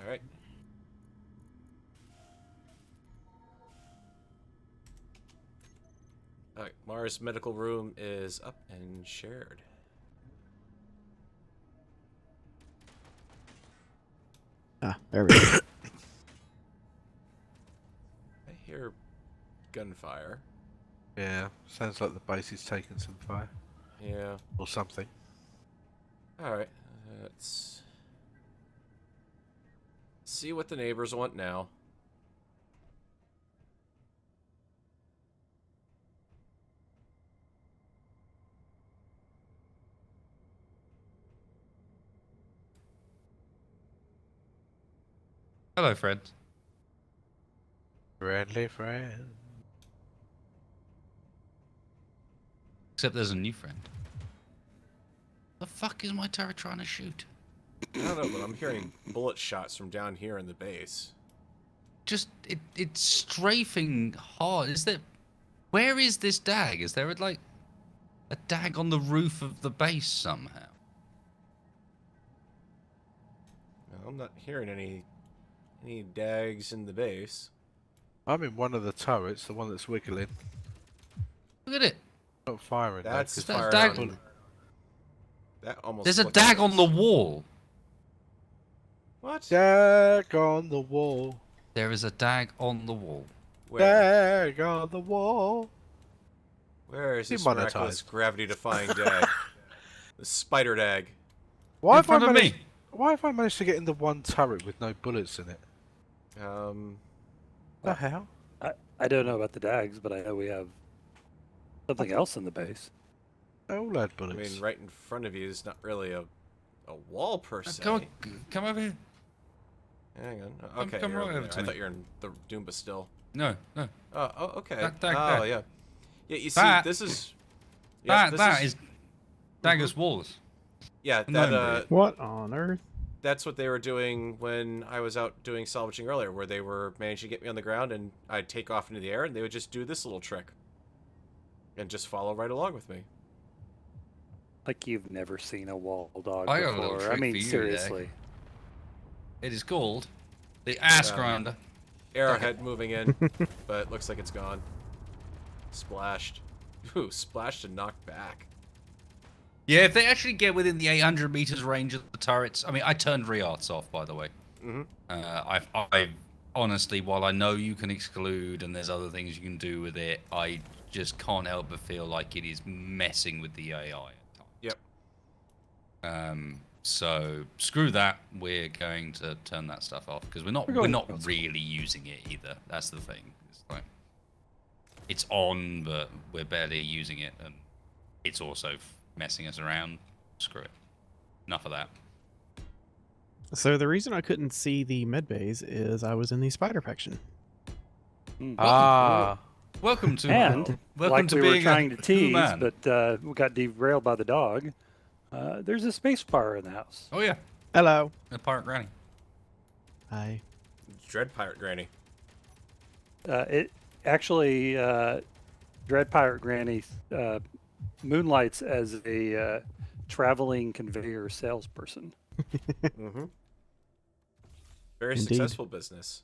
Alright. Alright, Mars medical room is up and shared. Ah, there we go. I hear gunfire. Yeah, sounds like the base is taking some fire. Yeah. Or something. Alright, let's see what the neighbors want now. Hello, friend. Friendly friend. Except there's a new friend. The fuck is my turret trying to shoot? I don't know, but I'm hearing bullet shots from down here in the base. Just it's strafing hard. Is there? Where is this dag? Is there like a dag on the roof of the base somehow? No, I'm not hearing any dags in the base. I'm in one of the turrets, the one that's wiggling. Look at it. Not firing. though, That's 'cause firing dag- on. That almost. There's a looked dag like on the wall. What? Dag on the wall. There is a dag on the wall. Where? Dag on the wall. Where is this Demonetized. miraculous gravity-defying dag? The spider dag. Why In have front I of managed, me. Why have I managed to get into one turret with no bullets in it? The hell? I don't know about the dags, but I know we have something else in the base. They all had I bullets. mean, right in front of you is not really a wall per se. Come over here. Hang on. Come- Okay, come you're right over over there. to I me. thought you were in the Doomba still. No. Oh, okay. That dag oh, there. yeah. Yeah, you see, That- this is... Yeah, that is Dagger's walls. Yeah, No, that, What on earth? that's what they were doing when I was out doing salvaging earlier, where they were managing to get me on the ground, and I'd take off into the air, and they would just do this little trick. And just follow right along with me. Like you've never seen a wall dog I got a little before. I trick mean, for you, seriously. It is called the ass grinder. Arrowhead moving in, but it looks like it's gone. Splashed. Ooh, splashed and knocked back. Yeah, if they actually get within the 800 meters range of the turrets, I mean, I turned re-arts off, by the way. Mm-hmm. I honestly, while I know you can exclude and there's other things you can do with it, I just can't help but feel like it is messing with the AI at times. Yep. So screw that. We're going to turn that stuff off because we're not really using it either. That's the thing. It's like it's on, but we're barely using it, and it's also messing us around. Screw it. Enough of that. So the reason I couldn't see the med bays is I was in the spider faction. Welcome to And welcome like to we being were trying a to tease, human. but we got derailed by the dog. There's a space bar in the house. Oh yeah, Hello. a pirate granny. Hi. Dread Pirate Granny. It actually, Dread Pirate Granny moonlights as a traveling conveyor salesperson. Mm-hmm. Very Indeed. successful business.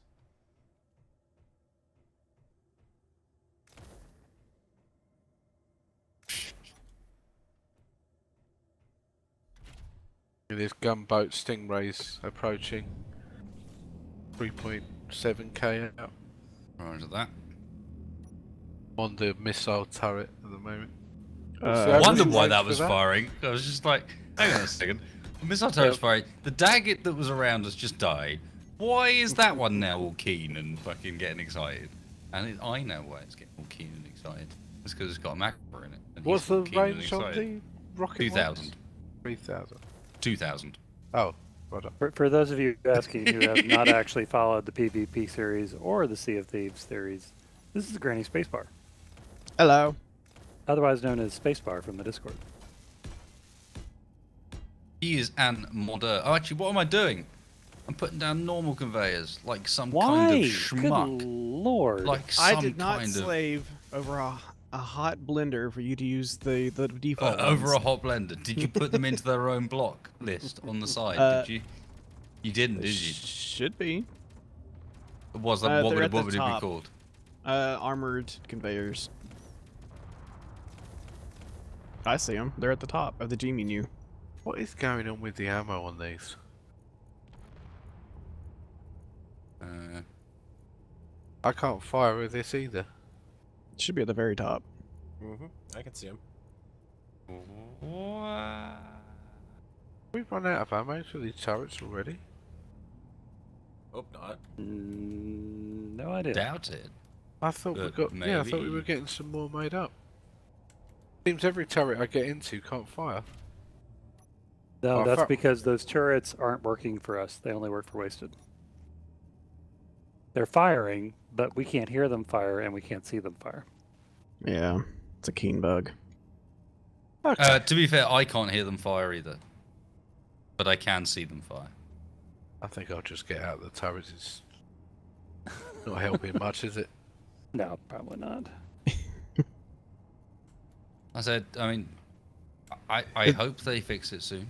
There's gunboat stingrays approaching. 3.7k out Roger that. on the missile turret at the moment. I wondered why range that for was that? firing. I was just like, hang on a second. The missile turret's firing. The dag that was around us just died. Why is that one now all keen and fucking getting excited? And I know why it's getting all keen and excited. It's because it's got a macro in it. And What's he's the all keen and range on excited. the rocket? 2,000. 3,000. 2,000. Oh, well done. For those of you asking who have not actually followed the PvP series or the Sea of Thieves series, this is the Granny Spacebar, Hello. otherwise known as Spacebar from the Discord. He is an modder. Oh, actually, what am I doing? I'm putting down normal conveyors, like some Why? kind of Good schmuck. lord. Like I some did not kind slave over a hot blender for you to use the default over a ones. hot blender. Did you put them into their own block list on the side? Did you? You didn't, They did you? should be. What would they're it at the be top. called? Armored conveyors. I see them. They're at the top of the G menu. What is going on with the ammo on these? I can't fire with this either. It should be at the very top. I can see him. We've run out of ammo for these turrets already. Hope not. No idea. Doubt it. I thought we But got. Yeah, I thought we maybe. were getting some more made up. Seems every turret I get into can't fire. No, Oh, that's fuck. because those turrets aren't working for us. They only work for Wasted. They're firing, but we can't hear them fire and we can't see them fire. Yeah, it's a keen bug. To be fair, I can't hear them fire either. But I can see them fire. I think I'll just get out of the turrets. It's not helping much, is it? No, probably not. I mean, I hope they fix it soon.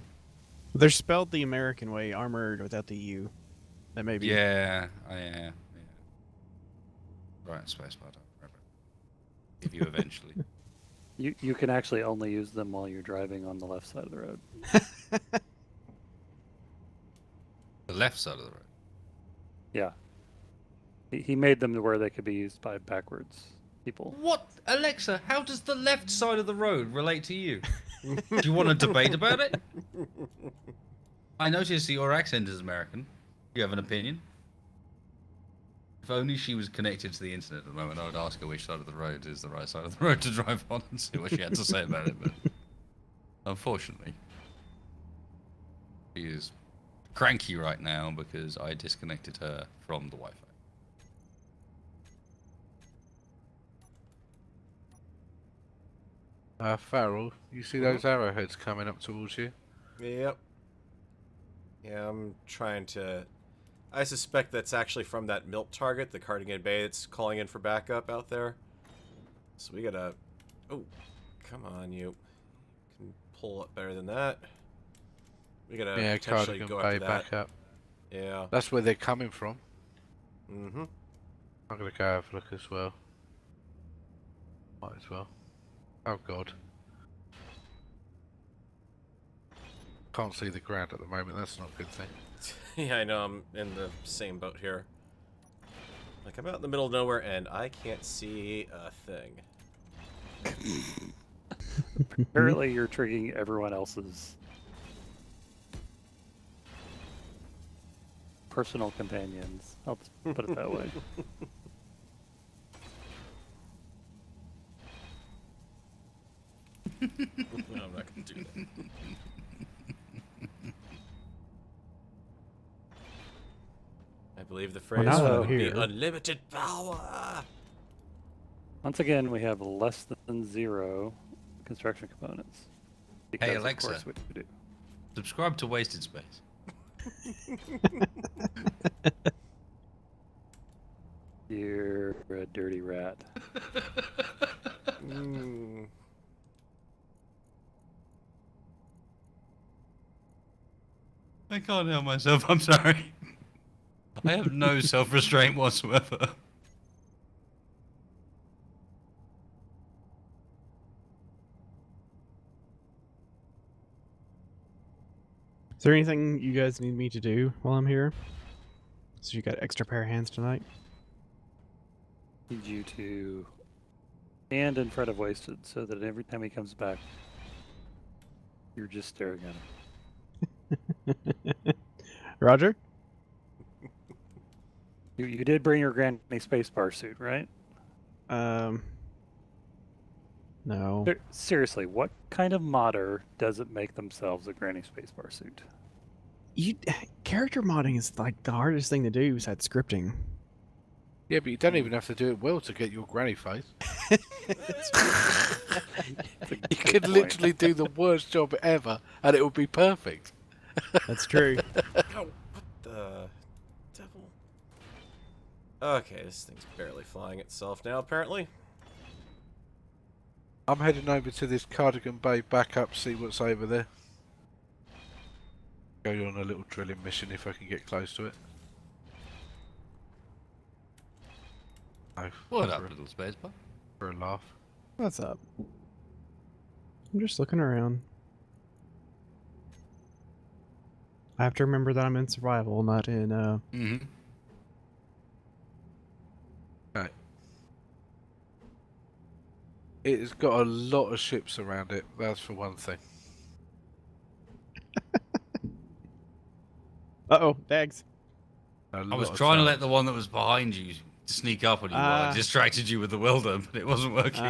They're spelled the American way, armored without the U. That may be. Yeah. Right, spacebar. If you eventually. You can actually only use them while you're driving on the left side of the road. The left side of the road. Yeah. He made them to where they could be used by backwards people. What? Alexa, how does the left side of the road relate to you? Do you want to debate about it? I notice your accent is American. You have an opinion? If only she was connected to the internet at the moment, I would ask her which side of the road is the right side of the road to drive on and see what she had to say about it, but unfortunately, she is cranky right now because I disconnected her from the Wi-Fi. Farrell, you see those arrowheads coming up towards you? Yep. Yeah, I'm trying to... I suspect that's actually from that milk target, the Cardigan Bay that's calling in for backup out there. So we gotta... Oh, come on, you. Can pull up better than that. We gotta Yeah, potentially Cardigan go Bay after that. back up. Yeah. That's where they're coming from. Mm-hmm. I'm gonna go have a look as well. Might as well. Oh god. Can't see the ground at the moment, that's not a good thing. Yeah, I know, I'm in the same boat here. Like, I'm out in the middle of nowhere, and I can't see a thing. Apparently, you're triggering everyone else's personal companions. I'll just put it that way. No, I'm not gonna do that. I believe the phrase now that I'm would be here- unlimited power. Once again, we have less than 0 construction components. Because Alexa. Of course we do. Subscribe to Wasted Space. You're a dirty rat. Mm. I can't help myself, I'm sorry. I have no self-restraint whatsoever. Is there anything you guys need me to do while I'm here? So you got extra pair of hands tonight? Need you to stand in front of Wasted so that every time he comes back, you're just staring at him. Roger? You did bring your Granny Spacebar suit, right? No. Seriously, what kind of modder doesn't make themselves a Granny Spacebar suit? Character modding is like the hardest thing to do besides scripting. Yeah, but you don't even have to do it well to get your granny face. You could literally do the worst job ever and it would be perfect. That's true. Oh, what the devil? Okay, this thing's barely flying itself now, apparently. I'm heading over to this Cardigan Bay backup, see what's over there. Go on a little drilling mission if I can get close to it. No, What for up, a- little spacebar? for a laugh. What's up? I'm just looking around. I have to remember that I'm in survival, not in Mm-hmm. Right. It's got a lot of ships around it, that's for one thing. Uh-oh, bags. I was trying to let the one that was behind you sneak up on you while I distracted you with the welder, but it wasn't working.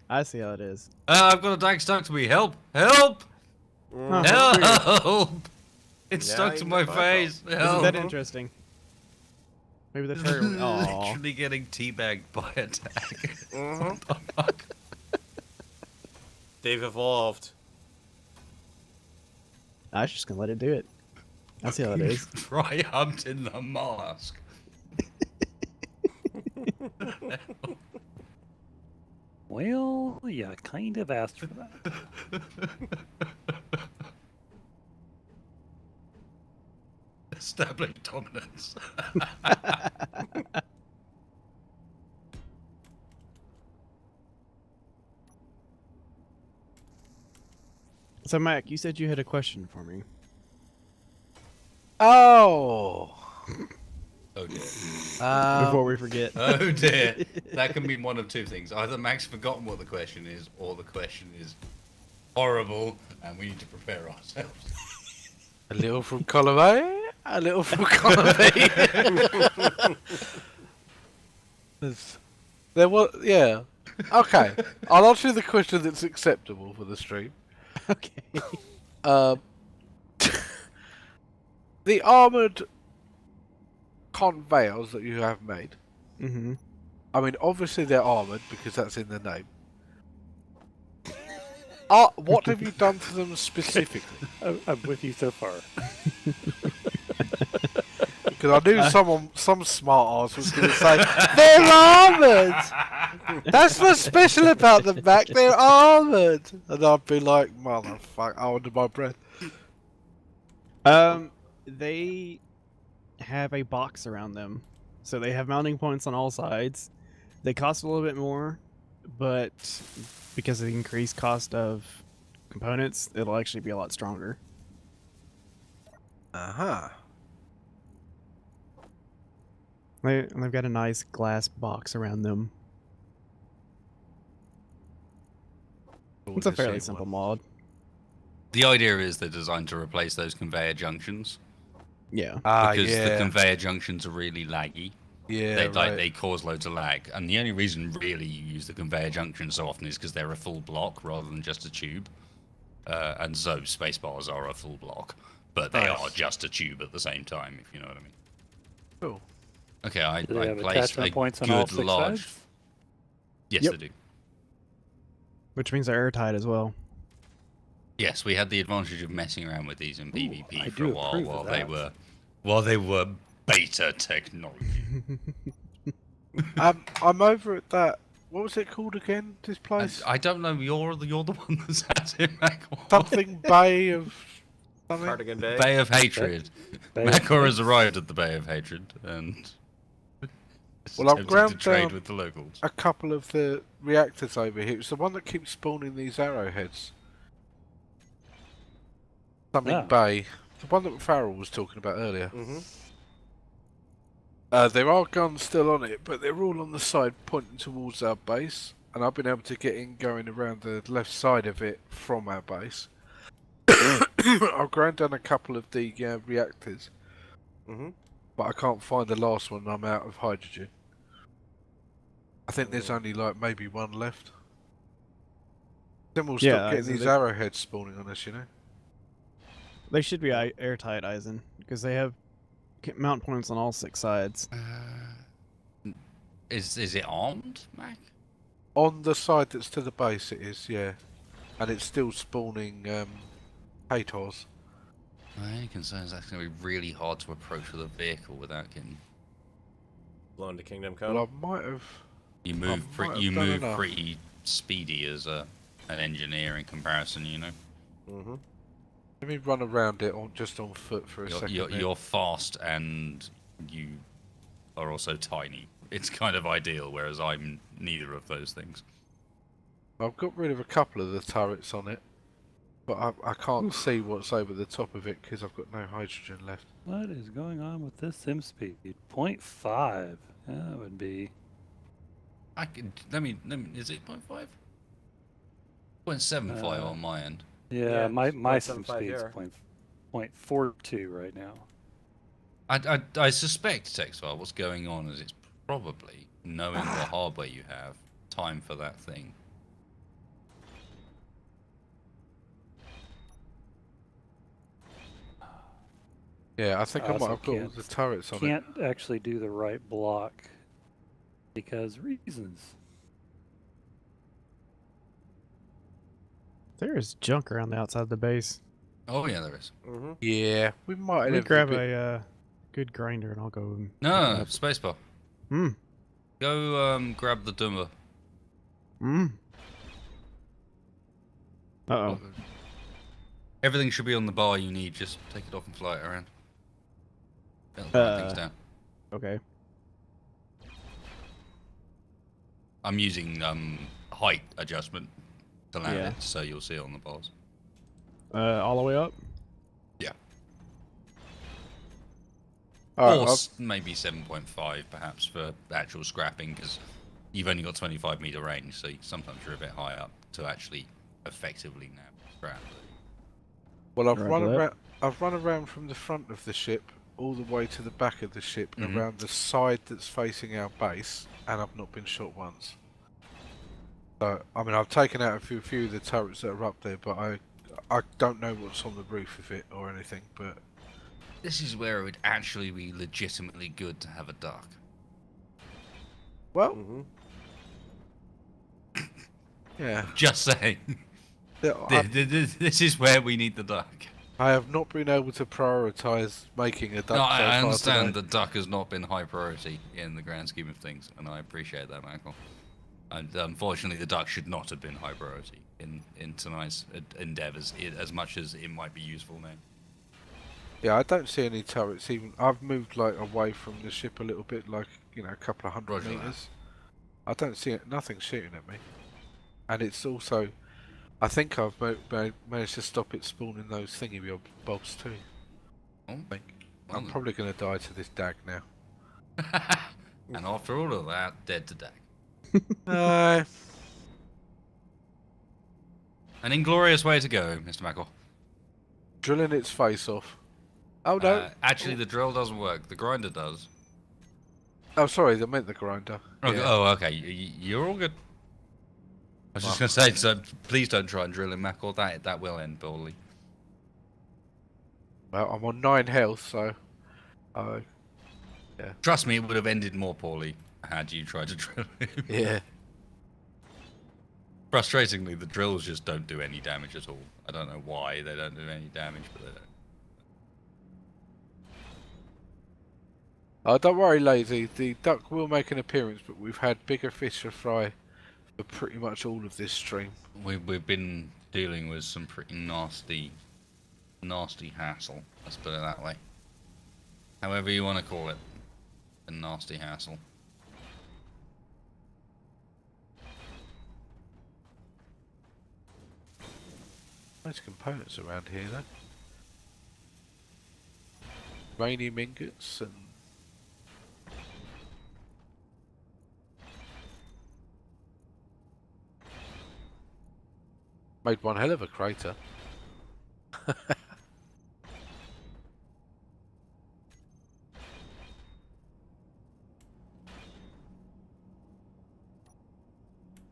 I see how it is. I've got a dag stuck to me. Help! Help! Help! It's Yeah, stuck to you my can face. Isn't Help! that interesting? Maybe the turret. Aww. Literally getting teabagged by a tag. Mhm. What the fuck? They've evolved. I was just gonna let it do it. I see how it is. Triumphed in the mask. Well, yeah, kind of asked for that. Establish dominance. So, Mac, you said you had a question for me. Oh! Oh dear. Before we forget. Oh dear. That can mean one of two things. Either Mac's forgotten what the question is, or the question is horrible, and we need to prepare ourselves. A little from column A, a little from column B. There was, yeah. Okay, I'll answer you the question that's acceptable for the stream. Okay. The armoured conveyors that you have made, Mm-hmm. I mean, obviously they're armoured because that's in the name. What have you done to them specifically? I'm with you so far. Because I knew some smart arse was going to say, they're armoured! That's what's special about them, Mac, they're armoured! And I'd be like, motherfucker, under my breath. They have a box around them, so they have mounting points on all sides. They cost a little bit more, but because of the increased cost of components, it'll actually be a lot stronger. Uh-huh. They've got a nice glass box around them. It's a fairly simple mod. The idea is they're designed to replace those conveyor junctions. Yeah. Because yeah. the conveyor junctions are really laggy. Yeah, They right. they cause loads of lag, and the only reason really you use the conveyor junction so often is because they're a full block rather than just a tube. And so spacebars are a full block, but they are just a tube at the same time, if you know what I mean. Cool. Okay, I Do they have placed a attachment points on all good 6 large. sides? Yes, Yep. they do. Which means they're airtight as well. Yes, we had the advantage of messing around with these in I PvP for do a while approve of while they were beta technology. I'm over at that. What was it called again? This place? I don't know. You're the one that's at it, Mac. Something Bay of something. Cardigan Bay. Bay of Hatred. Bay of Macor has Hatred. arrived at the Bay of Hatred and is Well, I've attempting to ground trade down with the locals. A couple of the reactors over here. It's the one that keeps spawning these arrowheads. Something Ah. Bay. The one that Farrell was talking about earlier. Mm-hmm. There are guns still on it, but they're all on the side pointing towards our base. And I've been able to get in going around the left side of it from our base. I've ground down a couple of the reactors. Mm-hmm. But I can't find the last one. I'm out of hydrogen. I think there's only like maybe one left. Then we'll Yeah, stop getting so these they- arrowheads spawning on us, you know? They should be airtight, Eisen, because they have mount points on all 6 sides. Is it armed, Mac? On the side that's to the base it is, yeah. And it's still spawning Hators. My only concern is that's going to be really hard to approach with a vehicle without getting. Blown to Kingdom Come. Well, I might have... You might move have done enough. pretty speedy as an engineer in comparison, you know. Mm-hmm. Let me run around it just on foot for a second. You're fast and you are also tiny. It's kind of ideal, whereas I'm neither of those things. I've got rid of a couple of the turrets on it, but I can't see what's over the top of it because I've got no hydrogen left. What is going on with this sim speed? 0.5. That would be. I can. Let me. Is it 0.5? 0.75 on my end. Yeah, Yeah, my it's sim 0.75 speed's here. 0.42 right now. I suspect, Texfile, what's going on is it's probably knowing what hardware you have, time for that thing. Yeah, I think I might also have got all the turrets on it. Can't actually do the right block because reasons. There is junk around the outside of the base. Oh yeah, there is. Mm-hmm. Yeah, we might Let me have grab a bit. a good grinder and I'll go and pick it No, up. spacebar. Hmm. Go grab the Dumba. Hmm. Uh-oh. Everything should be on the bar you need. Just take it off and fly it around. That'll grind things down. Okay. I'm using height adjustment to land Yeah. it, so you'll see it on the bars. All the way up? Yeah. Alright, Or maybe 7.5 perhaps for actual scrapping, because you've only got 25-meter range, so sometimes you're a bit high up to actually effectively nab scrap. well, Roger I've run around from the front of the ship all the way to the back of the ship, Mhm. around the side that's facing our base, and I've not been shot once. So, I mean, I've taken out a few of the turrets that are up there, but I don't know what's on the roof of it or anything. But This is where it would actually be legitimately good to have a duck. well, Mm-hmm. yeah, Just saying. yeah, This is where we need the duck. I have not been able to prioritise making a duck No, so far I understand today. the duck has not been high priority in the grand scheme of things, and I appreciate that, Michael. And unfortunately, the duck should not have been high priority in tonight's endeavours, as much as it might be useful now. Yeah, I don't see any turrets. Even I've moved like away from the ship a little bit, like a couple of hundred Roger that. meters. I don't see it. Nothing shooting at me, and it's also. I think I've managed to stop it spawning those thingy bobs too. Oh, I think. well I'm probably going to die to this dag now. And after all of that, dead to dag. An inglorious way to go, Mr. Michael. Drilling its face off. Oh no! Actually, the drill doesn't work. The grinder does. Oh, sorry, I meant the grinder. Okay. Yeah. Oh, okay. You're all good. I was just going to say, so please don't try and drill in Michael. That will end poorly. Well, I'm on 9 health, so. Yeah. Trust me, it would have ended more poorly had you tried to drill him. Yeah. Frustratingly, the drills just don't do any damage at all. I don't know why they don't do any damage, but they don't. Oh, don't worry, Lazy. The duck will make an appearance, but we've had bigger fish to fry for pretty much all of this stream. We've been dealing with some pretty nasty hassle. Let's put it that way. However you want to call it, a nasty hassle. Nice components around here, though. Uranium ingots and. Made one hell of a crater.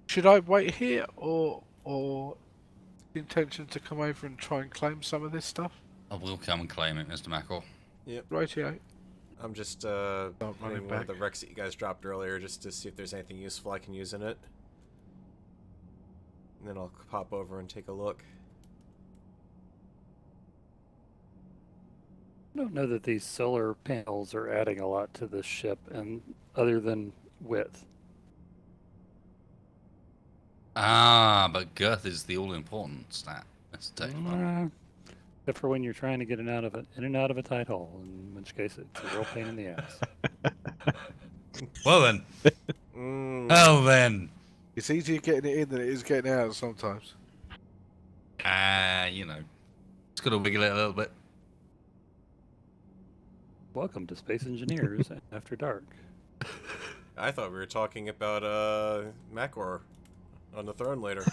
Should I wait here, or the intention to come over and try and claim some of this stuff? I will come and claim it, Mr. Mackel. Yep. Rightio. I'm just running hitting one of back. the wrecks that you guys dropped earlier just to see if there's anything useful I can use in it. And then I'll pop over and take a look. I don't know that these solar panels are adding a lot to this ship, and other than width. Ah, but girth is the all-important stat. Let's take one. Except for when you're trying to get in and out of a tight hole, in which case it's a real pain in the ass. Well then. Mm. Well then. It's easier getting it in than it is getting out sometimes. You know. Just gotta wiggle it a little bit. Welcome to Space Engineers After Dark. I thought we were talking about Macor on the throne later.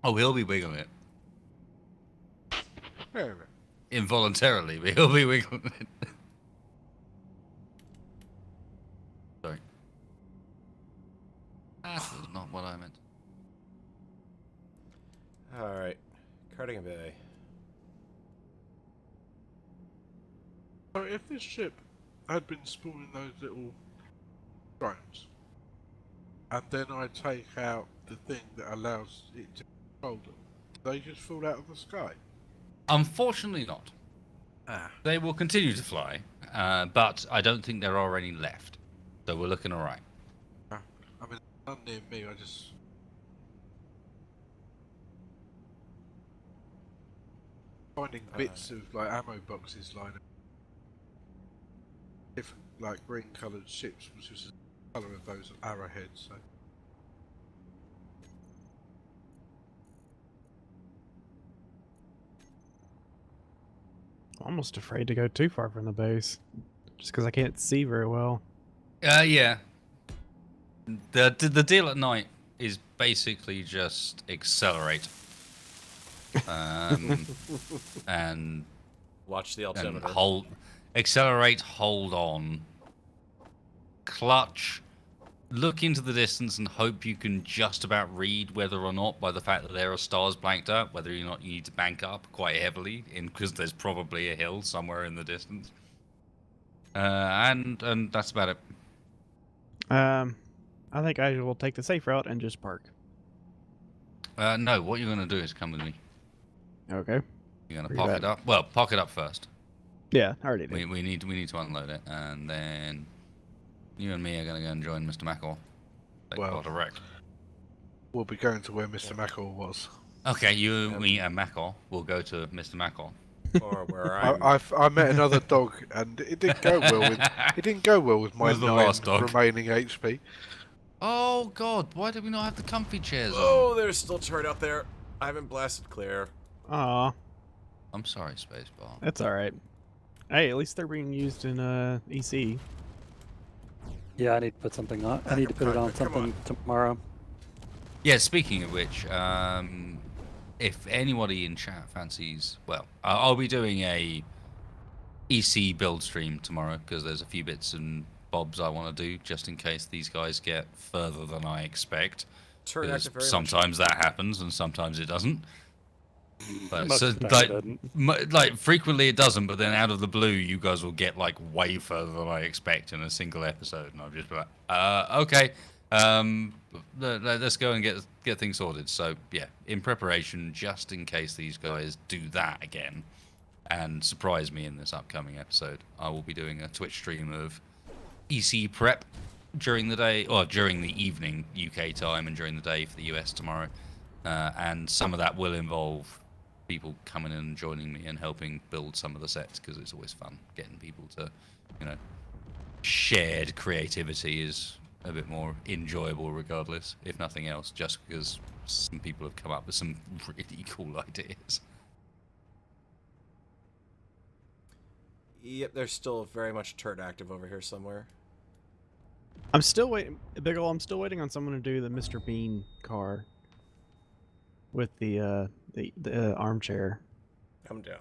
Oh, he'll be wiggling it. Yeah. Involuntarily, but he'll be wiggling it. Sorry. That was not what I meant. Alright. Cardigan Bay. So if this ship had been spawning those little drones, and then I take out the thing that allows it to control them, do they just fall out of the sky? Unfortunately not. Ah. They will continue to fly, but I don't think there are any left. So we're looking alright. I mean, none near me, I just... finding bits of, like, ammo boxes lying up. Different, like, green coloured ships, which is the colour of those arrowheads, so... I'm almost afraid to go too far from the base, just because I can't see very well. Yeah. The deal at night is basically just accelerate. And Watch the altimeter. accelerate, hold on, clutch, look into the distance and hope you can just about read whether or not, by the fact that there are stars blanked out, whether or not you need to bank up quite heavily, because there's probably a hill somewhere in the distance. And that's about it. I think I will take the safe route and just park. No, what you're going to do is come with me. Okay. You're going to Where you park at? it up. Well, park it up first. Yeah, I already did. We need to unload it, and then you and me are going to go and join Mr. Mackle. Well. Direct. We'll be going to where Mr. Mackle was. Okay, you, me, and Mackle will go to Mr. Mackle. Or where I'm... I met another dog, and it didn't go well with my Where's the 9 last dog? remaining HP. Oh God! Why did we not have the comfy chairs Oh, on? there's still turret out there. I haven't blasted clear. Aw, I'm sorry, Spaceball. that's alright. Hey, at least they're being used in EC. Yeah, I need to put something on. I need to put it on something tomorrow. Yeah. Speaking of which, if anybody in chat fancies, well, I'll be doing a EC build stream tomorrow because there's a few bits and bobs I want to do just in case these guys get further than I expect. Turret 'Cause active very sometimes that happens and sometimes it doesn't. But Most so, of the time it doesn't. like frequently it doesn't, but then out of the blue you guys will get like way further than I expect in a single episode, and I'll just be like, okay, let's go and get things sorted. So yeah, in preparation, just in case these guys do that again and surprise me in this upcoming episode, I will be doing a Twitch stream of EC prep during the day, or during the evening UK time, and during the day for the US tomorrow. And some of that will involve people coming in and joining me and helping build some of the sets, because it's always fun getting people to, shared creativity is a bit more enjoyable regardless, if nothing else, just because some people have come up with some really cool ideas. Yep, there's still very much turret active over here somewhere. I'm still waiting, Big Ol', I'm still waiting on someone to do the Mr. Bean car with the armchair. Come down.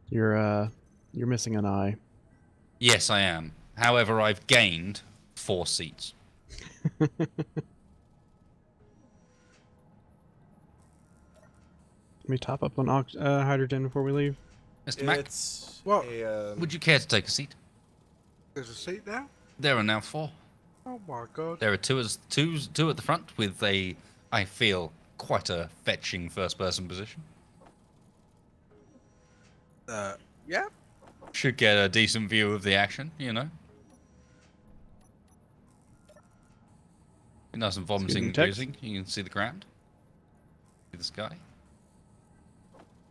You're missing an eye. Yes, I am. However, I've gained 4 seats. Let me top up on hydrogen before we leave. Mr. Mac, It's What? would you care to take a seat? There's a seat now? There are now 4. Oh my god. There are two at the front with I feel, quite a fetching first-person position. Yeah? Should get a decent view of the action, Nice and Excuse vomiting me, and text. bruising. You can see the ground. See the sky.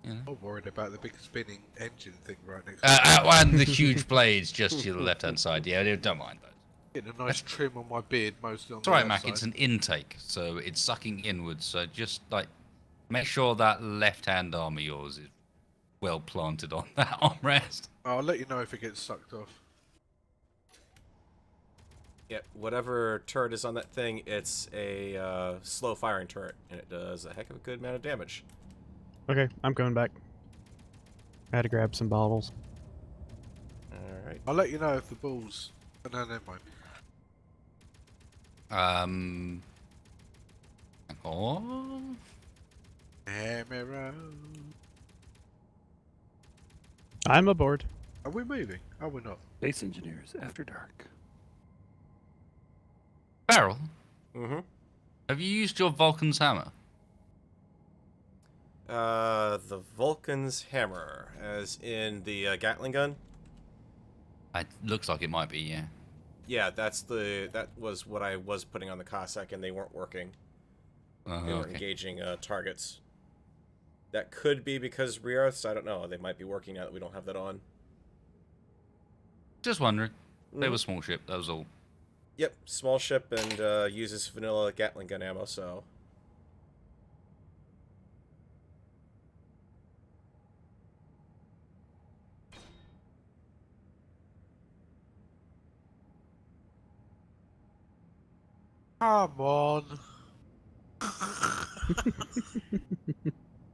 You know. I'm worried about the big spinning engine thing right next to me. And the huge blades just to the left-hand side. Yeah, don't mind those. Getting a nice trim on my beard, mostly on It's the alright, left Mac. side. It's an intake, so it's sucking inwards. So just like make sure that left-hand arm of yours is well planted on that armrest. I'll let you know if it gets sucked off. Yeah, whatever turret is on that thing, it's a slow firing turret, and it does a heck of a good amount of damage. Okay, I'm coming back. I had to grab some bottles. Alright. I'll let you know if the balls. No, never mind. Oh. Camera. I'm aboard. Are we moving? Oh, we're not. Base engineers after dark. Farrell, Mm-hmm. have you used your Vulcan's hammer? The Vulcan's hammer, as in the Gatling gun? It looks like it might be, yeah. Yeah, that was what I was putting on the Cossack, and they weren't working. They weren't Okay. engaging targets. That could be because rear Earths, I don't know. They might be working now that we don't have that on. Just wondering. They Mhm. were small ship, that was all. Yep, small ship and uses vanilla Gatling gun ammo, so... Come on.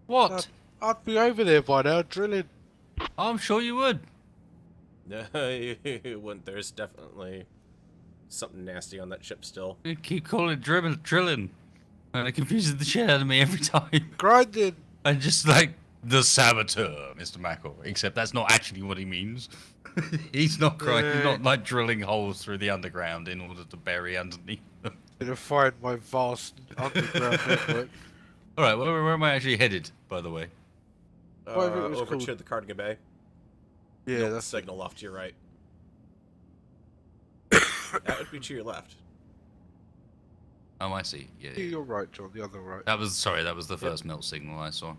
What? I'd be over there by now, drilling. I'm sure you would. No, you wouldn't. There's definitely something nasty on that ship still. You keep calling it drilling. And it confuses the shit out of me every time. Grinding. And just like the saboteur, Mr. Mackle. Except that's not actually what he means. He's not grinding, Yeah. not like drilling holes through the underground in order to bury underneath them. Gonna find my vast underground network. Alright, where am I actually headed, by the way? Whatever it was Over called. to the Cardigan Bay. Yeah, Milk that's signal off to your right. That would be to your left. Oh, I see. Yeah, yeah. You're right, John. The other right. That was the first melt signal I saw.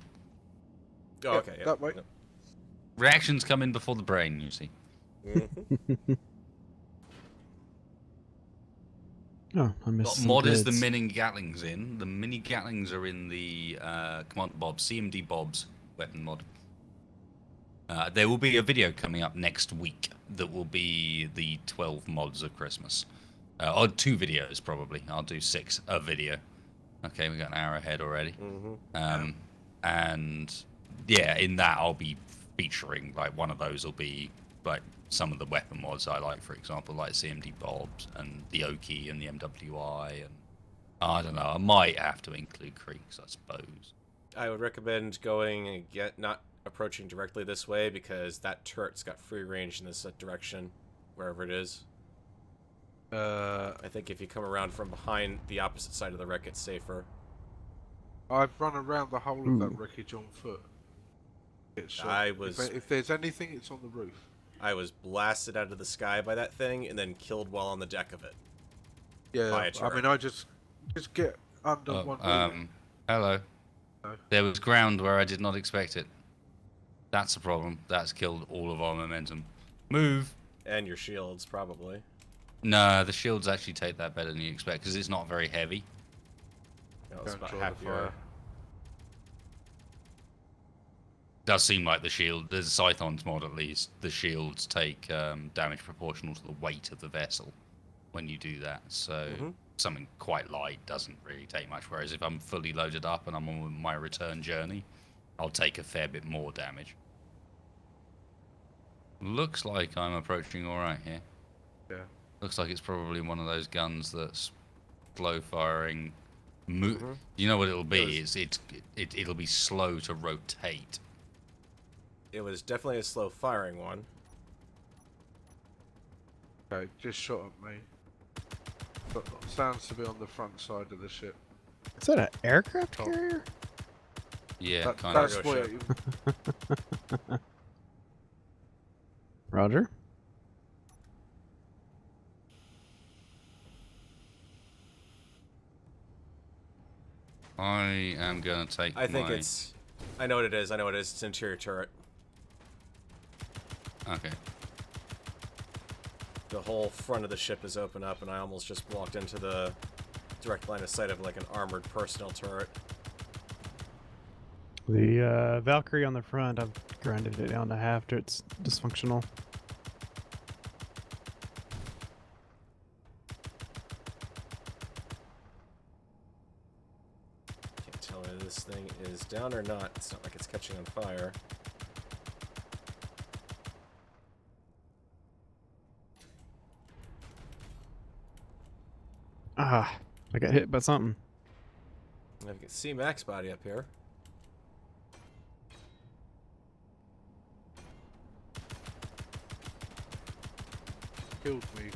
Oh, Yep, okay, yeah. that way. Yep. Reactions come in before the brain, you see. Mhm. Oh, I missed What some mod is the goods. mini Gatlings in? The mini Gatlings are in the Command Bob's, CMD Bob's weapon mod. There will be a video coming up next week that will be the 12 mods of Christmas. Or 2 videos, probably. I'll do 6 a video. Okay, we got an hour ahead already. Mhm. And yeah, in that I'll be featuring, like, one of those will be, like, some of the weapon mods I like, for example, like CMD Bob's and the Oki and the MWI, and I don't know, I might have to include Creeks, I suppose. I would recommend going and not approaching directly this way, because that turret's got free range in this direction, wherever it is. I think if you come around from behind the opposite side of the wreck, it's safer. I've run around the whole of that Ooh. wreckage on foot. Get shot. I was- If there's anything, it's on the roof. I was blasted out of the sky by that thing, and then killed while on the deck of it. Yeah, By a I turret. mean, I just get under Oh, one wheel. hello. Hello. There was ground where I did not expect it. That's a problem. That's killed all of our momentum. Move! And your shields, probably. No, the shields actually take that better than you expect, because it's not very heavy. No, it's Don't about draw the half your... fire. Does seem like the shield, there's a Scython's mod at least, the shields take damage proportional to the weight of the vessel when you do that, so Mhm. something quite light doesn't really take much, whereas if I'm fully loaded up and I'm on my return journey, I'll take a fair bit more damage. Looks like I'm approaching alright here. Yeah. Looks like it's probably one of those guns that's slow firing. Mhm. You know what it'll be? Those- It'll be slow to rotate. It was definitely a slow firing one. Okay, just shot at me. But sounds to be on the front side of the ship. Is that an aircraft Oh. carrier? Yeah, That, kind that's of. Cargo where. Roger. I am gonna take I think my... it's... I know what it is. I know what it is. It's interior turret. Okay. The whole front of the ship is open up, and I almost just walked into the direct line of sight of like an armored personnel turret. The Valkyrie on the front, I've grinded it down to half to it's dysfunctional. Can't tell whether this thing is down or not. It's not like it's catching on fire. Ah, I got hit by something. I can see Mac's body up here. Killed me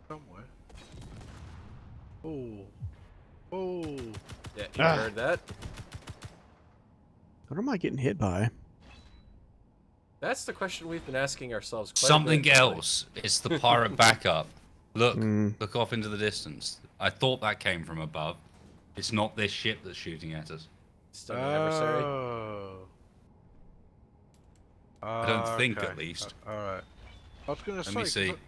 somewhere. Oh. Oh. Yeah, you Ah. heard that? What am I getting hit by? That's the question we've been asking ourselves quite a Something bit lately. else. It's the pirate backup. Look. Mm. Look off into the distance. I thought that came from above. It's not this ship that's shooting at us. Still an adversary. Oh. I don't think, Okay. at least. Alright. I was going to say... Let me see. 'cause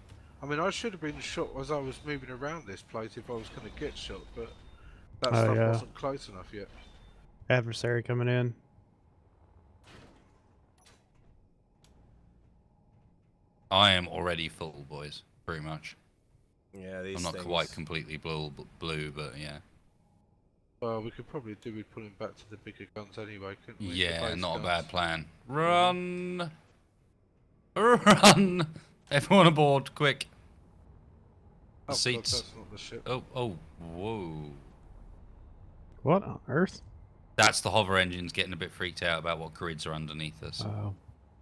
I mean, I should have been shot as I was moving around this place if I was going to get shot, but that Oh, stuff yeah. wasn't close enough yet. Adversary coming in. I am already full, boys. Pretty much. Yeah, these I'm not things... quite completely blue, but yeah. Well, we could probably do with pulling back to the bigger guns anyway, couldn't we? The Yeah, base not a guns. bad plan. Run! Run! Everyone aboard, quick. Oh, The seats. God, that's not the ship. Oh, whoa. What on earth? That's the hover engines getting a bit freaked out about what grids are underneath us. Oh.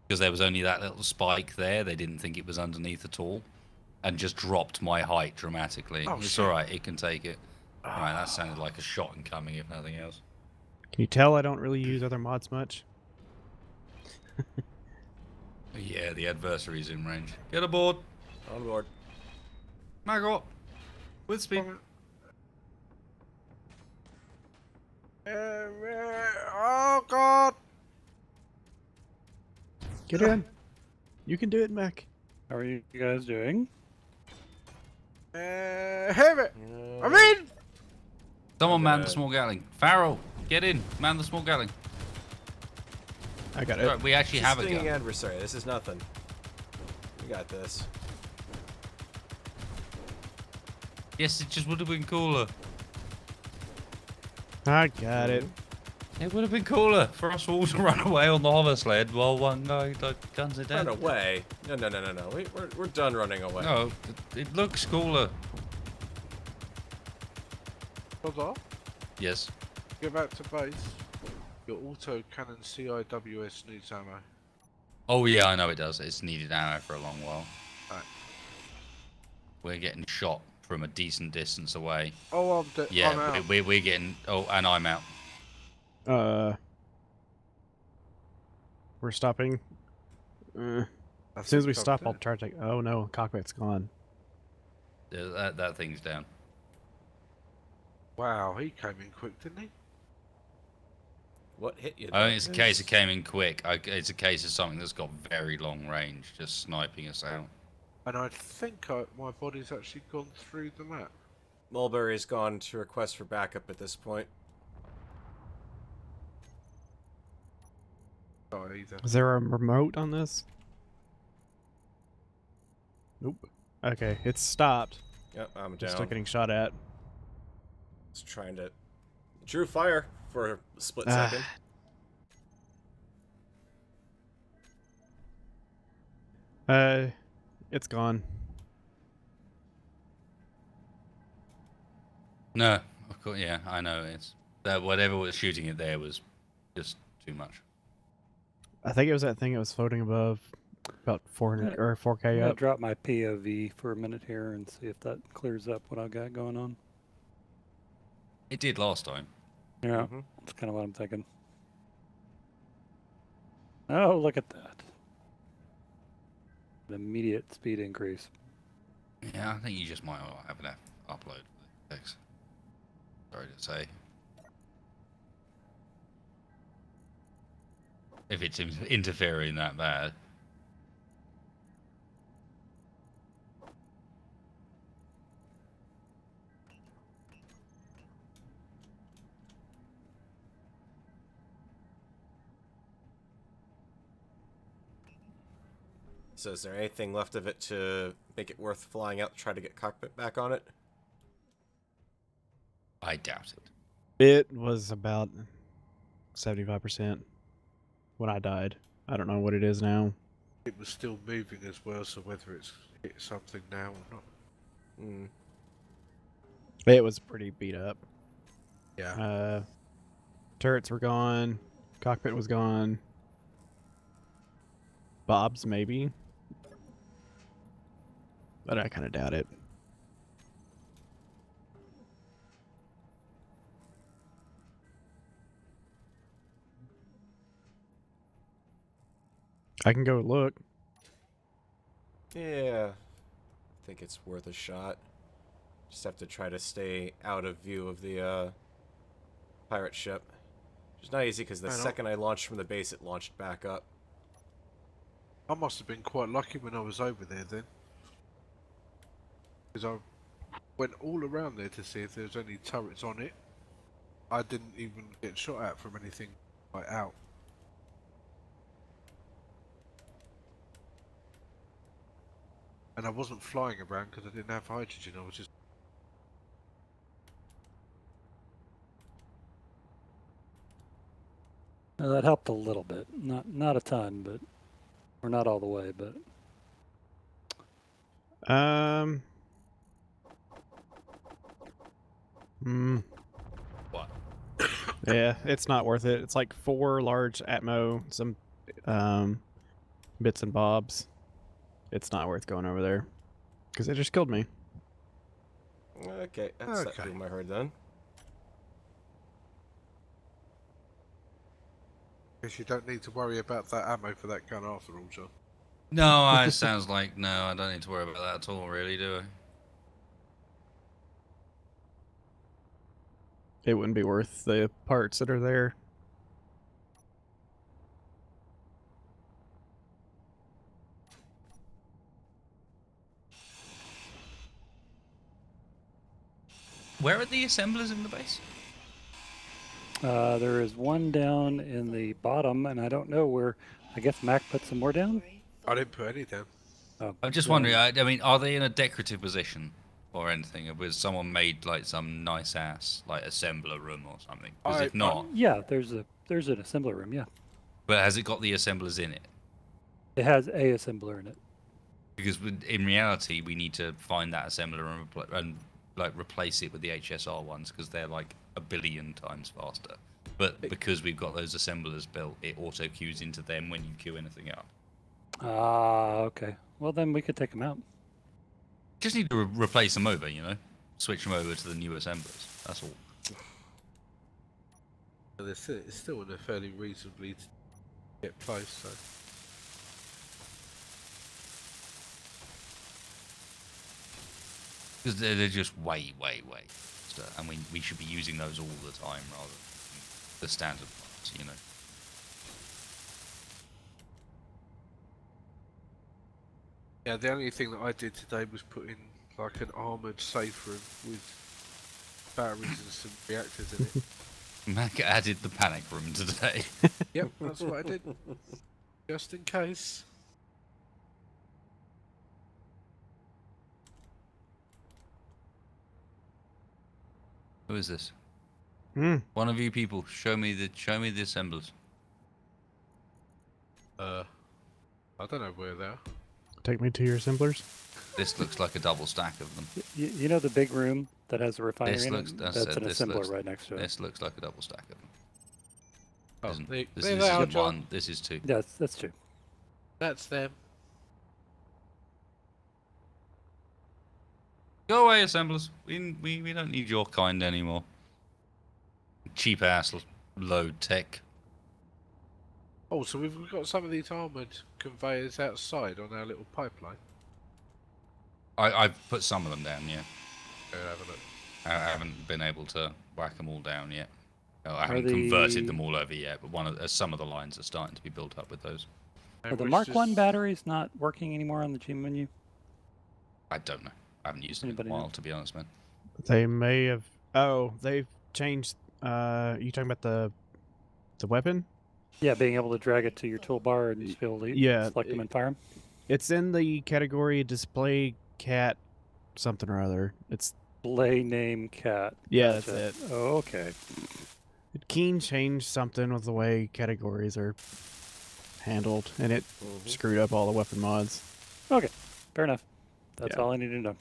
Because there was only that little spike there, they didn't think it was underneath at all. And just dropped my height dramatically. Oh, It's shit. alright, it can take it. Alright, that sounded like a shot incoming, if nothing else. Can you tell I don't really use other mods much? Yeah, the adversary's in range. Get aboard, On board. Maggot. With speed. Oh, God! Get in. You can do it, Mac. How are you guys doing? Have it! I'm in! Someone man gonna- the small gatling. Farrell, get in. Man the small gatling. I got it. Right, we actually have a Stinging gun. adversary. This is nothing. We got this. Yes, it just would have been cooler. I got it. It would have been cooler for us all to run away on the hover sled while one guy guns it down. Run away. No. We're done running away. No, it looks cooler. Hold on. Yes. Get back to base. Your auto cannon CIWS needs ammo. Oh yeah, I know it does. It's needed ammo for a long while. Right. We're getting shot from a decent distance away. Oh, I'm dead. I'm Yeah, out. we're getting... Oh, and I'm out. We're stopping. I As soon as we think I'm stop, I'll dead. try to take. Oh no, cockpit's gone. That thing's down. Wow, he came in quick, didn't he? What hit you? I think it's a Douglas? case it came in quick. It's a case of something that's got very long range, just sniping us out. And I think my body's actually gone through the map. Mulberry's gone to request for backup at this point. Not either. Is there a remote on this? Nope. Okay, it's stopped. Yep, I'm I'm down. still getting shot at. Just trying to... Drew fire for a split Ah. second. It's gone. No, of course, yeah, I know. It's that whatever was shooting it there was just too much. I think it was that thing that was floating above, about 400 or 4K I'm gonna up. drop my POV for a minute here and see if that clears up what I got going on. It did last time. Yeah, Mhm. that's kind of what I'm thinking. Oh, look at that. An immediate speed increase. Yeah, I think you just might not have enough upload for the text. Sorry to say. if it's interfering that bad. So is there anything left of it to make it worth flying out to try to get cockpit back on it? I doubt it. It was about 75% when I died. I don't know what it is now. It was still moving as well, so whether it's hit something now or not. Hmm. It was pretty beat up. Yeah. Turrets were gone. Cockpit was gone. Bob's maybe. But I kind of doubt it. I can go look. Yeah. I think it's worth a shot. Just have to try to stay out of view of the pirate ship. Which is not easy because the second I launched from the base, it launched back up. I must have been quite lucky when I was over there then. Because I went all around there to see if there was any turrets on it. I didn't even get shot at from anything like out. And I wasn't flying around because I didn't have hydrogen, I was just... Well, that helped a little bit. Not a ton, but or not all the way, but What? Yeah, it's not worth it. It's like 4 large Atmo, some bits and bobs. It's not worth going over there because it just killed me. Okay, that's that Okay. doing my herd then. Guess you don't need to worry about that ammo for that gun after all, John. No, it sounds like no. I don't need to worry about that at all, really, do I? It wouldn't be worth the parts that are there. Where are the assemblers in the base? there is one down in the bottom, and I don't know where. I guess Mac put some more down. I didn't put any down. Oh, I'm just wondering. I mean, are they in a decorative position or anything? Was someone made like some nice ass like assembler room or something? Because if not, Yeah, there's an assembler room. Yeah, but has it got the assemblers in it? it has a assembler in it. Because in reality, we need to find that assembler and like replace it with the HSR ones because they're like a billion times faster. But because we've got those assemblers built, it auto queues into them when you queue anything up. Ah, okay. Well, then we could take them out. Just need to replace them over, switch them over to the new assemblers. That's all. But it's still in a fairly reasonably get place, so... Because they're just way faster, and we should be using those all the time rather than the standard ones, Yeah, the only thing that I did today was put in like an armoured safe room with batteries and some reactors in it. Mac added the panic room today. Yep, that's what I did. Just in case. Who is this? Hmm. One of you people, show me the assemblers. I don't know where they are. Take me to your assemblers. This looks like a double stack of them. You know the big room that has a refinery This in looks- it? that's That's it, an this assembler looks- right next to it. This looks like a double stack of them. Oh, Isn't- there this they is are, one. John. This is two. Yeah, that's true. That's them. Go away, assemblers. We don't need your kind anymore. Cheap ass low tech. Oh, so we've got some of these armoured conveyors outside on our little pipeline. I've put some of them down, yeah. Go have a look. I haven't been able to whack them all down yet. Oh, I haven't converted them all over yet, but some of the lines are starting to be built up with those. Are the Mark 1 batteries not working anymore on the G menu? I don't know. I haven't used them in Anybody a while, know? to be honest, man. They may have. Oh, they've changed. You talking about the weapon? Yeah, being able to drag it to your toolbar and just be able to select them and fire them. It's in the category display cat something or other. It's Display name cat. Yeah, Gotcha. that's it. Oh, okay. Keen changed something with the way categories are handled, and it screwed up all the weapon mods. Okay, fair enough. That's Yeah. all I need to know.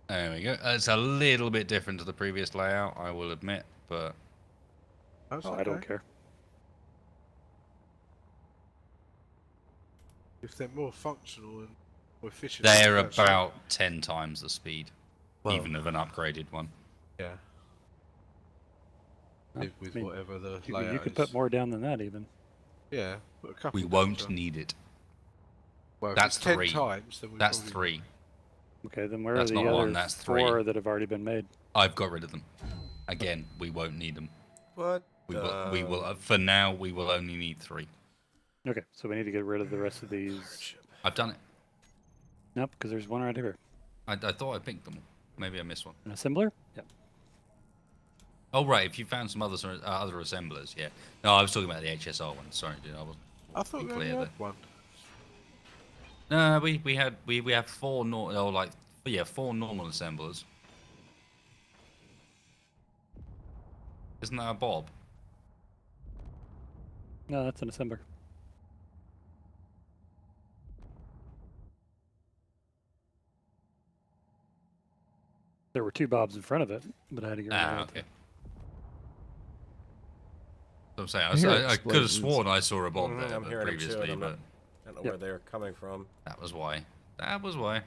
There we go. It's a little bit different to the previous layout, I will admit, but I don't care. If they're more functional and more efficient, they're that's about 10 times the speed, Well, even of an upgraded one. yeah. Live with whatever the You layout could is. put more down than that, even. Yeah, put a couple. We won't need it. Well, if That's it's 10 3. times, then we That's probably 3. Okay, then where That's are the not other one, that's 3. 4 that have already been made? I've got rid of them. Again, we won't need them. What? We will. For now, we will only need 3. Okay, so we need to get rid of the rest of these. I've done it. Nope, because there's one right here. I thought I picked them. Maybe I missed one. An assembler? Yep. Oh right, if you found some other assemblers, yeah. No, I was talking about the HSR one. Sorry, dude, I wasn't. I thought we only clear had one. No, we have 4 4 normal assemblers. Isn't that a Bob? No, that's an assembler. There were 2 Bobs in front of it, but I had to get rid of Okay. So I'm saying, I hear I could have explosions. sworn I saw a Bob there I'm hearing them too, previously, and but I don't know where they're coming from. that was why. That was why.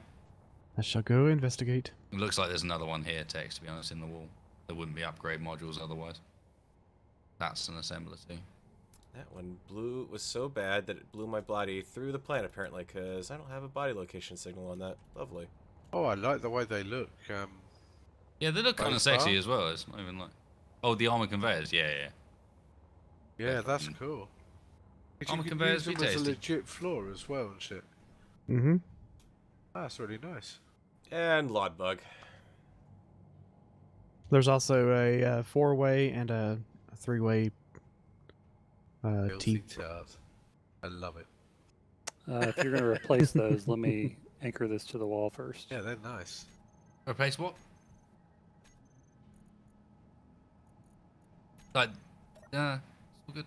I shall go investigate. It looks like there's another one here, Tex, to be honest, in the wall. There wouldn't be upgrade modules otherwise. That's an assembler too. That one was so bad that it blew my body through the plant, apparently, because I don't have a body location signal on that. Lovely. Oh, I like the way they look. Yeah, they look kind of Both sexy are? as well. It's not even like... Oh, the armor conveyors. Yeah. Yeah, that's fucking- cool. Armor You could conveyors use be them as a tasty. legit floor as well and shit. Mm-hmm. That's really nice. And Lod Bug. There's also a 4-way and a 3-way Filthy T. tart. I love it. If you're going to replace those, let me anchor this to the wall first. Yeah, they're nice. Replace what? Like, it's all good.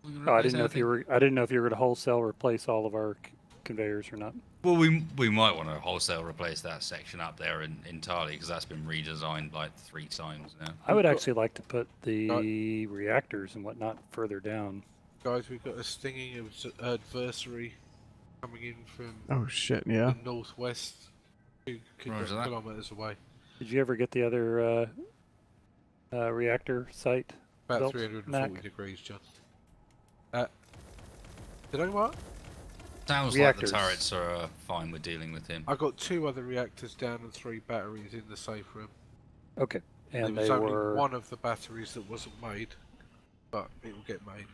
We can Oh, I replace didn't know if you anything. were. I didn't know if you were going to wholesale replace all of our conveyors or not. Well, we might want to wholesale replace that section up there entirely because that's been redesigned like 3 times now. I would actually like to put the reactors and whatnot further down. Guys, we've got a stinging adversary coming in from Oh shit! Yeah. the northwest, 2 Roger that. kilometers away. Did you ever get the other reactor site? About built, 340 Mac? degrees, John. Did I what? Sounds Reactors. like the turrets are fine with dealing with him. I got 2 other reactors down and 3 batteries in the safe room. Okay, and there was they only were. one of the batteries that wasn't made, but it will get made.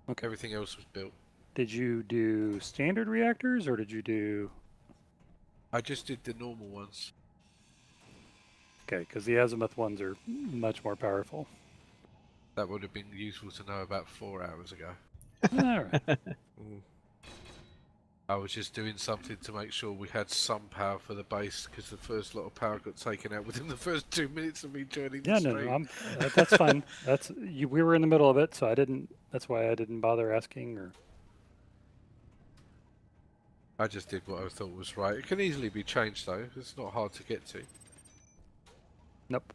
Okay. Everything else was built. Did you do standard reactors or did you do? I just did the normal ones. Okay, because the azimuth ones are much more powerful. That would have been useful to know about 4 hours ago. All right. I was just doing something to make sure we had some power for the base because the first lot of power got taken out within the first 2 minutes of me joining Yeah, the no, stream. that's fine. We were in the middle of it, so I didn't. That's why I didn't bother asking. Or I just did what I thought was right. It can easily be changed though. It's not hard to get to. Nope.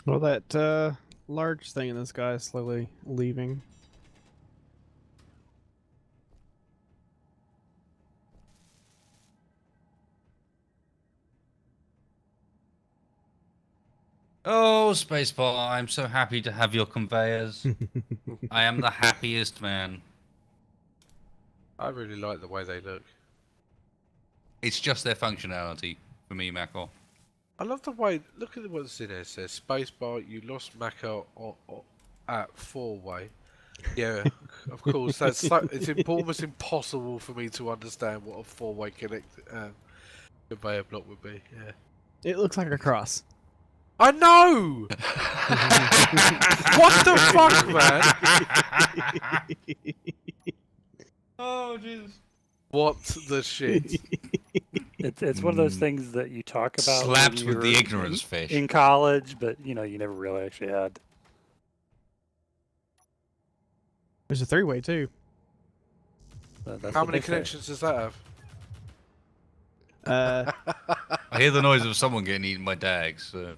Well, that large thing in the sky is slowly leaving. Oh, Spacebar, I'm so happy to have your conveyors. I am the happiest man. I really like the way they look. It's just their functionality for me, Mako. I love the way. Look at what's in there. It says spacebar. You lost Mako at 4-way. Yeah, of course. That's so, it's almost impossible for me to understand what a 4-way conveyor block would be. Yeah. It looks like a cross. I know. What the fuck, man? Oh, Jesus. What the shit? It's one of those things that you talk about. Slapped when with the you're ignorance fish. in college, but you never really actually had. There's a 3-way too. That's How what many they say. connections does that have? I hear the noise of someone getting eaten by dags. So.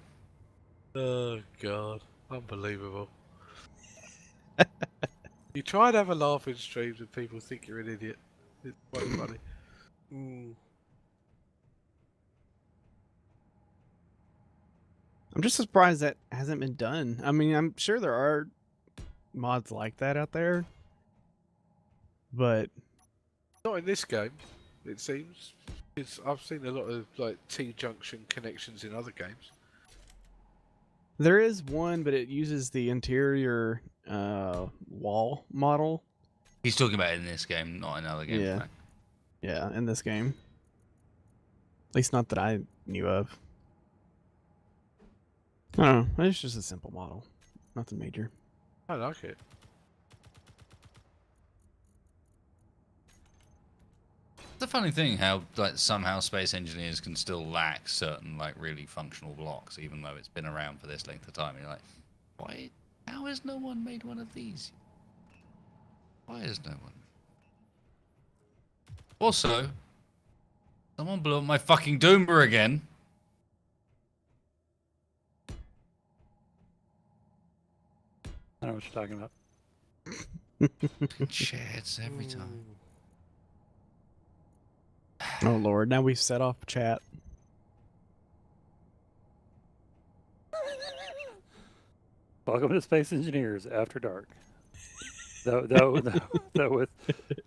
Oh god, unbelievable. You try and have a laugh in streams and people think you're an idiot. It's quite funny. I'm just surprised that hasn't been done. I mean, I'm sure there are mods like that out there, but Not in this game, it seems. I've seen a lot of like T-junction connections in other games. there is one, but it uses the interior wall model. He's talking about it in this game, not in other games. Yeah. Right? Yeah, in this game. At least not that I knew of. I don't know. It's just a simple model. Nothing major. I like it. It's a funny thing how like somehow space engineers can still lack certain like really functional blocks, even though it's been around for this length of time. You're like, why? How has no one made one of these? Why has no one? Also, someone blew up my fucking Doomer again. I know what you're talking about. Shits every time. Oh lord, now we've set off chat. Welcome to Space Engineers After Dark. Though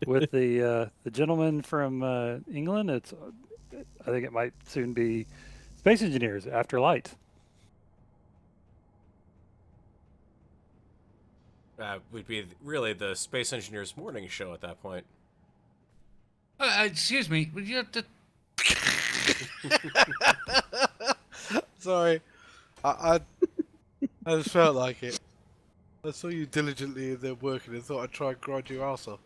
with the gentleman from England, I think it might soon be Space Engineers After Light. Would be really the Space Engineers Morning Show at that point. Excuse me, would you have to... Sorry, I just felt like it. I saw you diligently in there working and thought I'd try and grind your ass off.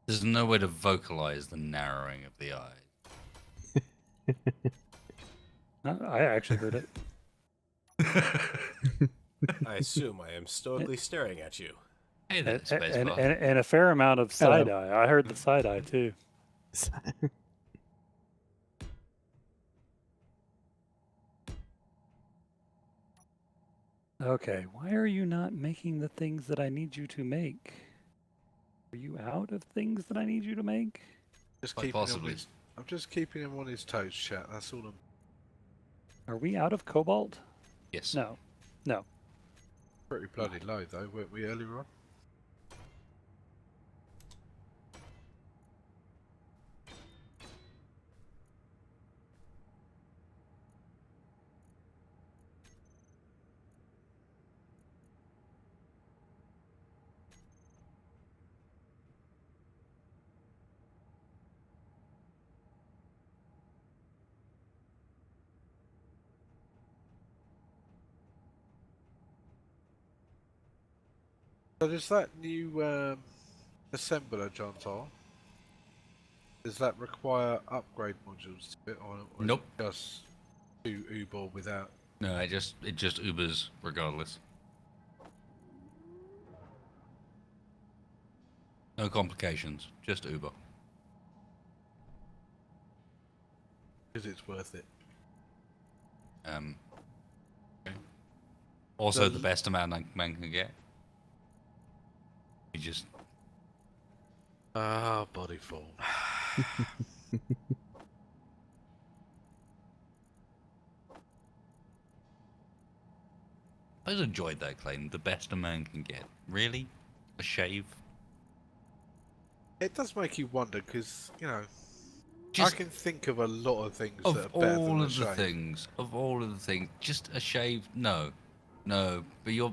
There's no way to vocalize the narrowing of the eye. I actually heard it. I assume I am stoically staring at you. Hey there, And, Spacebar. and a fair amount of Hello. side eye. I heard the side eye too. Okay, why are you not making the things that I need you to make? Are you out of things that I need you to make? Just Quite keeping him on possibly. I'm just keeping him on his toes, chat. That's all I'm. Are we out of cobalt? Yes. No. No. Pretty bloody low though, weren't we earlier on? So does that new assembler, John Tar, Does that require upgrade modules to it, or Nope. just do Uber without? No, it just Ubers regardless. No complications, just Uber. Because it's worth it. Okay. Also, the best amount man can get. You just Body form. I just enjoyed that claim. The best a man can get. Really? A shave? It does make you wonder, because, you know, Just I can think of a lot of things of that are better than all a of the shave. things, just a shave? No, no. But your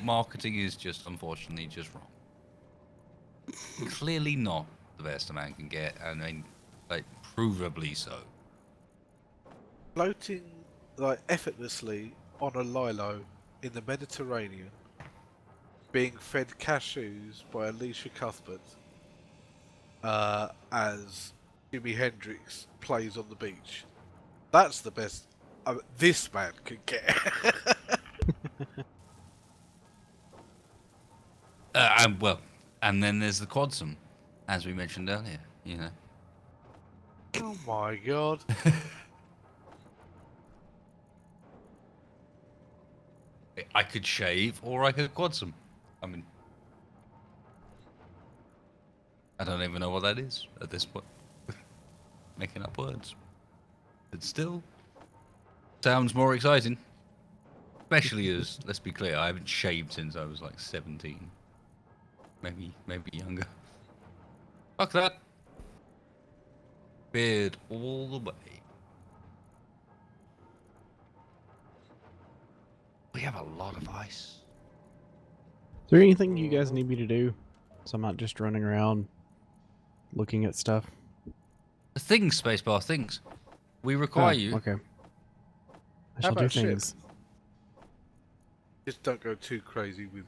marketing is just unfortunately just wrong. Clearly not the best a man can get, and I mean, like provably so. Floating, like, effortlessly on a lilo in the Mediterranean, being fed cashews by Alicia Cuthbert, as Jimi Hendrix plays on the beach. That's the best this man could get. And then there's the quadsum, as we mentioned earlier. You know. Oh my god. I could shave or I could quadsum. I mean, I don't even know what that is at this point. Making up words. But still, sounds more exciting. Especially as, let's be clear, I haven't shaved since I was like 17. Maybe younger. Fuck that. Beard all the way. We have a lot of ice. Is there anything you guys need me to do? So I'm not just running around looking at stuff. The things, spacebar, things. We require you. Okay. I How shall do about ship? things. Just don't go too crazy with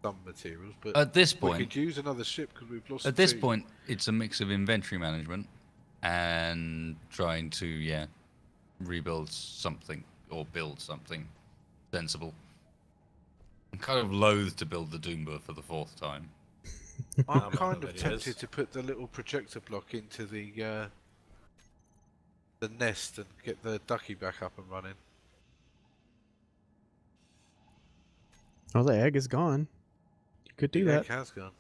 some materials, but At this we point, could use another ship because we've lost At this two. point, it's a mix of inventory management and trying to, rebuild something or build something sensible. I'm kind of loath to build the Doomba for the 4th time. I'm I'm kind on of it, tempted yes. to put the little projector block into the nest and get the ducky back up and running. Oh, the egg is gone. You could do The that. egg has gone.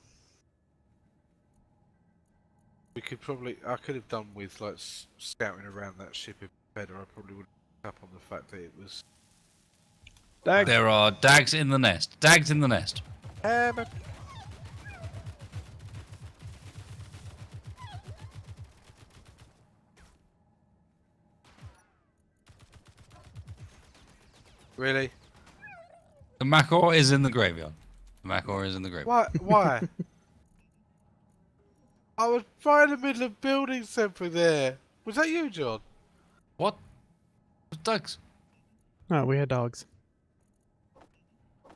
We could probably. I could have done with like scouting around that ship a bit better. I probably would have up on the fact that it was. Dag. There are dags in the nest. Dags in the nest. But really? The Macor is in the graveyard. The Macor is in the graveyard. Why? I was right in the middle of building something there. Was that you, John? What? Dags. Oh, we had dogs.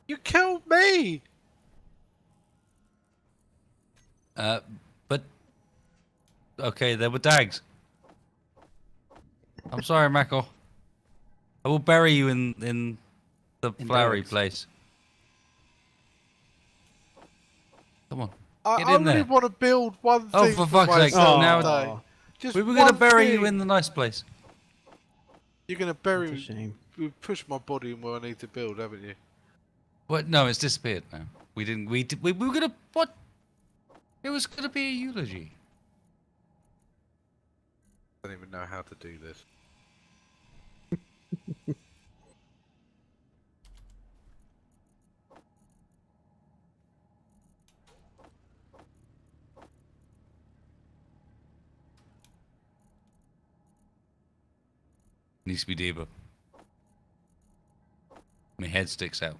You killed me! But okay, there were dags. I'm sorry, Macor. I will bury you in the flowery dags. place. Come on. I Get in only there. want to build one thing. Oh, for fuck's sake! myself Now today. Just we were gonna one bury you thing. in the nice place. You're gonna bury That's a me. shame. You've pushed my body in where I need to build, haven't you? What? No, it's disappeared now. We didn't. We were gonna. What? It was gonna be a eulogy. I don't even know how to do this. Needs to be deeper. My head sticks out.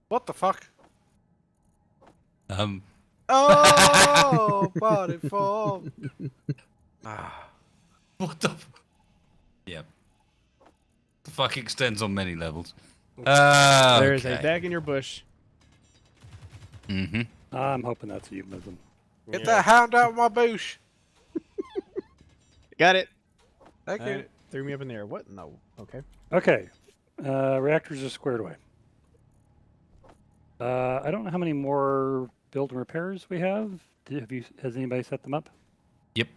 What the fuck? Um. Oh, body form. What the? Yeah. The fuck extends on many levels. There is a Okay. bag in your bush. Mm-hmm. I'm hoping that's a euphemism. Get that hound out of my bush. Got it. Thank you. Threw me up in the air. What? No. Okay. Okay. Reactors are squared away. I don't know how many more build and repairs we have. Has anybody set them up? Yep.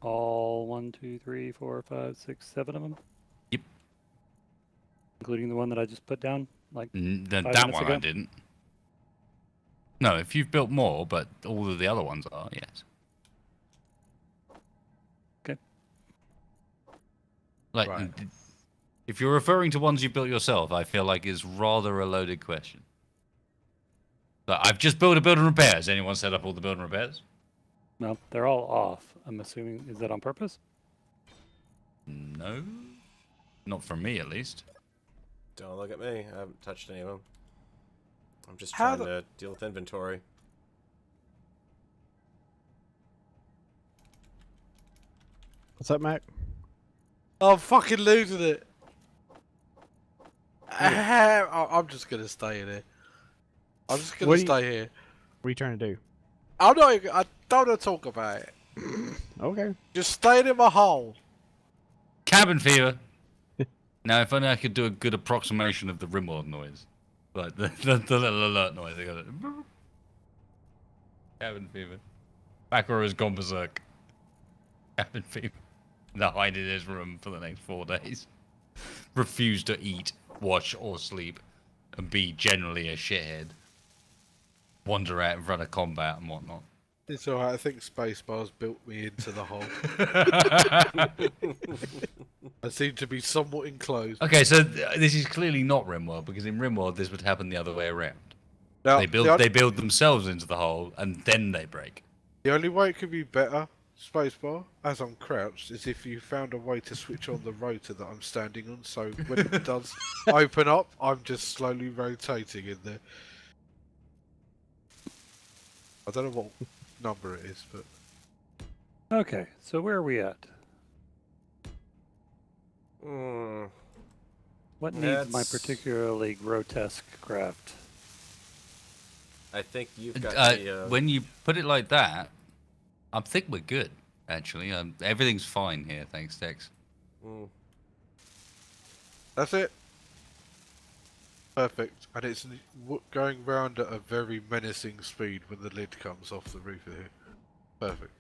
All 1, 2, 3, 4, 5, 6, 7 of them? Yep. Including the one that I just put down? Like That 5 one minutes I ago? didn't. No, if you've built more, but all of the other ones are, yes. Okay. Like, Right. if you're referring to ones you built yourself, I feel like it's rather a loaded question. But I've just built a build and repair. Has anyone set up all the build and repairs? No, they're all off. I'm assuming, is that on purpose? No. Not for me, at least. Don't look at me. I haven't touched any of them. I'm just How trying to deal with inventory. What's up, Mac? I'm fucking losing it. I'm just gonna stay in here. I'm just gonna What do you- stay here. What are you trying to do? I'm not. I don't want to talk about it. Okay. Just staying in my hole. Cabin fever. Now, if only I could do a good approximation of the Rimworld noise. Like the little alert noise. I got it. Cabin fever. Backrow has gone berserk. Cabin fever. Now hide in his room for the next 4 days. Refuse to eat, watch, or sleep. And be generally a shithead. Wander out in front of combat and whatnot. It's alright. I think Spacebar's built me into the hole. I seem to be somewhat enclosed. Okay, so this is clearly not Rimworld, because in Rimworld this would happen the other way around. Now, They build themselves into the hole and then they break. the only way it could be better, Spacebar, as I'm crouched, is if you found a way to switch on the rotor that I'm standing on. So when it does open up, I'm just slowly rotating in there. I don't know what number it is, but Okay, so where are we at? Hmm. What needs my That's- particularly grotesque craft? I think you've got When you put it like that, I think we're good, actually. Everything's fine here, thanks, Dex. that's it. Perfect. And it's going round at a very menacing speed when the lid comes off the roof of here. Perfect.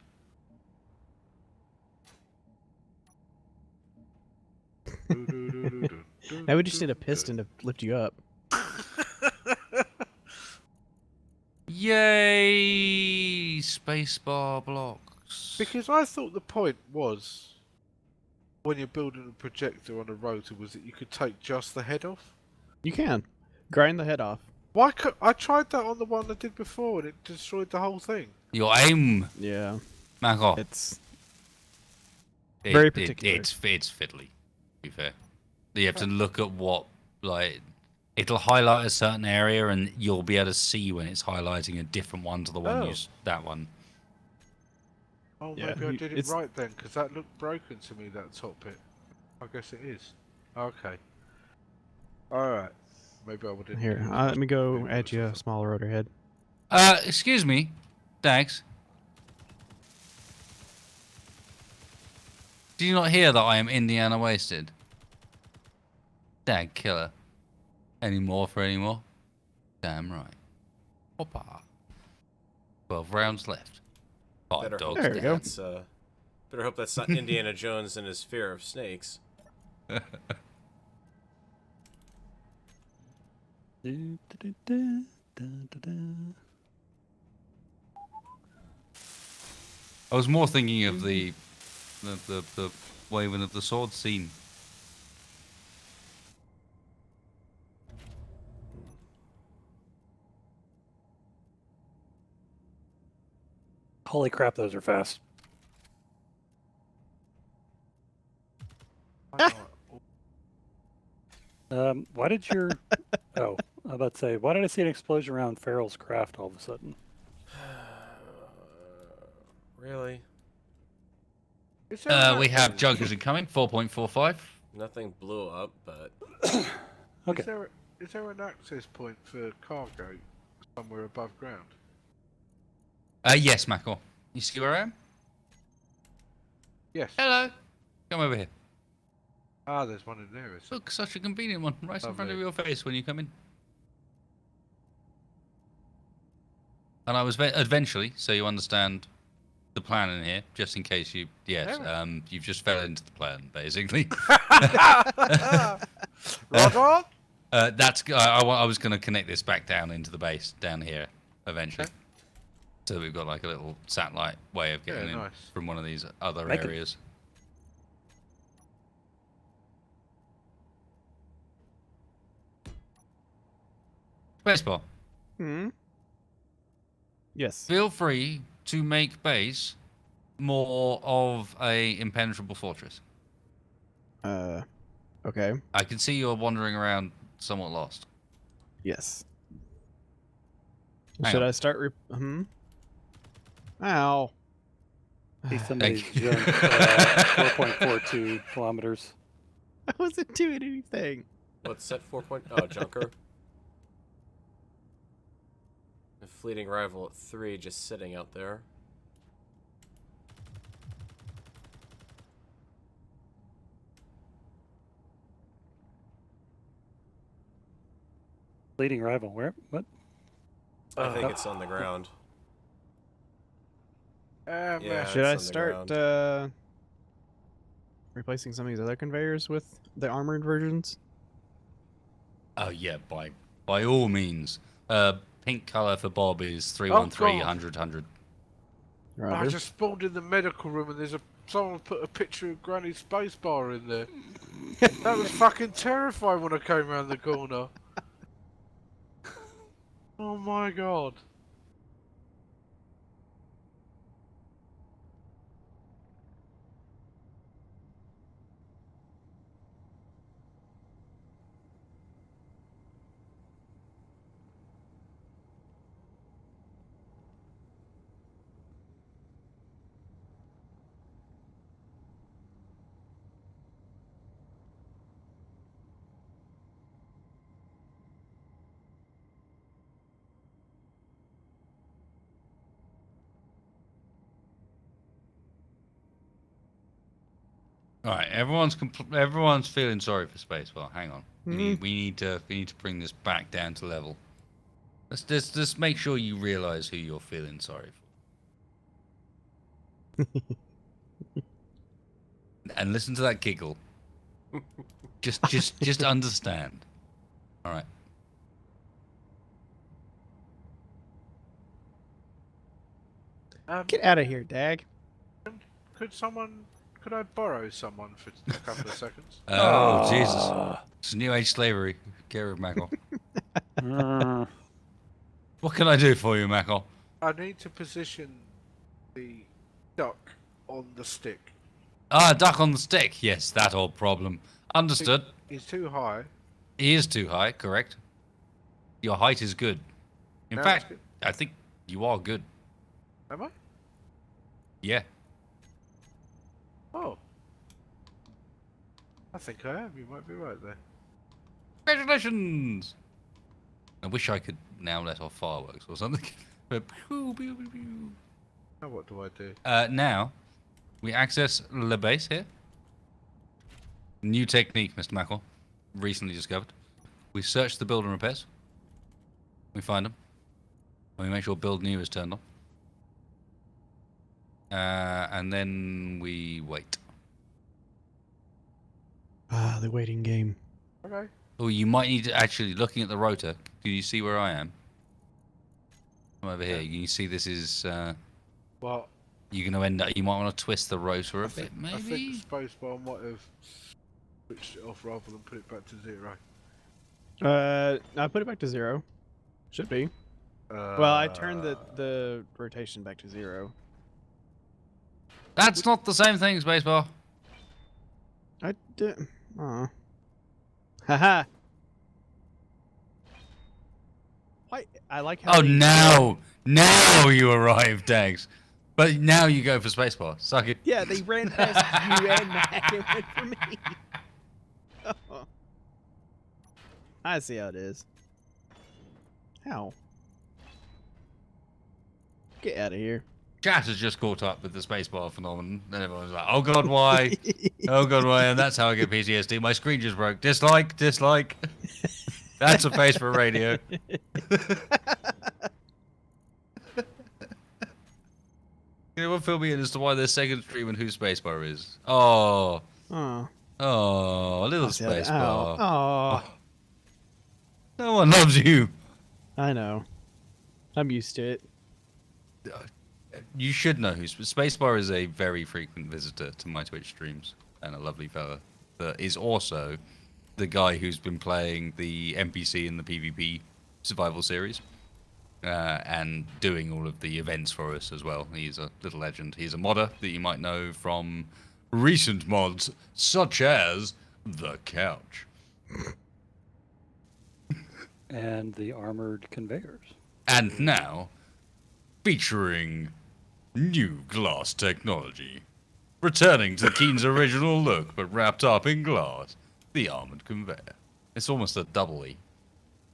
Now we just need a piston to lift you up. Yay! Spacebar blocks. Because I thought the point was, when you're building a projector on a rotor, was that you could take just the head off. You can. Grind the head off. Why could I tried that on the one I did before and it destroyed the whole thing? Your aim, Yeah. Mac off. It's very particular. It's fiddly, to be fair. You have to look at what, like, it'll highlight a certain area and you'll be able to see when it's highlighting a different one to the one that one. Oh, Yeah, maybe I did it it's- right then, because that looked broken to me, that top bit. I guess it is. Okay. Alright. Maybe I wouldn't. Here, let me go add you a small rotor head. Excuse me, Dags. Do you not hear that I am Indiana wasted? Dag killer. Any more for any more? Damn right. Hoppa. 12 rounds left. 5 Better hope dogs There we go. that's better hope that's not Indiana Jones and his fear of snakes. I was more thinking of the waving of the sword scene. Holy crap, those are fast. Why did your... Oh, I was about to say, why did I see an explosion around Farrell's craft all of a sudden? Really? Is there We that have one? junkers incoming, 4.45. Nothing blew up, but Okay. Is there an access point for cargo somewhere above ground? Yes, Michael. You see where I am? Yes. Hello. Come over here. Ah, there's one in there. Is Look, such a convenient one, right in front of Lovely. your face when you come in. And I was eventually, so you understand the plan in here, just in case you, yes, you've just fell into the plan, basically. Right on. I was going to connect this back down into the base down here eventually. Okay. So we've got like a little satellite way of getting in nice. from one of these other Make it- areas. Baseball. Hmm. Yes. Feel free to make base more of a impenetrable fortress. Okay. I can see you're wandering around somewhat lost. Yes. Hang Should on. I start? Ow. See somebody Thank you. jumped 4.42 kilometers. I wasn't doing anything. What's set 4 point? Oh, Junker. A fleeting rival at 3, just sitting out there. Leading rival. Where? What? I think it's on the ground. Yeah, Should I it's on the start ground. replacing some of these other conveyors with the armored versions? Oh yeah, by all means. Pink color for Bob is 313 God. 100 100. I Roger. just spawned in the medical room and someone put a picture of Granny's spacebar in there. That was fucking terrifying when I came around the corner. Oh my god. All right, everyone's feeling sorry for space. Well, hang on. Mhm. We need to bring this back down to level. Let's just make sure you realize who you're feeling sorry for. And listen to that giggle. Just understand. All right. Get out of here, Dag. Could I borrow someone for a couple of seconds? Oh, Jesus. It's new age slavery. Get rid of Mackle. What can I do for you, Mackle? I need to position the duck on the stick. Ah, duck on the stick. Yes, that old problem. Understood. He's too high. He is too high, correct. Your height is good. In No, fact, it's good. I think you are good. Am I? Yeah. Oh. I think I am. You might be right there. Congratulations! I wish I could now let off fireworks or something. But pew, pew, pew, pew. Now what do I do? Now, we access the base here. New technique, Mr. Mackle. Recently discovered. We search the build and repairs. We find them. And we make sure build new is turned on. And then we wait. Ah, the waiting game. Okay. Oh, you might need to actually, looking at the rotor, do you see where I am? I'm over here. You see this is, Well, you're going to end up, you might want to twist the rotor a bit, I think maybe? spacebar might have switched it off rather than put it back to 0. I put it back to 0. Should be. Well, I turned the rotation back to 0. That's not the same thing, Spacebar. I did. Aw. Haha. Why? I like how. Oh, they- now you arrive, Dags. But now you go for Spacebar. Suck it. Yeah, they ran past you and Mac and went for me. Oh. I see how it is. How? Get out of here. Chat has just caught up with the spacebar phenomenon, and everyone's like, "Oh God, why? Oh God, why?" And that's how I get PTSD. My screen just broke. Dislike, dislike. That's a face for radio. You know what filled me in as to why their second stream and who spacebar is? Oh, Oh. oh, a little I see how it- spacebar. Ow. Oh. No one loves you. I know. I'm used to it. You should know who Spacebar is. A very frequent visitor to my Twitch streams, and a lovely fella that is also the guy who's been playing the NPC in the PvP survival series, and doing all of the events for us as well. He's a little legend. He's a modder that you might know from recent mods such as the couch And the armored conveyors. and now featuring new glass technology. Returning to Keen's original look, but wrapped up in glass. The armored conveyor. It's almost a double E.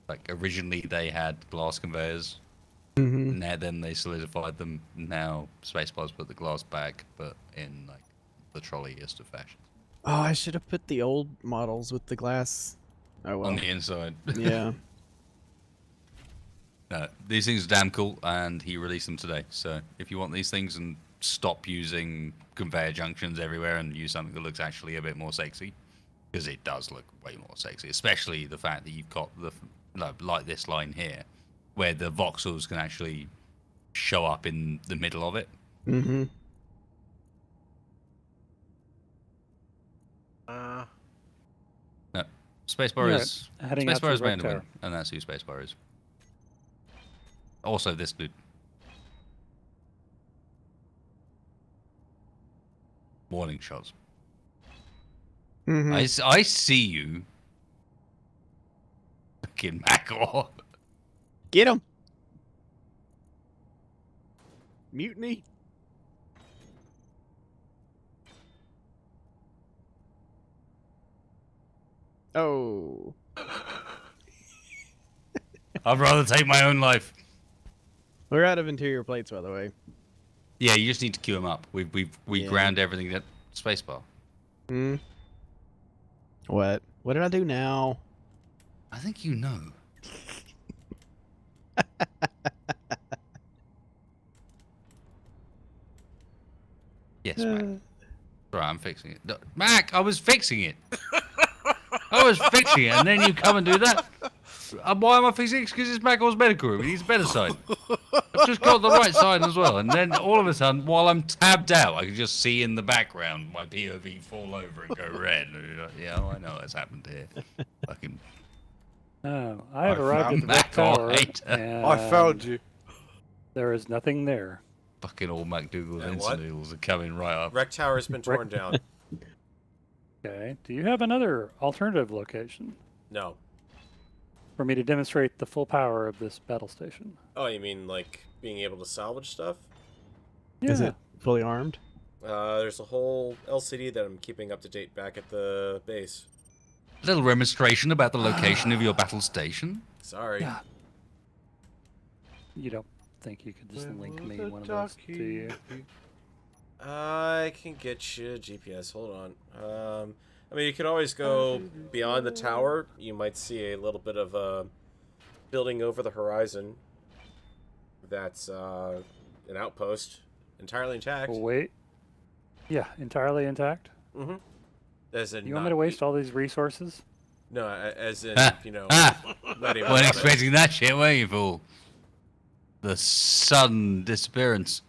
Like, originally they had glass conveyors. Mm-hmm. Now then they solidified them. Now Spacebar's put the glass back, but in, like, the trolliest of fashions. Oh, I should have put the old models with the glass. Oh well. On the inside. Yeah. No, these things are damn cool, and he released them today. So if you want these things and stop using conveyor junctions everywhere and use something that looks actually a bit more sexy, because it does look way more sexy, especially the fact that you've got the like this line here, where the voxels can actually show up in the middle of it. Mm-hmm. No, Spacebar Yeah, is heading out Spacebar to is Wreck made to win, Tower. and that's who Spacebar is. Also, this dude. Warning shots. Mm-hmm. I see you. Fucking Macor. Get him. Mutiny. Oh. I'd rather take my own life. We're out of interior plates, by the way. Yeah, you just need to queue them up. We Yeah. ground everything at spacebar. Hmm. What? What did I do now? I think you know. Yes, Mac. Right, I'm fixing it. No, Mac, I was fixing it. I was fixing it, and then you come and do that. Why am I fixing it? Because it's Macor's medical room. He needs a better side. I've just got the right side as well. And then all of a sudden, while I'm tabbed out, I can just see in the background my POV fall over and go red. And you're like, yeah, I know what's happened here. Fucking Oh, I have I arrived found at the Wreck Macor Tower, hater. and I found you. there is nothing there. fucking all MacDougal And and what? noodles are coming right up. Wreck Tower has been torn down. Okay. Do you have another alternative location No. for me to demonstrate the full power of this battle station? Oh, you mean like being able to salvage stuff? Yeah. Is it fully armed? There's a whole LCD that I'm keeping up to date back at the base. A little remonstration about the location of your battle station. Sorry. Yeah. You don't think you could just Where link will me the one of those to you? ducky I can get you GPS. Hold on. I mean, you could always go beyond the tower. You might see a little bit of a building over the horizon. That's an outpost, entirely intact. Wait. Yeah, entirely intact. Mm-hmm. As in, You want me to waste all these resources? No, as in, you know, Ah, not even. weren't expecting that shit, were you, fool? The sudden disappearance.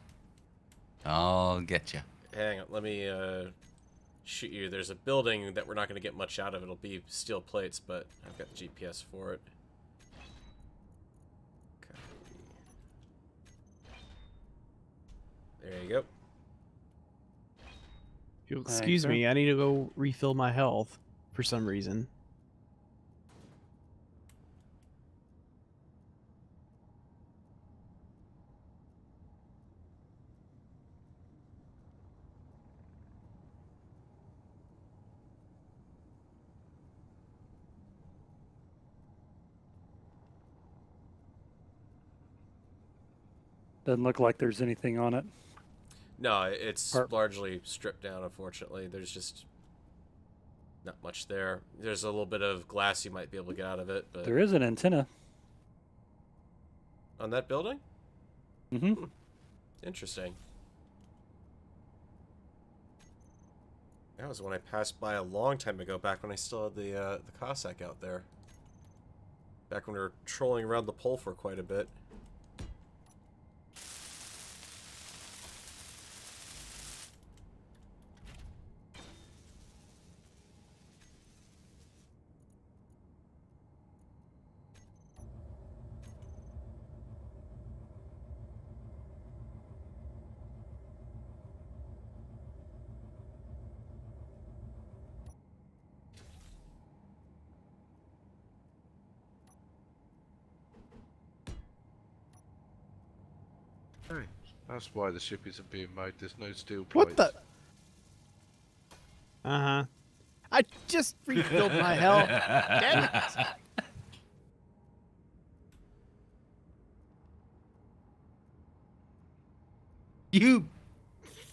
I'll get you. Hang on, let me shoot you. There's a building that we're not going to get much out of. It'll be steel plates, but I've got the GPS for it. Copy. There you go. If you'll Thanks, excuse sir. me, I need to go refill my health for some reason. Doesn't look like there's anything on it. No, it's Or- largely stripped down, unfortunately. There's just not much there. There's a little bit of glass you might be able to get out of it, but There is an antenna. on that building? Mm-hmm. Interesting. That was when I passed by a long time ago, back when I still had the Cossack out there. Back when we were trolling around the pole for quite a bit. Hey, that's why the ship isn't being made. There's no steel plates. What the? Uh-huh. I just refilled my health. Damn it. You!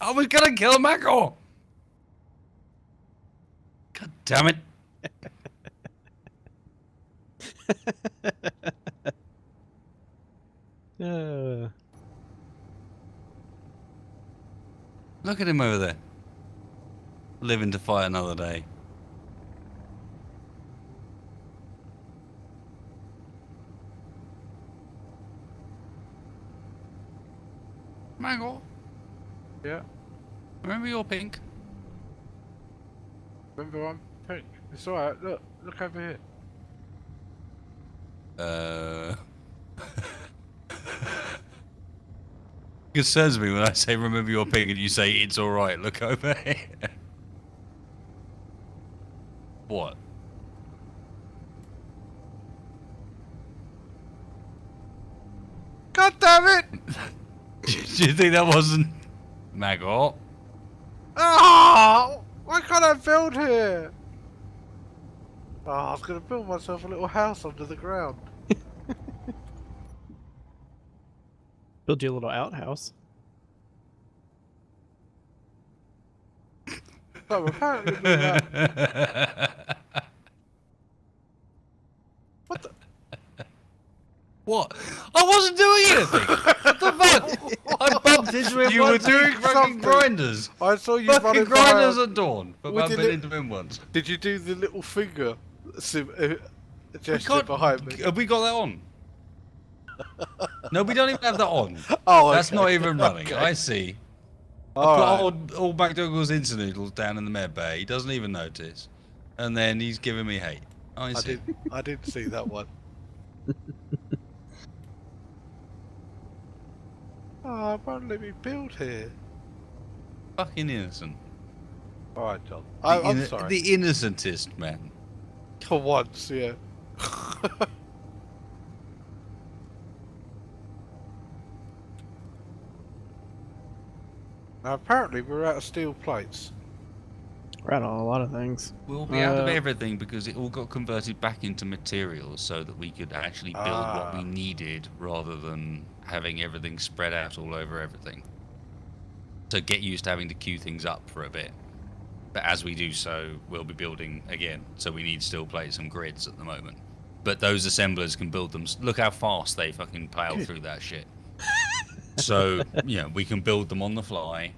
I was gonna kill Mako! God damn it. Look at him over there. Living to fight another day. Mako, Yeah. remember your pink? Remember, I'm pink. It's alright. Look over here. Concerns me when I say remember your pink and you say it's alright, look over here. What? God damn it! Do you think that wasn't Maggot? Oh! Why can't I build here? Oh, I was gonna build myself a little house under the ground. Build you a little outhouse. So apparently we were at... What the? What? I wasn't doing anything! What the fuck? I bumped into him You were once with doing fucking something. grinders. I saw you Fucking running grinders behind... at dawn. But We I've did been it- into him once. Did you do the little finger gesture can't- behind me? Have we got that on? No, we don't even have that on. Oh, That's okay. not even running. Okay. I see. I Alright. put old McDougal's instant noodles down in the med bay. He doesn't even notice. And then he's giving me hate. I see. I didn't see that one. Oh, it won't let me build here. Fucking innocent. Alright, John. The I'm sorry. The innocentest man. For once, yeah. Now, apparently we're out of steel plates. We're out of a lot of things. We'll be out of Uh, everything because it all got converted back into materials so that we could actually build what we Ah. needed rather than having everything spread out all over everything. So get used to having to queue things up for a bit. But as we do so, we'll be building again. So we need steel plates and grids at the moment. But those assemblers can build them. Look how fast they fucking plow through that shit. So, you know, we can build them on the fly.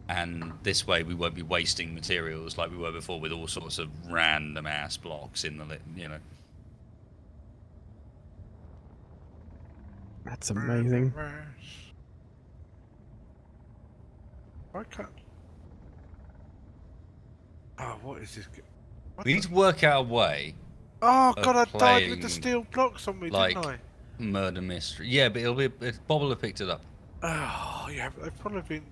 And this way we won't be wasting materials like we were before with all sorts of random ass blocks in the, you know. That's amazing. I can't. Oh, what is this? What We need to work out a way, Oh of god, I died with the playing, steel blocks on me, like, didn't I? murder mystery. Yeah, but Bobble have picked it up. Oh, yeah, they've probably been.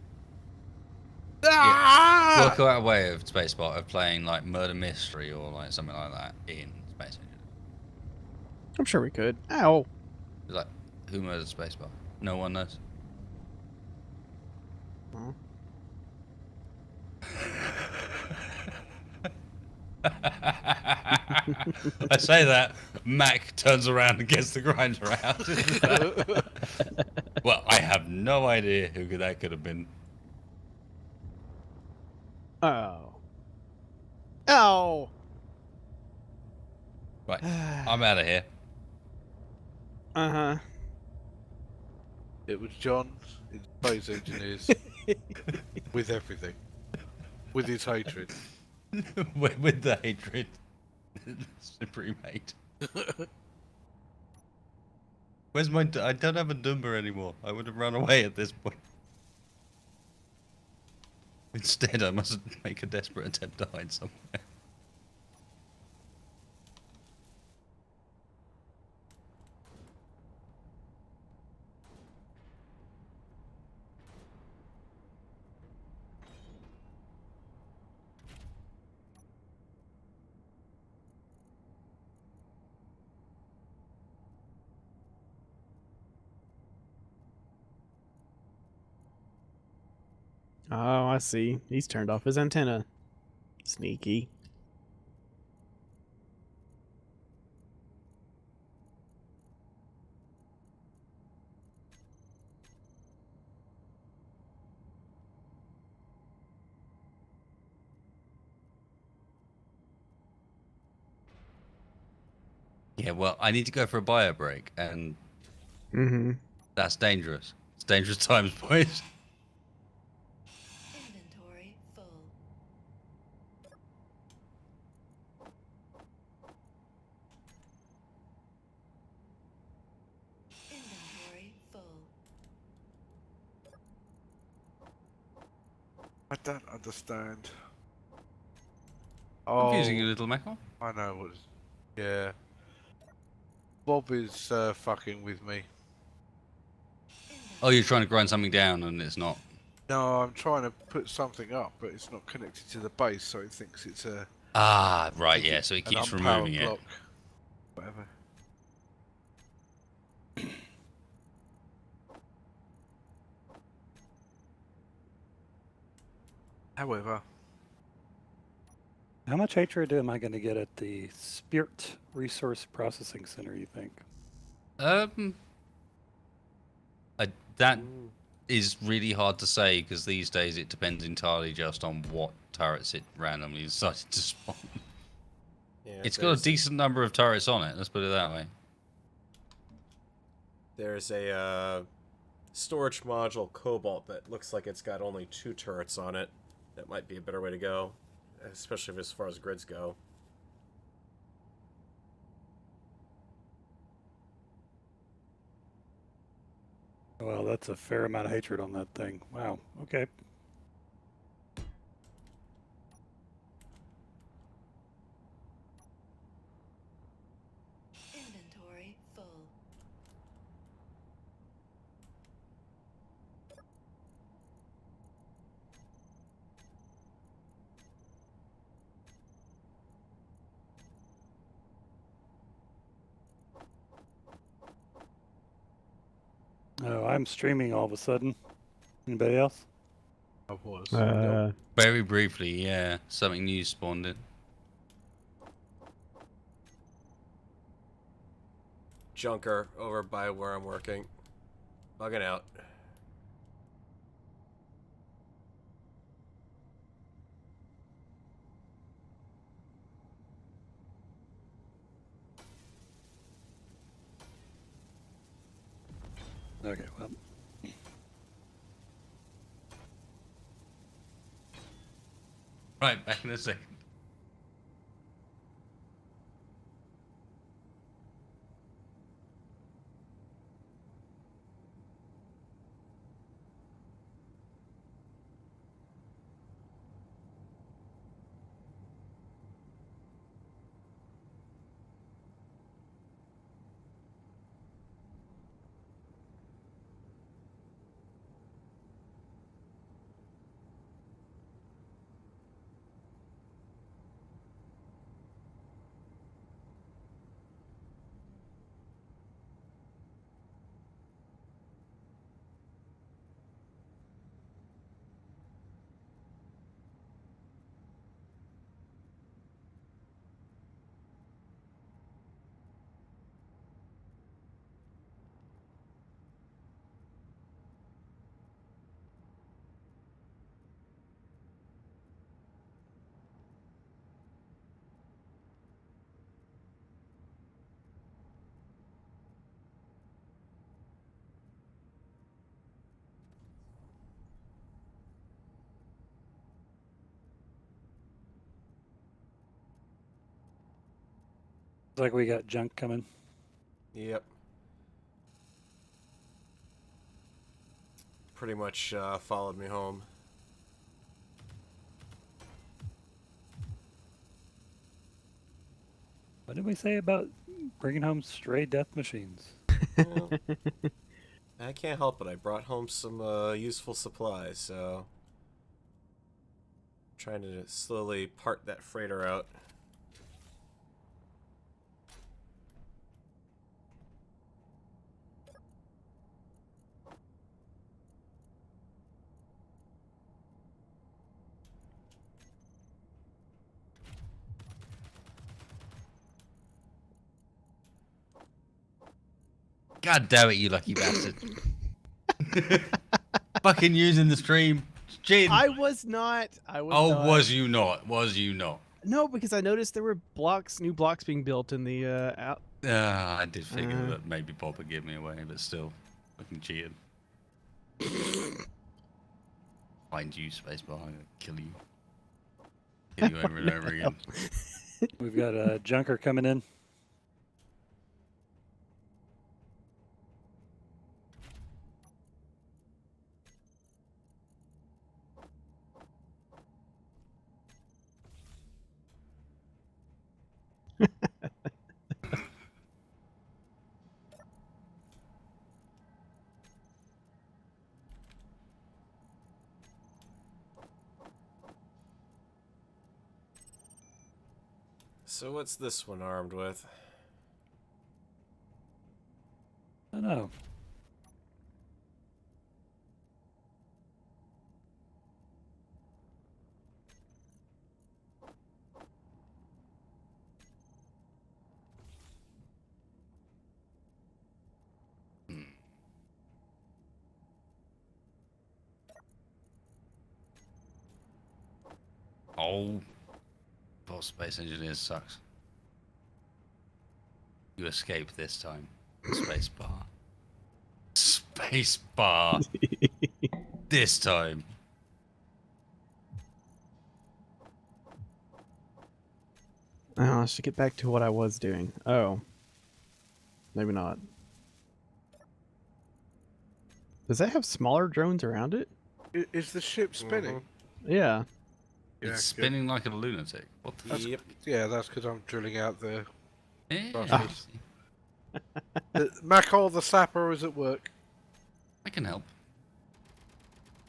Yeah. Work out a way of Spacebar of playing like murder mystery or like something like that in Space Engine. I'm sure we could. Ow. Like, who murdered Spacebar? No one knows. Well, I say that, Mac turns around and gets the grinder out. Well, I have no idea who that could have been. Oh. Oh. Right, I'm out of here. Uh-huh. It was John in Space Engineers with everything. With his hatred. with the hatred. Supreme hate. Where's my... I don't have a number anymore. I would have run away at this point. Instead, I must make a desperate attempt to hide somewhere. Oh, I see. He's turned off his antenna. Sneaky. Yeah, well, I need to go for a bio break, and Mm-hmm. that's dangerous. It's dangerous times, boys. Inventory full. Inventory full. I don't understand. Confusing you, Oh, little Michael. I know what. Yeah. Bob is fucking with me. Oh, you're trying to grind something down, and it's not. No, I'm trying to put something up, but it's not connected to the base, so it thinks it's a Ah, right, yeah. So it an keeps unpowered removing it. block. Whatever. However, How much hatred am I going to get at the Spirit Resource Processing Center, you think? Um, that is really hard to say because these days it depends entirely just on what turrets it randomly decided to spawn. Yeah, It's got a decent number of turrets on it. Let's put it that way. There's a storage module Cobalt that looks like it's got only 2 turrets on it. That might be a better way to go, especially as far as grids go. Well, that's a fair amount of hatred on that thing. Wow. Okay. Inventory full. Oh, I'm streaming all of a sudden. Anybody else? I was. Very briefly, yeah. Something new spawned in. Junker over by where I'm working. Bugging out. Okay, well. Right, back in a second. Looks like we got junk coming. Yep. Pretty much followed me home. What did we say about bringing home stray death machines? Well, I can't help it. I brought home some useful supplies, so trying to slowly part that freighter out. God damn it, you lucky bastard. Fucking using the stream. Cheating. I was not. I was Oh, not. was you not? Was you not? No, because I noticed there were new blocks being built in the out. I did figure Uh. that maybe Bob would give me away, but still, fucking cheated. Find you, spacebar, I'm gonna kill you. Kill you over and over again. We've got a junker coming in. So what's this one armed with? I don't know. Oh, boss space engineers sucks. You escape this time. Spacebar. Spacebar. This time. Oh, I should get back to what I was doing. Oh, maybe not. Does that have smaller drones around it? Is the ship spinning? Yeah. Yeah, It's good. spinning like a lunatic. What the Yep. Yeah, that's because I'm drilling out the Yeah, Macall the sapper is at work. I can help.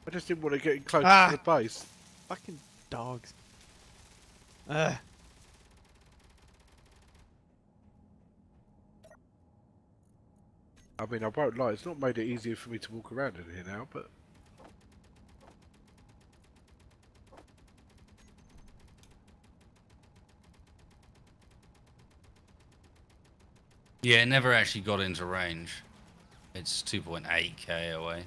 I just didn't want to get in close Ah. to the base. Fucking dogs. Ugh. I mean, I won't lie, it's not made it easier for me to walk around in here now, but Yeah, it never actually got into range. It's 2.8k away.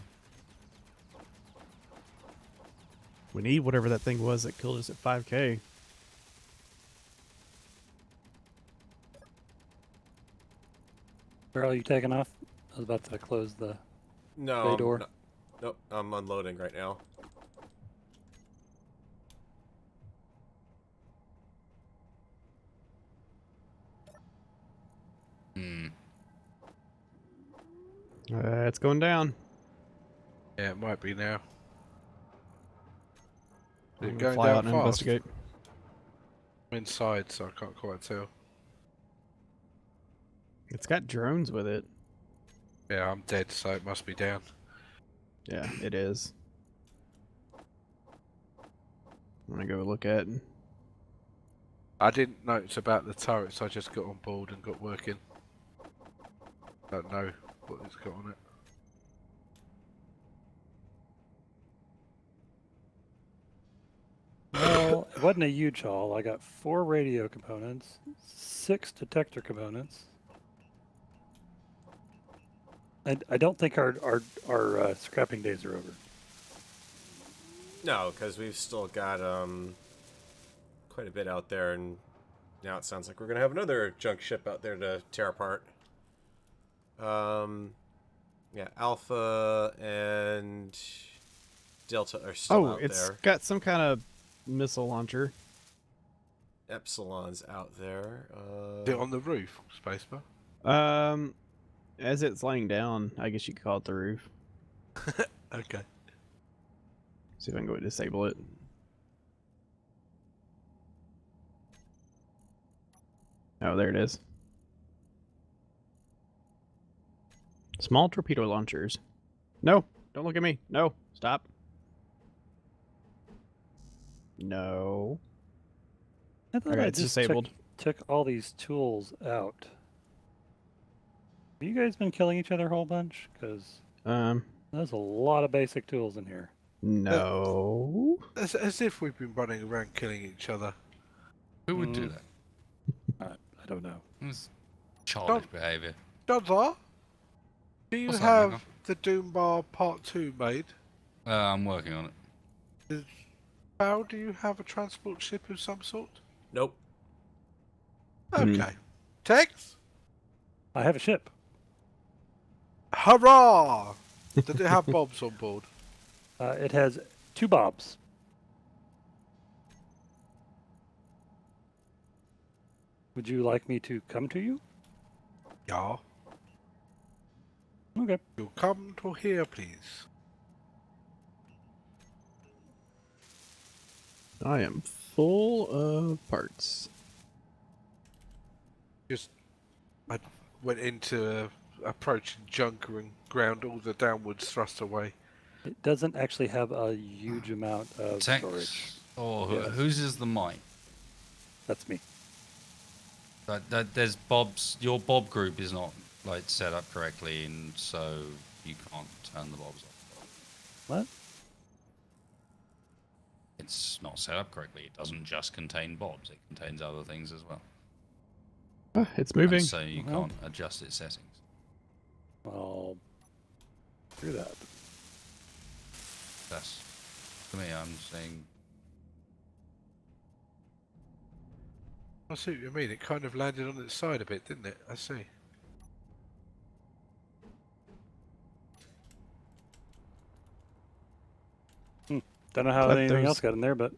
We need whatever that thing was that killed us at 5K. Farrell, you taking off? I was about to close the No, bay I'm door. not- nope, I'm unloading right now. It's going down. yeah, it might be now. I'm Is gonna it going fly out down and fast? investigate. I'm inside, so I can't quite tell. It's got drones with it. Yeah, I'm dead, so it must be down. Yeah, it is. I'm gonna go look at. I didn't notice about the turrets, I just got on board and got working. Don't know what it's got on it. Well, it wasn't a huge haul. I got 4 radio components, 6 detector components. I don't think our scrapping days are over. No, because we've still got quite a bit out there, and now it sounds like we're gonna have another junk ship out there to tear apart. Yeah, Alpha and Delta are still Oh, out it's there. got some kind of missile launcher. Epsilon's out there. Is it on the roof, Spacebar? As it's laying down, I guess you could call it the roof. Okay. See if I can go and disable it. Oh, there it is. Small torpedo launchers. No, don't look at me. No, stop. No. I thought Okay, I it's just disabled. took all these tools out. Have you guys been killing each other a whole bunch? Because there's a lot of basic tools in here. No. As if we've been running around killing each other. Who would do that? I don't know. It's childish behaviour. Dodler, do you What's that, have Michael? the Doom Bar Part 2 made? I'm working on it. Farrell, do you have a transport ship of some sort? Nope. Okay. Tex? I have a ship. Hurrah! Did it have bobs on board? It has 2 bobs. Would you like me to come to you? Yeah. Okay. You'll come to here, please. I am full of parts. I went into approaching Junker and ground all the downwards thrust away. It doesn't actually have a huge amount of storage. Tex, or Yes. whose is the mic? That's me. There's Bob's. Your Bob group is not like set up correctly, and so you can't turn the Bobs off. What? It's not set up correctly. It doesn't just contain Bobs. It contains other things as well. It's moving. And so you Well. can't adjust its settings. I'll do that. That's to me. I'm saying I see what you mean. It kind of landed on its side a bit, didn't it? I see. Don't know how But anything there's- else got in there, but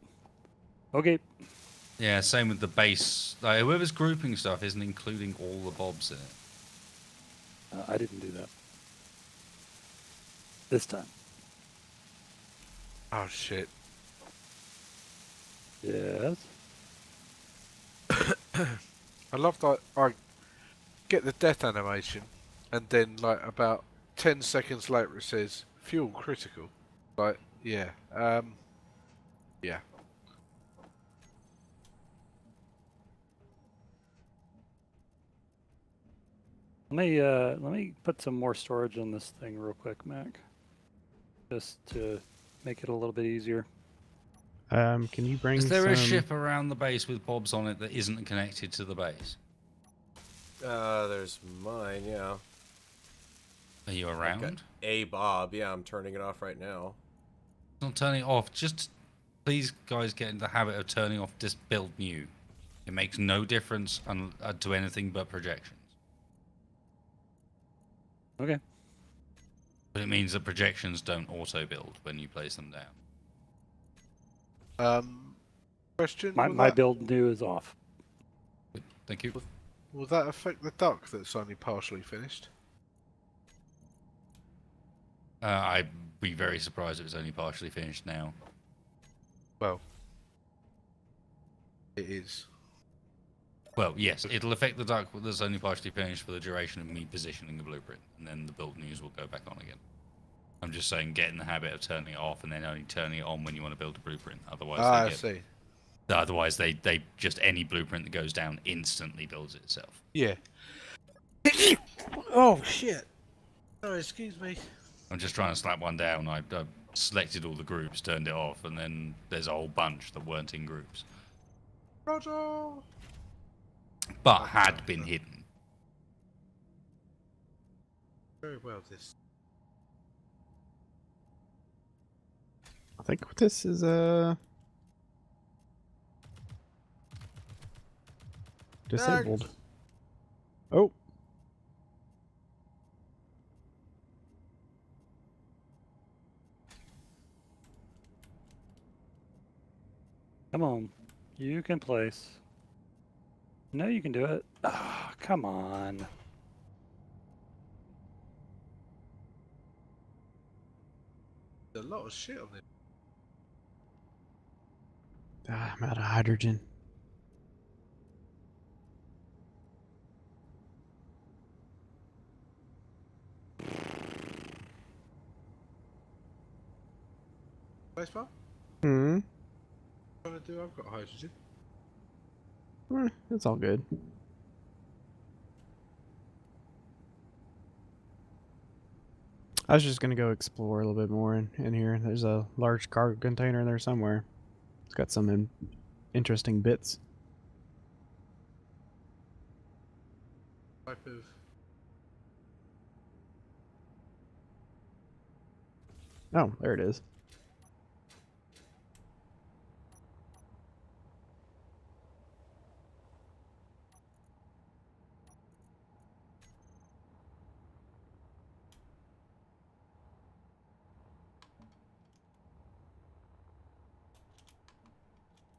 okay. yeah. Same with the base. Like whoever's grouping stuff isn't including all the Bobs in it. I didn't do that. This time. Oh shit. Yes. I love that I get the death animation and then like about 10 seconds later it says fuel critical. Like, yeah. Yeah. Let me put some more storage on this thing real quick, Mac. Just to make it a little bit easier. Can you bring Is there a some- ship around the base with Bobs on it that isn't connected to the base? There's mine, yeah. Are you I've got around? a Bob, yeah, I'm turning it off right now. Not turning it off. Just please, guys, get in the habit of turning off. Just build new. It makes no difference to anything but projections. Okay. But it means that projections don't auto-build when you place them down. Question? My build new is off. Thank you. Will that affect the duck that's only partially finished? I'd be very surprised if it's only partially finished now. Well, it is. Well, yes, it'll affect the duck that's only partially finished for the duration of me positioning the blueprint, and then the build news will go back on again. I'm just saying, get in the habit of turning it off and then only turning it on when you want to build a blueprint. Otherwise, I see. Otherwise, they just any blueprint that goes down instantly builds itself. Yeah. Oh shit! Oh, excuse me. I'm just trying to slap one down. I selected all the groups, turned it off, and then there's a whole bunch that weren't in groups, Roger. but had been hidden. Very well. This. I think this is disabled. Oh. Come on. You can place. No, you can do it. Ah, come on. There's a lot of shit on this. Ah, I'm out of hydrogen. Place bar? Hmm. What am I trying to do? I've got hydrogen. It's all good. I was just gonna go explore a little bit more in here. There's a large cargo container there somewhere. It's got some interesting bits. Type of. Oh, there it is.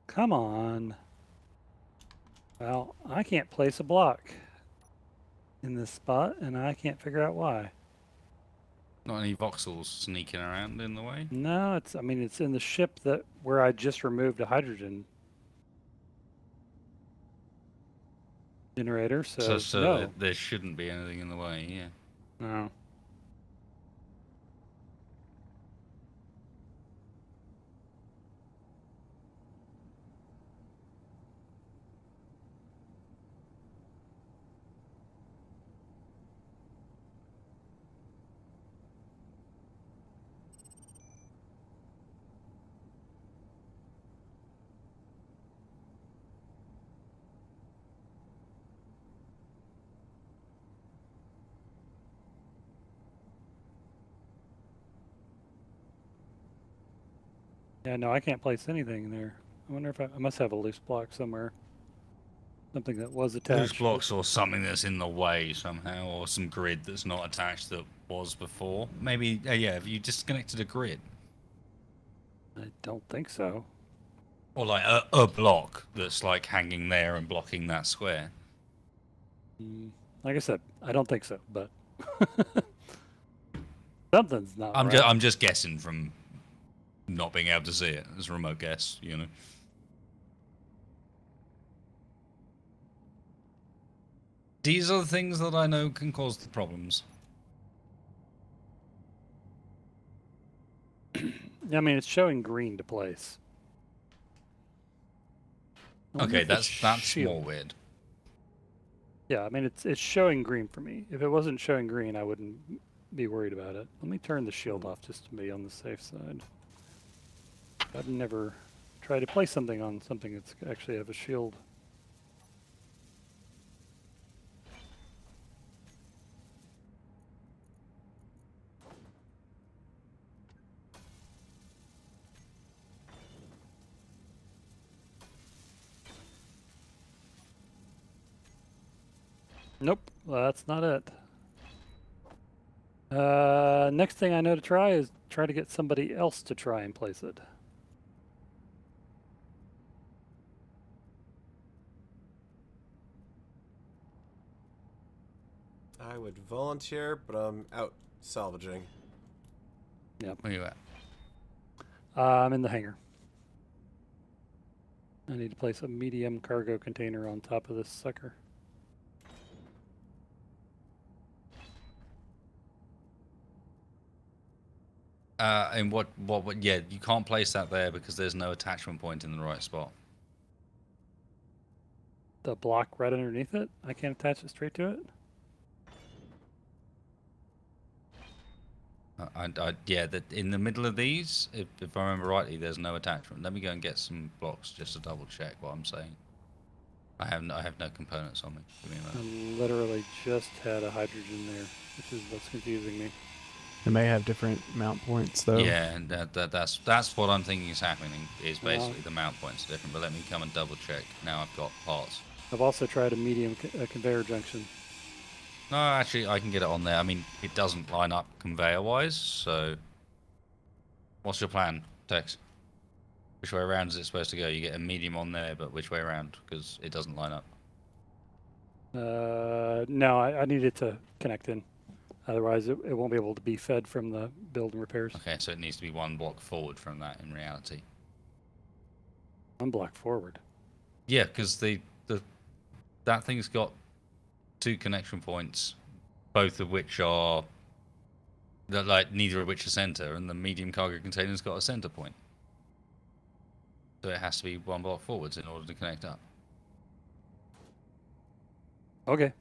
Come on. Well, I can't place a block in this spot, and I can't figure out why. Not any voxels sneaking around in the way. No, it's. I mean, it's in the ship that where I just removed a hydrogen generator. So, no. There shouldn't be anything in the way. Yeah. No. Yeah, no, I can't place anything there. I wonder if I must have a loose block somewhere. Something that was attached. Loose blocks or something that's in the way somehow, or some grid that's not attached that was before. Maybe, yeah, have you disconnected a grid? I don't think so. Or like a block that's like hanging there and blocking that square. Like I said, I don't think so, but something's not right. I'm just guessing from not being able to see it. It's a remote guess, you know. These are the things that I know can cause the problems. I mean, it's showing green to place. I wonder Okay, if the that's shield- more weird. Yeah, I mean, it's showing green for me. If it wasn't showing green, I wouldn't be worried about it. Let me turn the shield off just to be on the safe side. I've never tried to place something on something that's actually have a shield. Nope, well, that's not it. Next thing I know to try is try to get somebody else to try and place it. I would volunteer, but I'm out salvaging. Yep. Where you at? I'm in the hangar. I need to place a medium cargo container on top of this sucker. And what, yeah, you can't place that there because there's no attachment point in the right spot. The block right underneath it? I can't attach it straight to it? Yeah, in the middle of these, if I remember rightly, there's no attachment. Let me go and get some blocks just to double check what I'm saying. I have no components on me. Give me a moment. I literally just had a hydrogen there, which is what's confusing me. They may have different mount points though. Yeah, and that's what I'm thinking is happening. Is basically the mount points are different. But let me come and double check. Now I've got parts. I've also tried a medium conveyor junction. No, actually, I can get it on there. I mean, it doesn't line up conveyor-wise, so... What's your plan, Tex? Which way around is it supposed to go? You get a medium on there, but which way around? Because it doesn't line up. No, I need it to connect in. Otherwise, it won't be able to be fed from the build and repairs. Okay, so it needs to be one block forward from that in reality. One block forward. Yeah, because that thing's got 2 connection points, both of which are like neither of which are center, and the medium cargo container's got a center point. So it has to be 1 block forwards in order to connect up. Okay.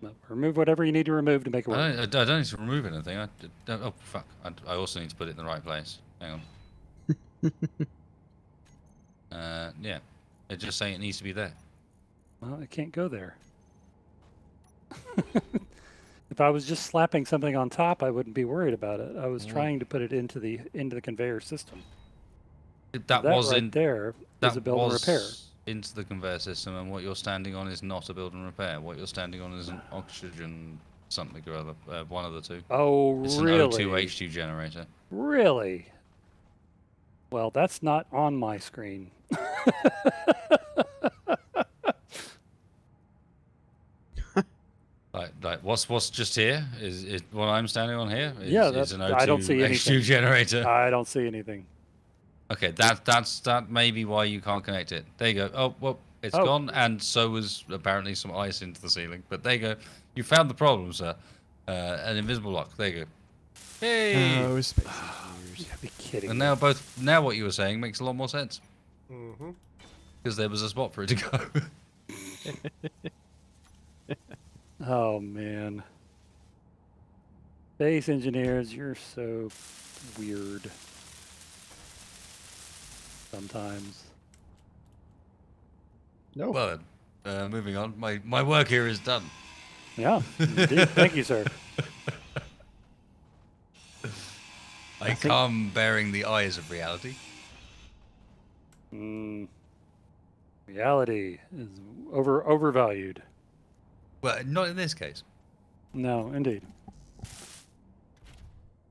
No, remove whatever you need to remove to make it work. I don't need to remove anything. Oh fuck! I also need to put it in the right place. Hang on. Yeah, it's just saying it needs to be there. Well, it can't go there. If I was just slapping something on top, I wouldn't be worried about it. I was trying to put it into the conveyor system. That was right in there that is a build and was repair. into the conveyor system, and what you're standing on is not a build and repair. What you're standing on is an oxygen something or other, one of the two. Oh, It's really? an O2 H2 generator. Really? Well, that's not on my screen. Like what's just here is what I'm standing on here. Yeah, is an O2 I don't see H2 anything. generator. I don't see anything. Okay, that may be why you can't connect it. There you go. Oh well, it's Oh. gone, and so was apparently some ice into the ceiling. But there you go. You found the problem, sir. An invisible lock. There you go. Hey. Oh, space You engineers. gotta be kidding And me. now what you were saying makes a lot more sense Mm-hmm. because there was a spot for it to go. Oh, man. Space engineers, you're so weird. Sometimes. No. Well, moving on. My work here is done. Yeah, indeed. Thank you, sir. I come bearing the eyes of reality. Reality is overvalued. Well, not in this case. No, indeed.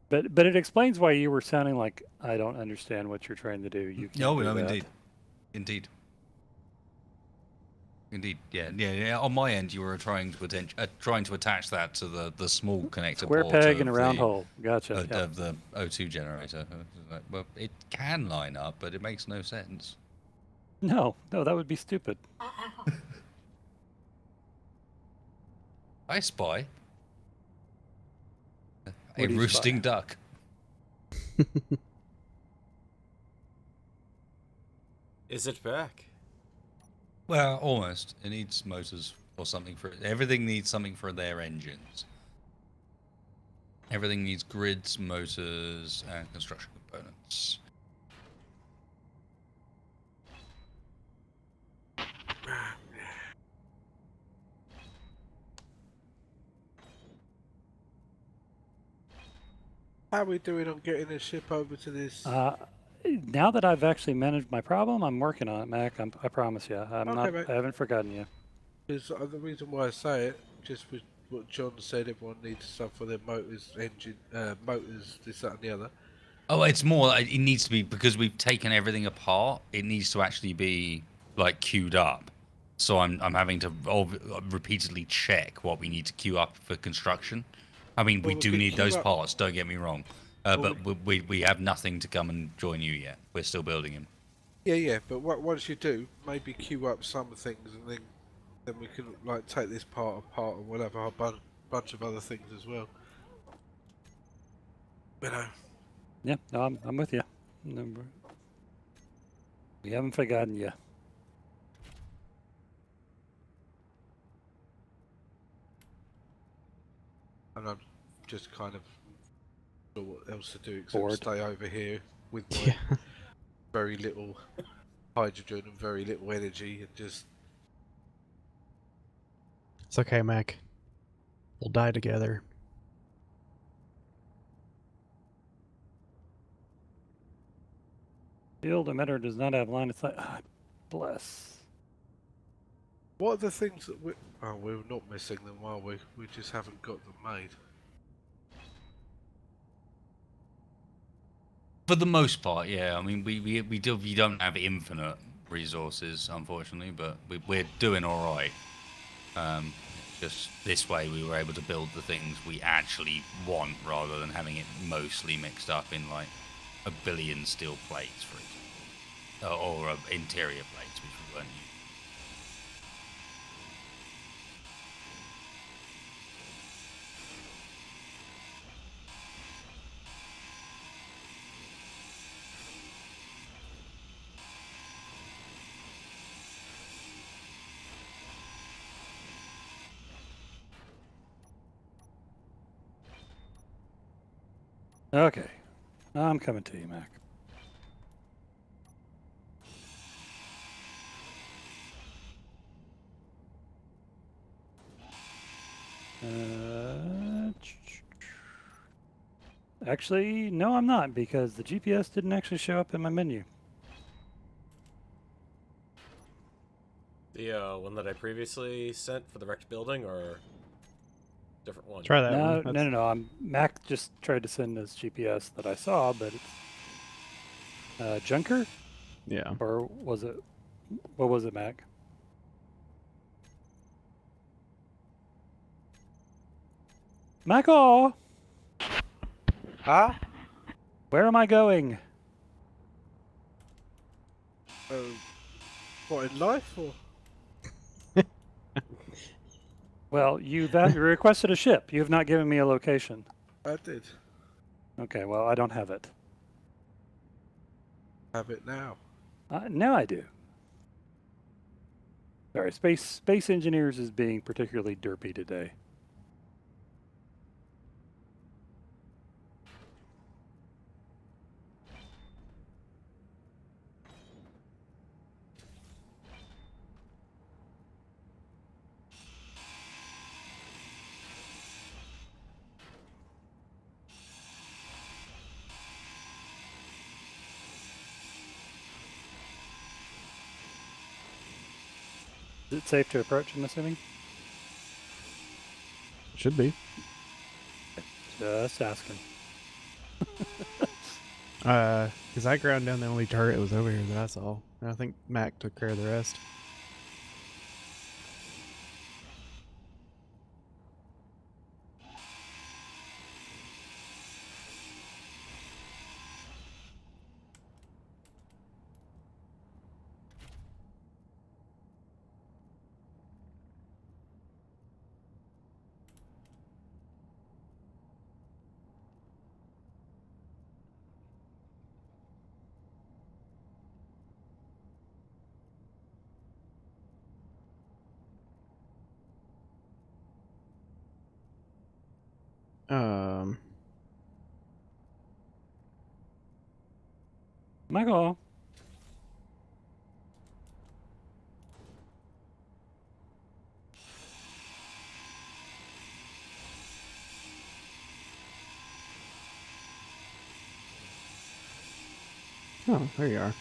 But it explains why you were sounding like I don't understand what you're trying to do. You can't No, do no, that. indeed. Yeah. On my end, you were trying to attach that to the small connector Square port peg of in a round the, hole. Gotcha. of the O2 generator. Like, well, it can line up, but it makes no sense. No, that would be stupid. I spy a What do you roosting spy? duck. Is it back? Well, almost. It needs motors or something for it. Everything needs something for their engines. Everything needs grids, motors, and construction components. How are we doing on getting the ship over to this? Now that I've actually managed my problem, I'm working on it, Mac. I promise you. Okay, mate. I haven't forgotten you. Because the reason why I say it, just with what John said, everyone needs stuff for their motors, engine, motors, this, that, and the other. Oh, it's more. It needs to be because we've taken everything apart. It needs to actually be like queued up. So I'm having to repeatedly check what we need to queue up for construction. I mean, we Well, do we need queue those up- parts. Don't get me wrong. Well, But we have nothing to come and join you yet. We're still building him. Yeah, but once you do, maybe queue up some things, and then we can like take this part apart, and we'll have a bunch of other things as well. You know. Yeah, no, I'm with you. No, we haven't forgotten you. And I'm just kind of don't know what else to do except Bored. stay over here with my Yeah. very little hydrogen and very little energy, and just It's okay, Mac. We'll die together. Field emitter does not have line of sight. Bless. what are the things that we're not missing them, are we? We just haven't got them made. For the most part, yeah. I mean, we don't have infinite resources, unfortunately, but we're doing all right. Just this way, we were able to build the things we actually want, rather than having it mostly mixed up in like a billion steel plates, for example, or interior plates, which we weren't using. Okay. I'm coming to you, Mac. Actually, no, I'm not, because the GPS didn't actually show up in my menu. The one that I previously sent for the wrecked building, or different one? Try that No, one. no, no, no. Mac just tried to send this GPS that I saw, but it's Junker, Yeah. or was it? What was it, Mac? Michael, Huh? where am I going? What, in life, or? Well, you've requested a ship. You have not given me a location. I did. Okay, well, I don't have it. Have it now. Now I do. Sorry, Space Engineers is being particularly derpy today. Is it safe to approach, I'm assuming? Should be. Just asking. Because I ground down the only turret that was over here that I saw. And I think Mac took care of the rest. Michael. Oh, there you are.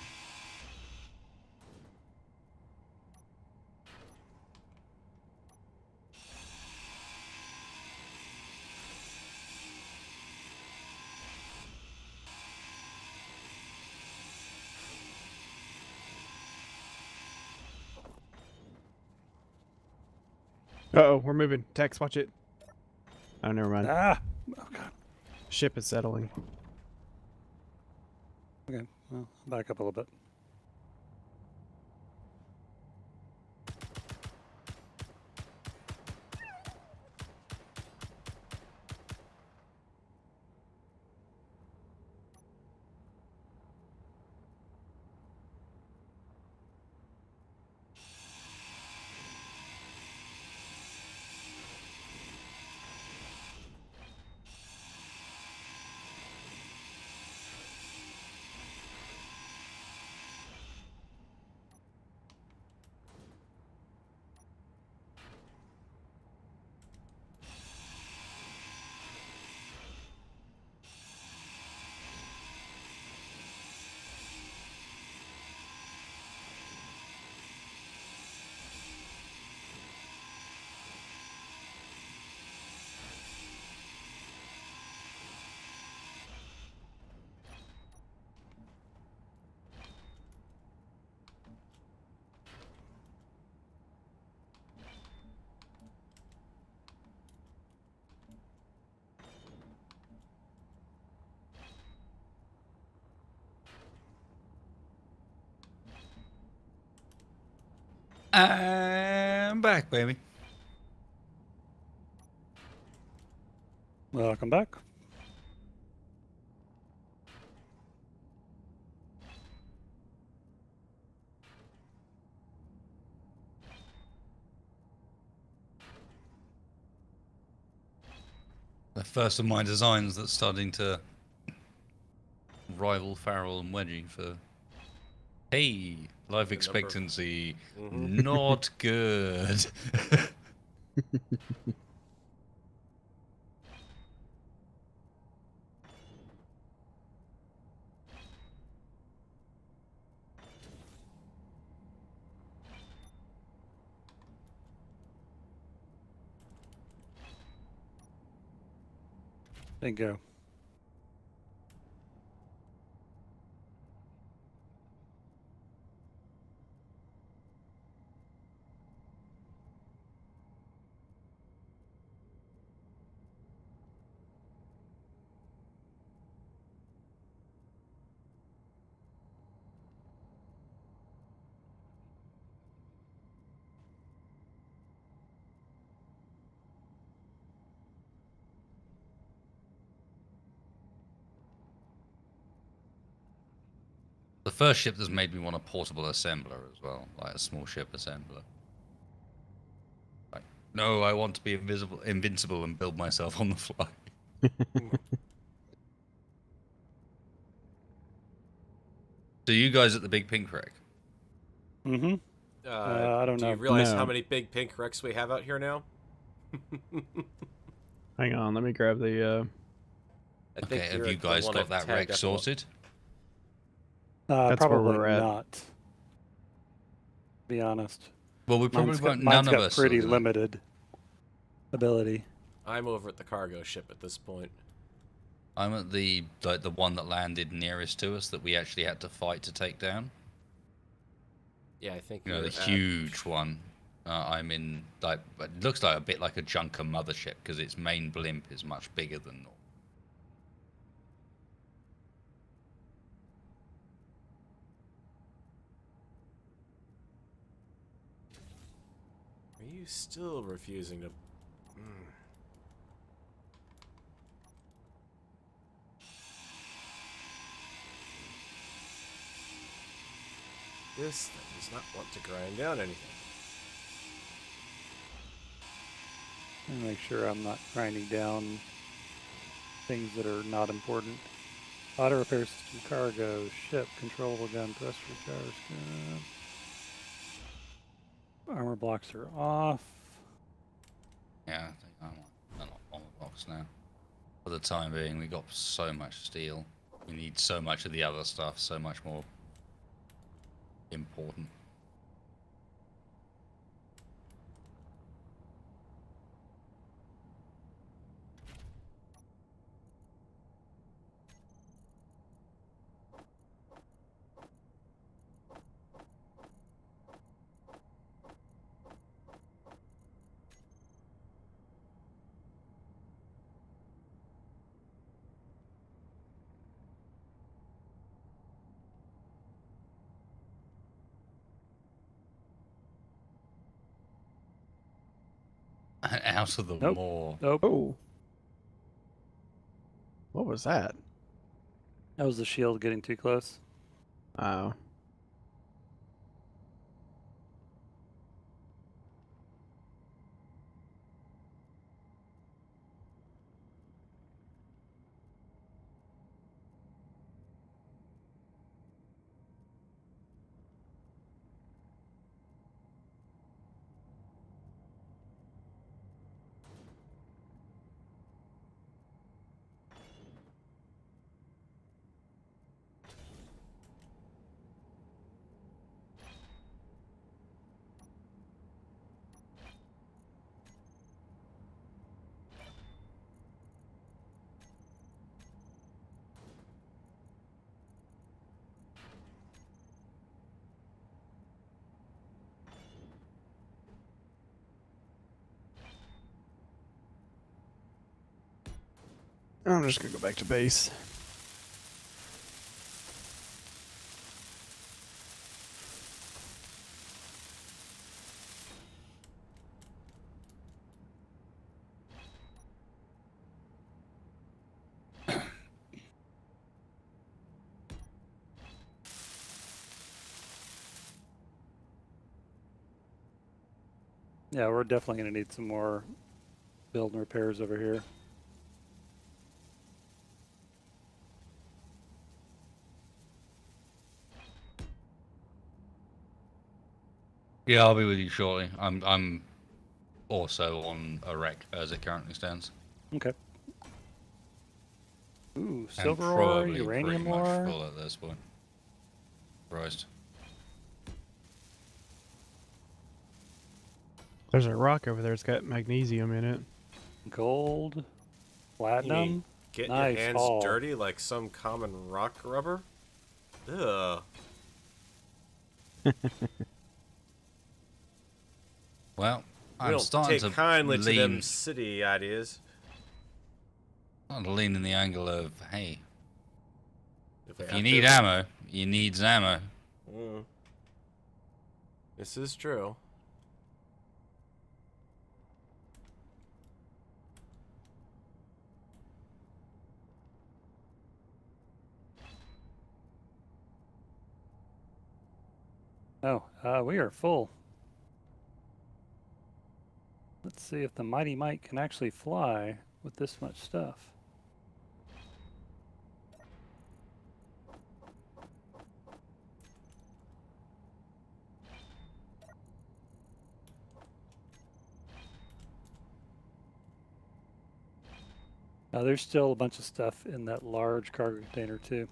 Uh-oh, we're moving. Tex, watch it. Oh, never mind. Ah! Oh, God. Ship is settling. Okay, well, back up a little bit. I'm back, baby. Welcome back. The first of my designs that's starting to rival Farrell and Wedgie for. Hey, life expectancy not good. Bingo. The first ship that's made me want a portable assembler as well, like a small ship assembler. Like, no, I want to be invincible and build myself on the fly. So you guys at the big pink wreck? Mm-hmm. I don't Do you know. realize how No. many big pink wrecks we have out here now? Hang on, let me grab the. I think Okay, have you're you the guys one got I've that tagged wreck up a- sorted? That's where Probably we're at. not. To be honest. Well, we probably won't. None Mine's of got us. pretty are gonna- limited ability. I'm over at the cargo ship at this point. I'm at the one that landed nearest to us that we actually had to fight to take down. Yeah, I think You know, you're the at- huge one. I'm in like it looks like a bit like a junker mothership because its main blimp is much bigger than normal. Are you still refusing to... This thing does not want to grind down anything. And make sure I'm not grinding down things that are not important. Auto repair system, cargo, ship, controllable gun, thruster, gyroscope. Armor blocks are off. Yeah, I think I'm on the box now. For the time being, we got so much steel. We need so much of the other stuff, so much more important. Out of the Nope. more. Nope. Oh. What was that? That was the shield getting too close. Oh. I'm just gonna go back to base. Yeah, we're definitely going to need some more build and repairs over here. Yeah, I'll be with you shortly. I'm also on a wreck as it currently stands. Okay. Ooh, And silver ore, probably pretty uranium much ore. full at this point. Surprised. There's a rock over there. It's got magnesium in it. Gold, You mean platinum. getting Nice your hands haul. dirty like some common rock rubber? Ugh. Well, We I'm don't starting take to kindly to them lean, city ideas. starting to lean in the angle of, hey, If we if you have need to. ammo, you need ammo. Mm. This is true. Oh, we are full. Let's see if the Mighty Mike can actually fly with this much stuff. Now, there's still a bunch of stuff in that large cargo container too.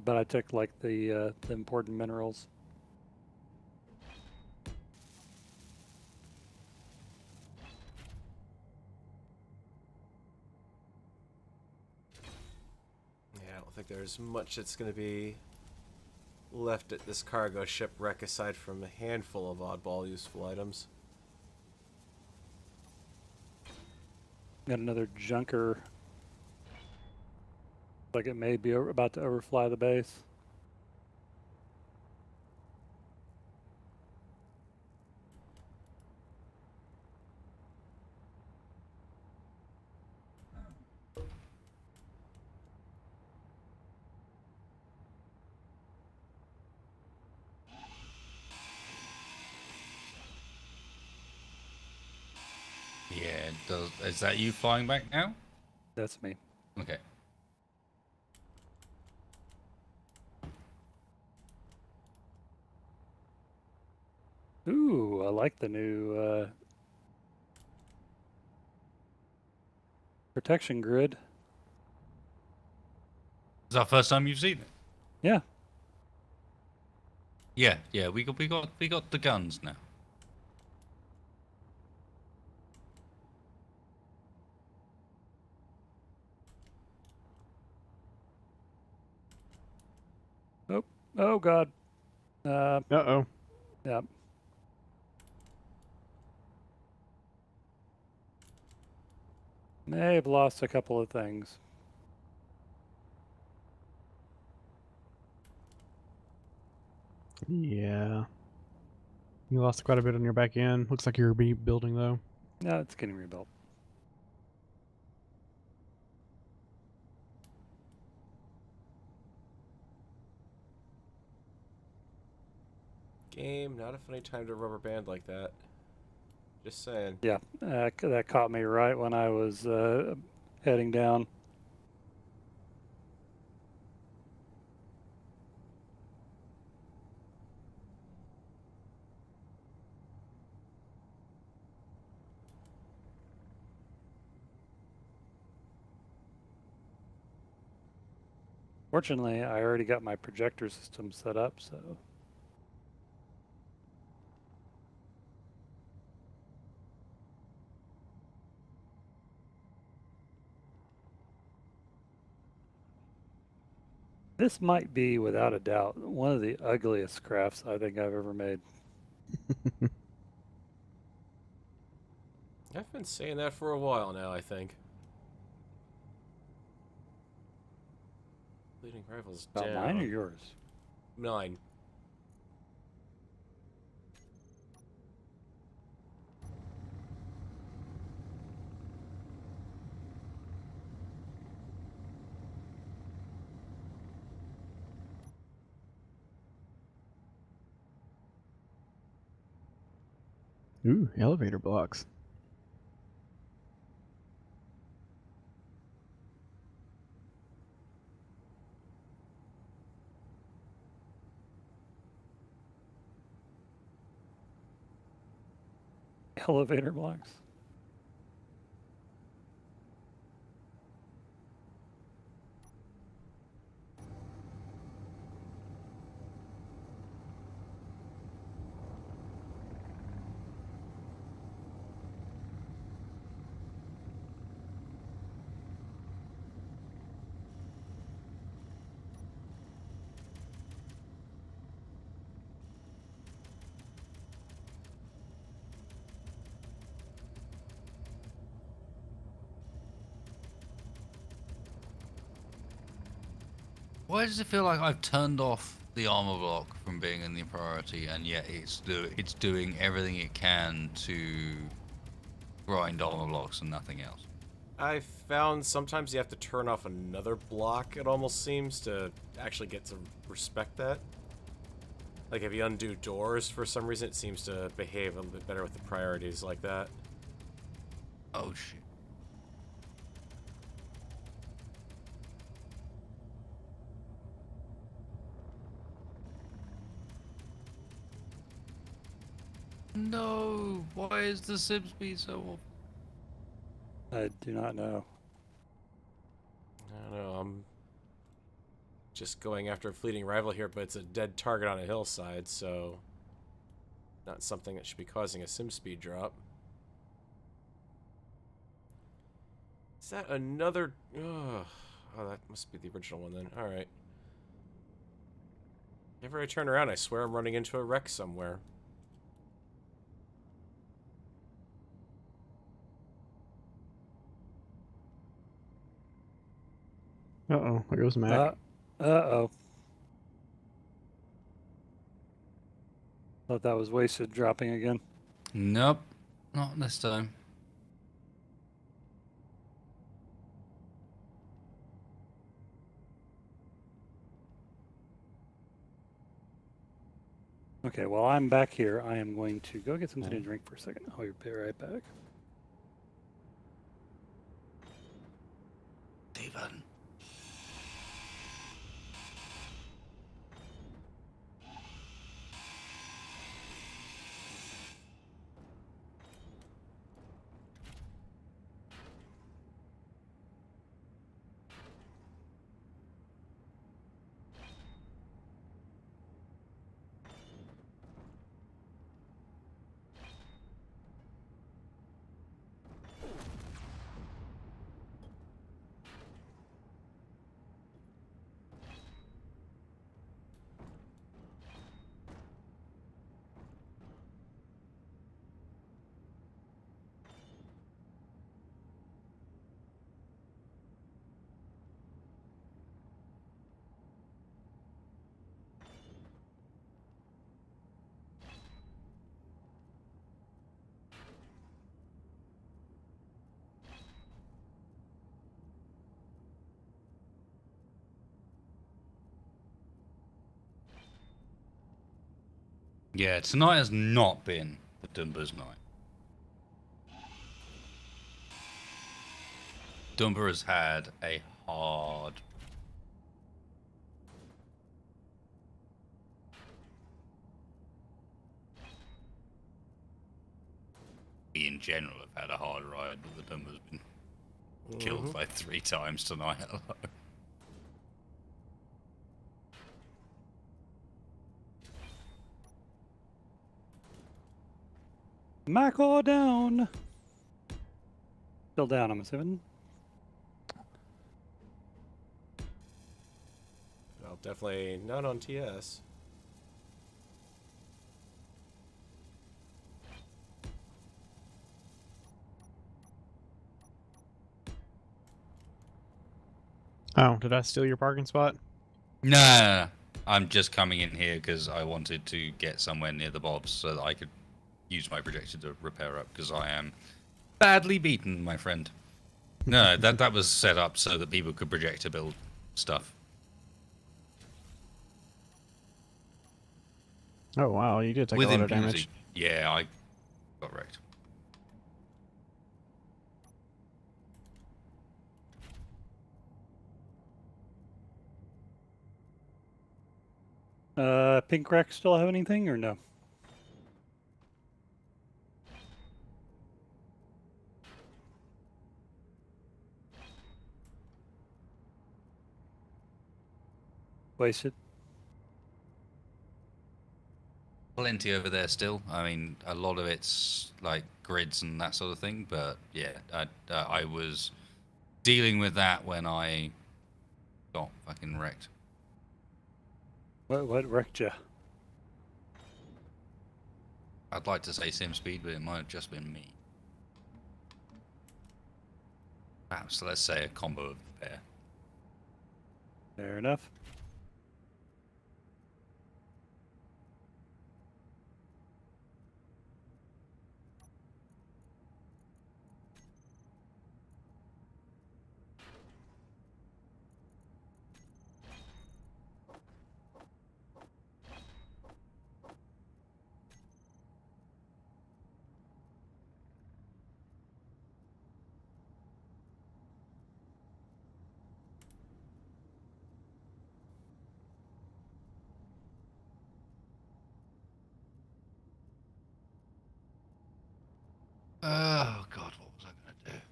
But I took like the important minerals. Yeah, I don't think there's much that's going to be left at this cargo shipwreck aside from a handful of oddball useful items. Got another junker. Like it may be about to overfly the base. Yeah, is that you flying back now? That's me. Okay. Ooh, I like the new protection grid. Is that the first time you've seen it? Yeah. Yeah, we got the guns now. Oh, oh God. Uh-oh. Yeah. May have lost a couple of things. Yeah. You lost quite a bit on your back end. Looks like you're rebuilding, though. No, it's getting rebuilt. Game, not a funny time to rubber band like that. Just saying. Yeah, that caught me right when I was heading down. Fortunately, I already got my projector system set up, so. This might be, without a doubt, one of the ugliest crafts I think I've ever made. I've been saying that for a while now, I think. Leading rivals About down. mine or yours? 9. Ooh, elevator blocks. Elevator blocks. Why does it feel like I've turned off the armor block from being in the priority, and yet it's doing everything it can to grind armor blocks and nothing else? I found sometimes you have to turn off another block, it almost seems, to actually get to respect that. Like if you undo doors, for some reason it seems to behave a little bit better with the priorities like that. Oh shit. No! Why is the sim speed so awful? I do not know. I don't know, I'm just going after a fleeting rival here, but it's a dead target on a hillside, so not something that should be causing a sim speed drop. Is that another... Oh, that must be the original one then. Alright. Whenever I turn around, I swear I'm running into a wreck somewhere. Uh-oh, there goes Mac. Uh-oh. Thought that was wasted dropping again. Nope, not this time. Okay, while I'm back here, I am going to go get something to drink for a second. I'll be right back. Steven. Yeah, tonight has not been the Dumba's night. Dumba has had a hard... We in general have had a hard ride, but the Dumba's been killed like 3 times tonight alone. Macro down! Still down, I'm assuming. Well, definitely not on TS. Oh, did I steal your parking spot? Nah, I'm just coming in here because I wanted to get somewhere near the bobs so that I could use my projector to repair up, because I am badly beaten, my friend. No, that was set up so that people could projector build stuff. Oh wow, you did take With a lot of impunity. damage. Yeah, Got wrecked. Pink Rack still have anything or no? Wasted. Plenty over there still. I mean, a lot of it's like grids and that sort of thing. But yeah, I was dealing with that when I got fucking wrecked. What wrecked you? I'd like to say sim speed, but it might have just been me. Perhaps let's say a combo of the pair. Fair enough. Oh god, what was I gonna do?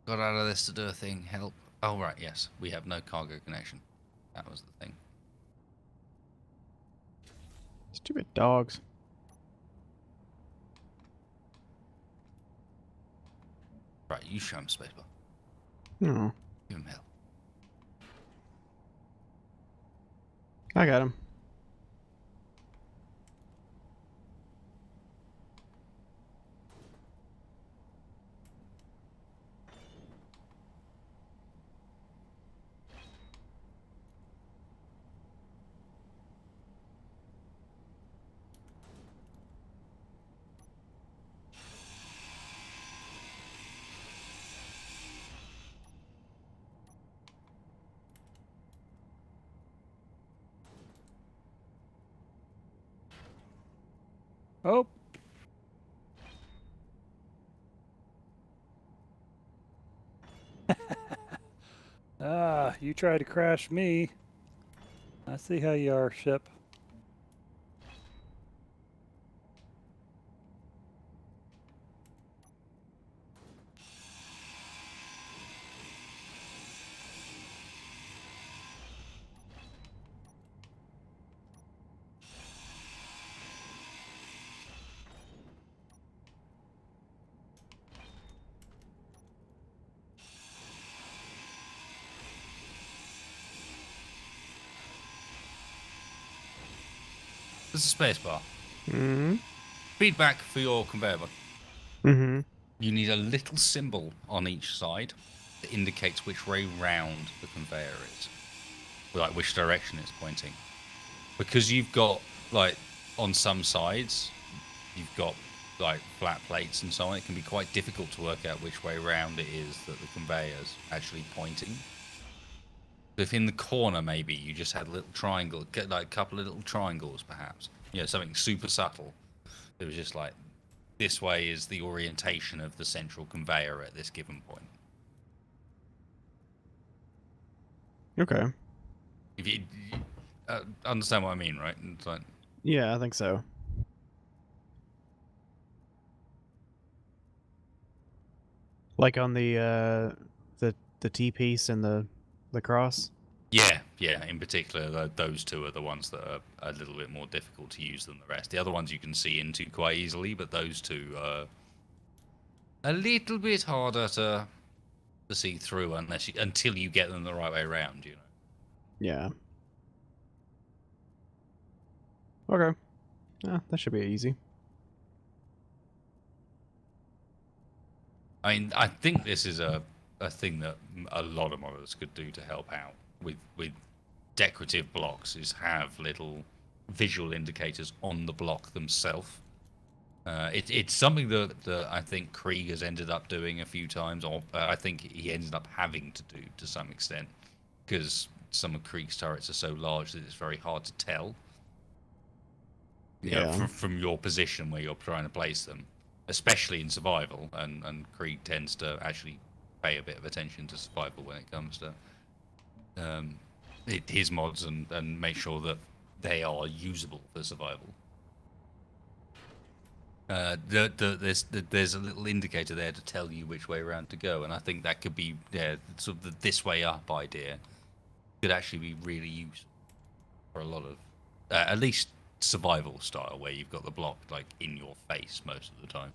Got out of this to do a thing. Help. Oh right, yes, we have no cargo connection. That was the thing. Stupid dogs. Right, you show him spacebar. No, Give him hell. I got him. Oh. Ah, you tried to crash me. I see how you are, ship. This is a spacebar. Mm-hmm. Feedback for your conveyor belt. Mm-hmm. You need a little symbol on each side that indicates which way round the conveyor is, like which direction it's pointing. Because you've got, like, on some sides, you've got, like, flat plates and so on, it can be quite difficult to work out which way round it is that the conveyor's actually pointing. So if in the corner, maybe, you just had a little triangle, like a couple of little triangles, perhaps. You know, something super subtle. It was just like, this way is the orientation of the central conveyor at this given point. Okay. If you understand what I mean, right? It's like, Yeah, I think so. Like on the T piece and the cross. yeah. In particular, those two are the ones that are a little bit more difficult to use than the rest. The other ones you can see into quite easily, but those two are a little bit harder to see through until you get them the right way around. You know. Yeah. Okay. Yeah, that should be easy. I mean, I think this is a thing that a lot of modders could do to help out with decorative blocks, is have little visual indicators on the block themselves. It's something that I think Krieg has ended up doing a few times, or I think he ended up having to do to some extent, because some of Krieg's turrets are so large that it's very hard to tell. You know, Yeah. from your position where you're trying to place them, especially in survival. And Krieg tends to actually pay a bit of attention to survival when it comes to his mods and make sure that they are usable for survival. There's a little indicator there to tell you which way around to go, and I think that could be sort of the this way up idea could actually be really useful for a lot of at least survival style, where you've got the block like in your face most of the time.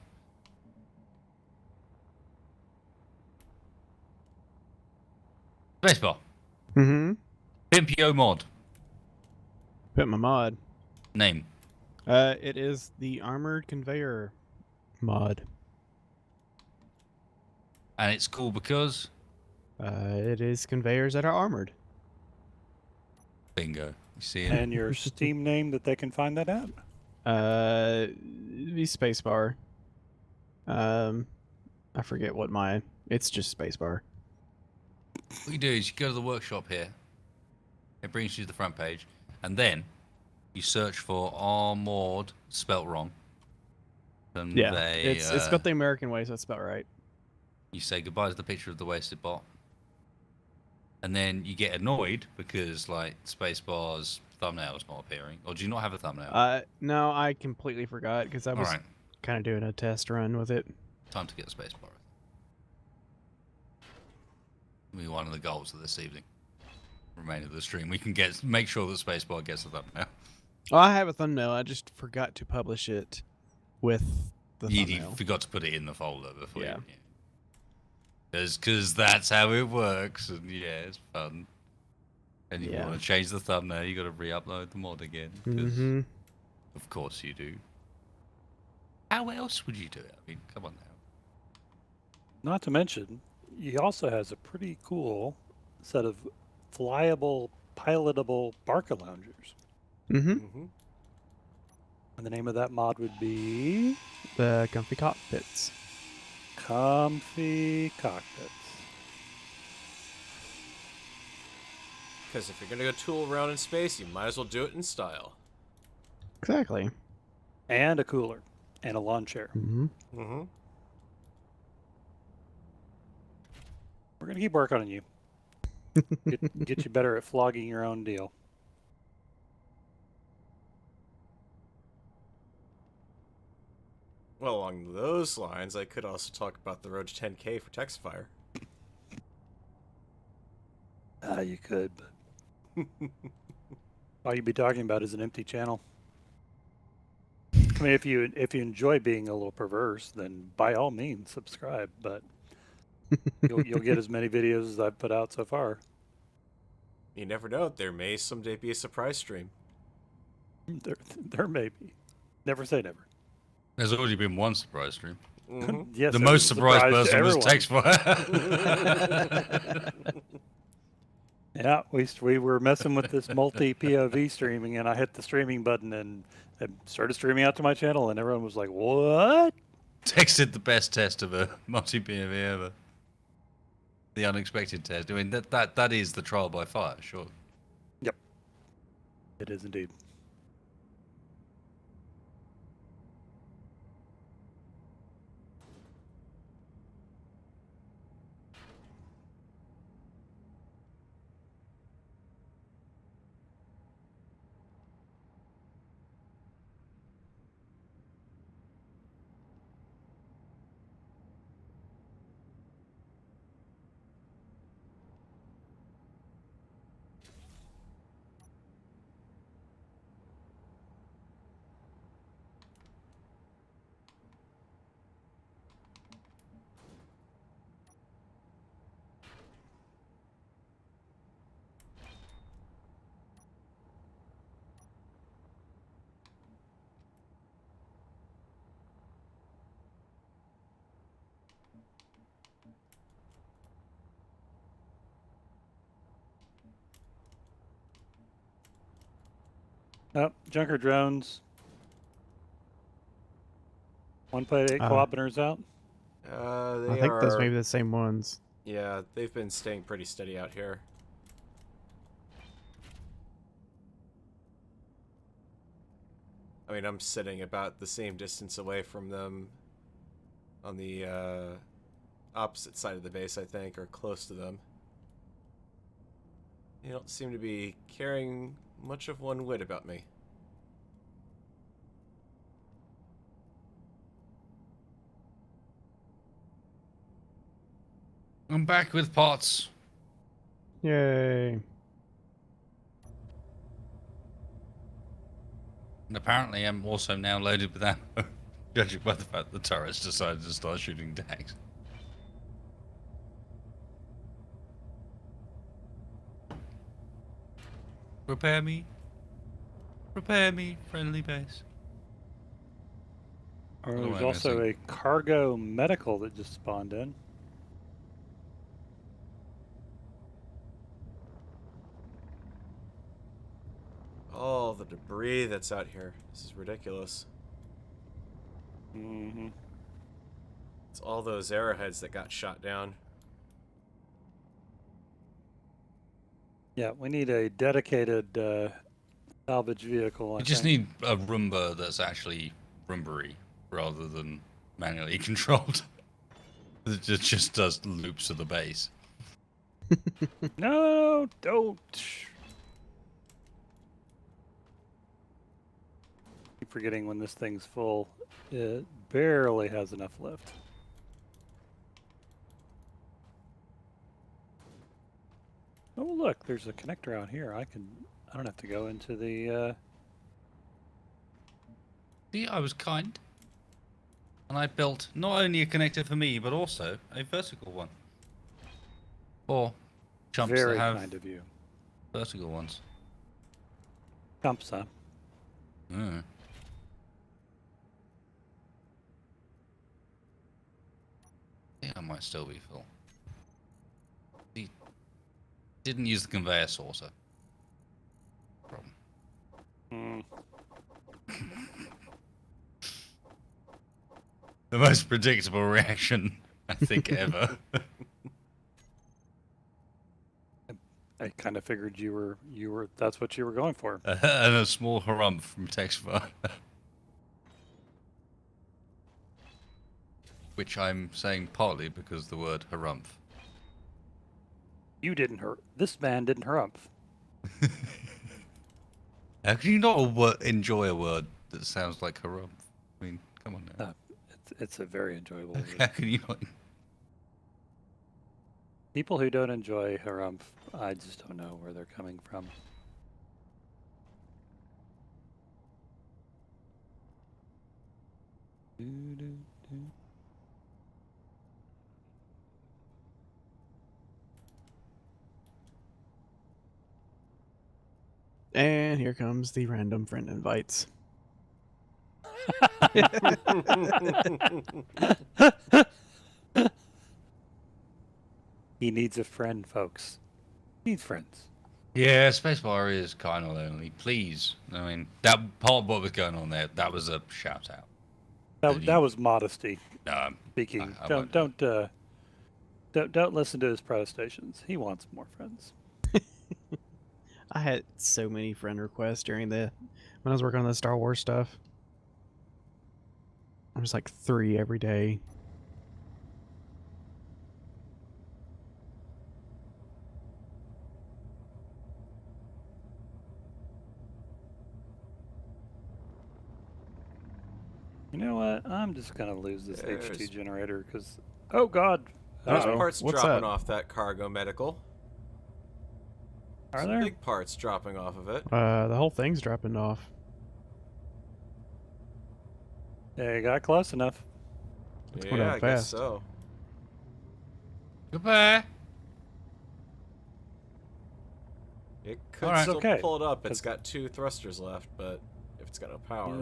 Spacebar. Mm-hmm. Pimpio mod. Put my mod. Name. It is the armored conveyor mod. And it's cool because It is conveyors that are armored. bingo. You see it? And your Steam name that they can find that at? The spacebar. I forget what my. It's just spacebar. What you do is you go to the workshop here. It brings you to the front page, and then you search for Armored, spelt wrong. Yeah, it's spelled the American way, so it's spelled right. You say goodbye to the picture of the wasted bot, and then you get annoyed because like Spacebar's thumbnail is not appearing, or do you not have a thumbnail? No, I completely forgot because I was All right, kind of doing a test run with it. time to get the Spacebar. Be one of the goals of this evening. Remainder of the stream, we can make sure that Spacebar gets a thumbnail. Oh, I have a thumbnail. I just forgot to publish it with the You thumbnail. forgot to put it in the folder before. Yeah. Because that's how it works, and yeah, it's fun. And you Yeah. want to change the thumbnail, you got to re-upload the mod again. 'Cause Mm-hmm. of course you do. How else would you do it? I mean, come on now. Not to mention, he also has a pretty cool set of flyable, pilotable Barca loungers. Mm-hmm. Mm-hmm. And the name of that mod would be The comfy cockpits. Comfy Cockpits. Because if you're gonna go tool around in space, you might as well do it in style. Exactly. And a cooler. And a lawn chair. Mm-hmm. Mm-hmm. We're going to keep working on you. Get you better at flogging your own deal. Well, along those lines, I could also talk about the Road to 10K for Textfire. You could, but all you'd be talking about is an empty channel. I mean, if you enjoy being a little perverse, then by all means subscribe. But you'll get as many videos as I've put out so far. You never know, there may someday be a surprise stream. There may be. Never say never. There's already been one surprise stream. Mm-hmm. Yes, The it most was a surprised surprise to person was everyone. Textfire. Yeah, we were messing with this multi POV streaming, and I hit the streaming button and started streaming out to my channel, and everyone was like, "What?" Tex did the best test of a multi-POV ever. The unexpected test. I mean, that is the trial by fire, sure. Yep, it is indeed. Oh, Junker drones. 1.8 kilometers out. They I think are... those may be the same ones. Yeah, they've been staying pretty steady out here. I mean, I'm sitting about the same distance away from them on the opposite side of the base, I think, or close to them. They don't seem to be caring much of one whit about me. I'm back with pots. Yay. And apparently I'm also now loaded with ammo, judging by the fact the turrets decided to start shooting tags. Prepare me, friendly base. Or What am there's I also missing? a cargo medical that just spawned in. Oh, the debris that's out here. This is ridiculous. Mm-hmm. It's all those arrowheads that got shot down. Yeah, we need a dedicated salvage vehicle. I You just think. need a Roomba that's actually Roombery rather than manually controlled. It just does loops of the base. No, don't. Keep forgetting when this thing's full. It barely has enough left. Oh look, there's a connector out here. I don't have to go into the. See, I was kind. And I built not only a connector for me, but also a vertical one. For chumps Very that have kind of you. vertical ones. Chumps, huh? Mm. I think I might still be full. He didn't use the conveyor sorter. Problem. Mm. The most predictable reaction, I think, ever. I kind of figured you were. That's what you were going for. And a small harumph from Textfire. Which I'm saying partly because the word harumph. You didn't hurt. This man didn't harumph. How can you not enjoy a word that sounds like harumph? I mean, come on now. It's a very enjoyable How word. can you not? People who don't enjoy harumph, I just don't know where they're coming from. And here comes the random friend invites. He needs a friend, folks. He needs friends. Yeah, Spacebar is kind of lonely. Please, I mean, that part of what was going on there, that was a shout out. That was modesty No, speaking. I Don't listen to his protestations. He wants more friends. I had so many friend requests during when I was working on the Star Wars stuff. It was like 3 every day. You know what? I'm just gonna lose this There's- HT generator because, oh god, There's Uh-oh. parts What's dropping that? off that cargo medical. are Some there? big parts dropping off of it. The whole thing's dropping off. Yeah, you got close enough. It's going Yeah, down I guess fast. so. Goodbye. It could Alright. still Okay, pull it up. It's 'cause- got 2 thrusters left, but if it's got no power.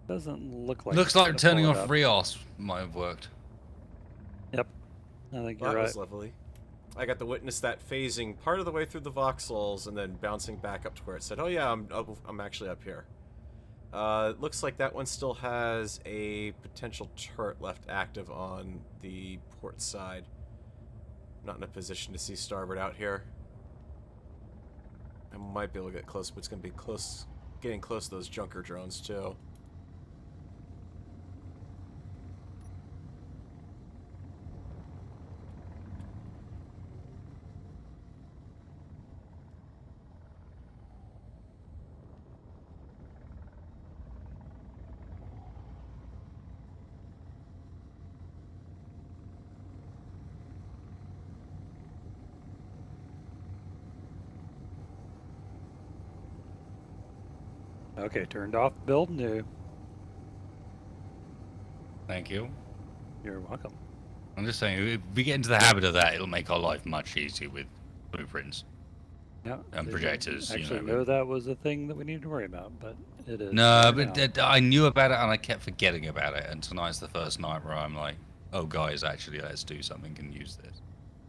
Doesn't look like. Looks it's like gonna turning pull it off up. Rios might have worked. Yep, I think Well, you're that right. was lovely. I got to witness that phasing part of the way through the voxels and then bouncing back up to where it said, "Oh yeah, I'm actually up here." It looks like that one still has a potential turret left active on the port side. Not in a position to see starboard out here. I might be able to get close, but it's going to be close, getting close to those junker drones too. Okay, turned off, build new. Thank you. You're welcome. I'm just saying, if we get into the habit of that, it'll make our life much easier with blueprints Yeah, and didn't projectors. actually you know that was a thing that we needed to worry about, but it is. No, there but now. I knew about it and I kept forgetting about it. And tonight's the first night where I'm like, oh, guys, actually, let's do something and use this.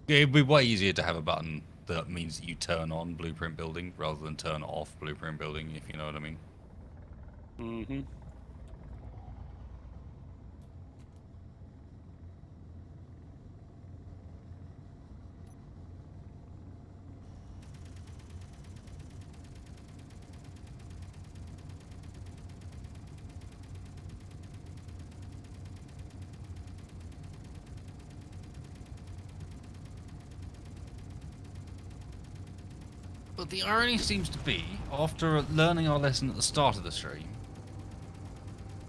It'd be way easier to have a button that means that you turn on blueprint building rather than turn off blueprint building, if you know what I mean. Mm-hmm. But the irony seems to be, after learning our lesson at the start of the stream,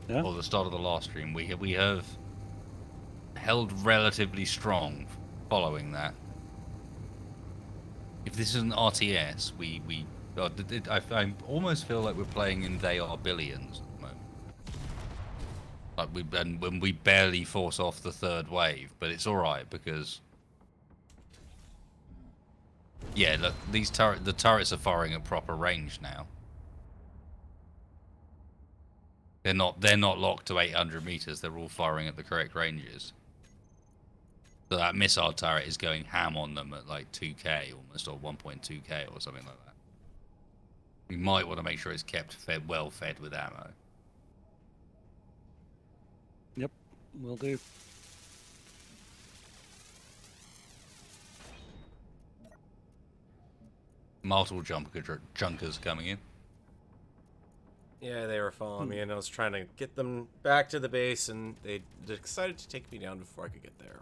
Yeah. or the start of the last stream, we have held relatively strong following that. If this is an RTS, I almost feel like we're playing in They Are Billions at the moment. Like when we barely force off the third wave, but it's all right because, yeah, look, the turrets are firing at proper range now. They're not locked to 800 meters. They're all firing at the correct ranges. So that missile turret is going ham on them at like 2k almost, or 1.2k or something like that. We might want to make sure it's kept well fed with ammo. Yep. Will do. Multiple junkers coming in. Yeah, they were following me, and I was trying to get them back to the base, and they decided to take me down before I could get there.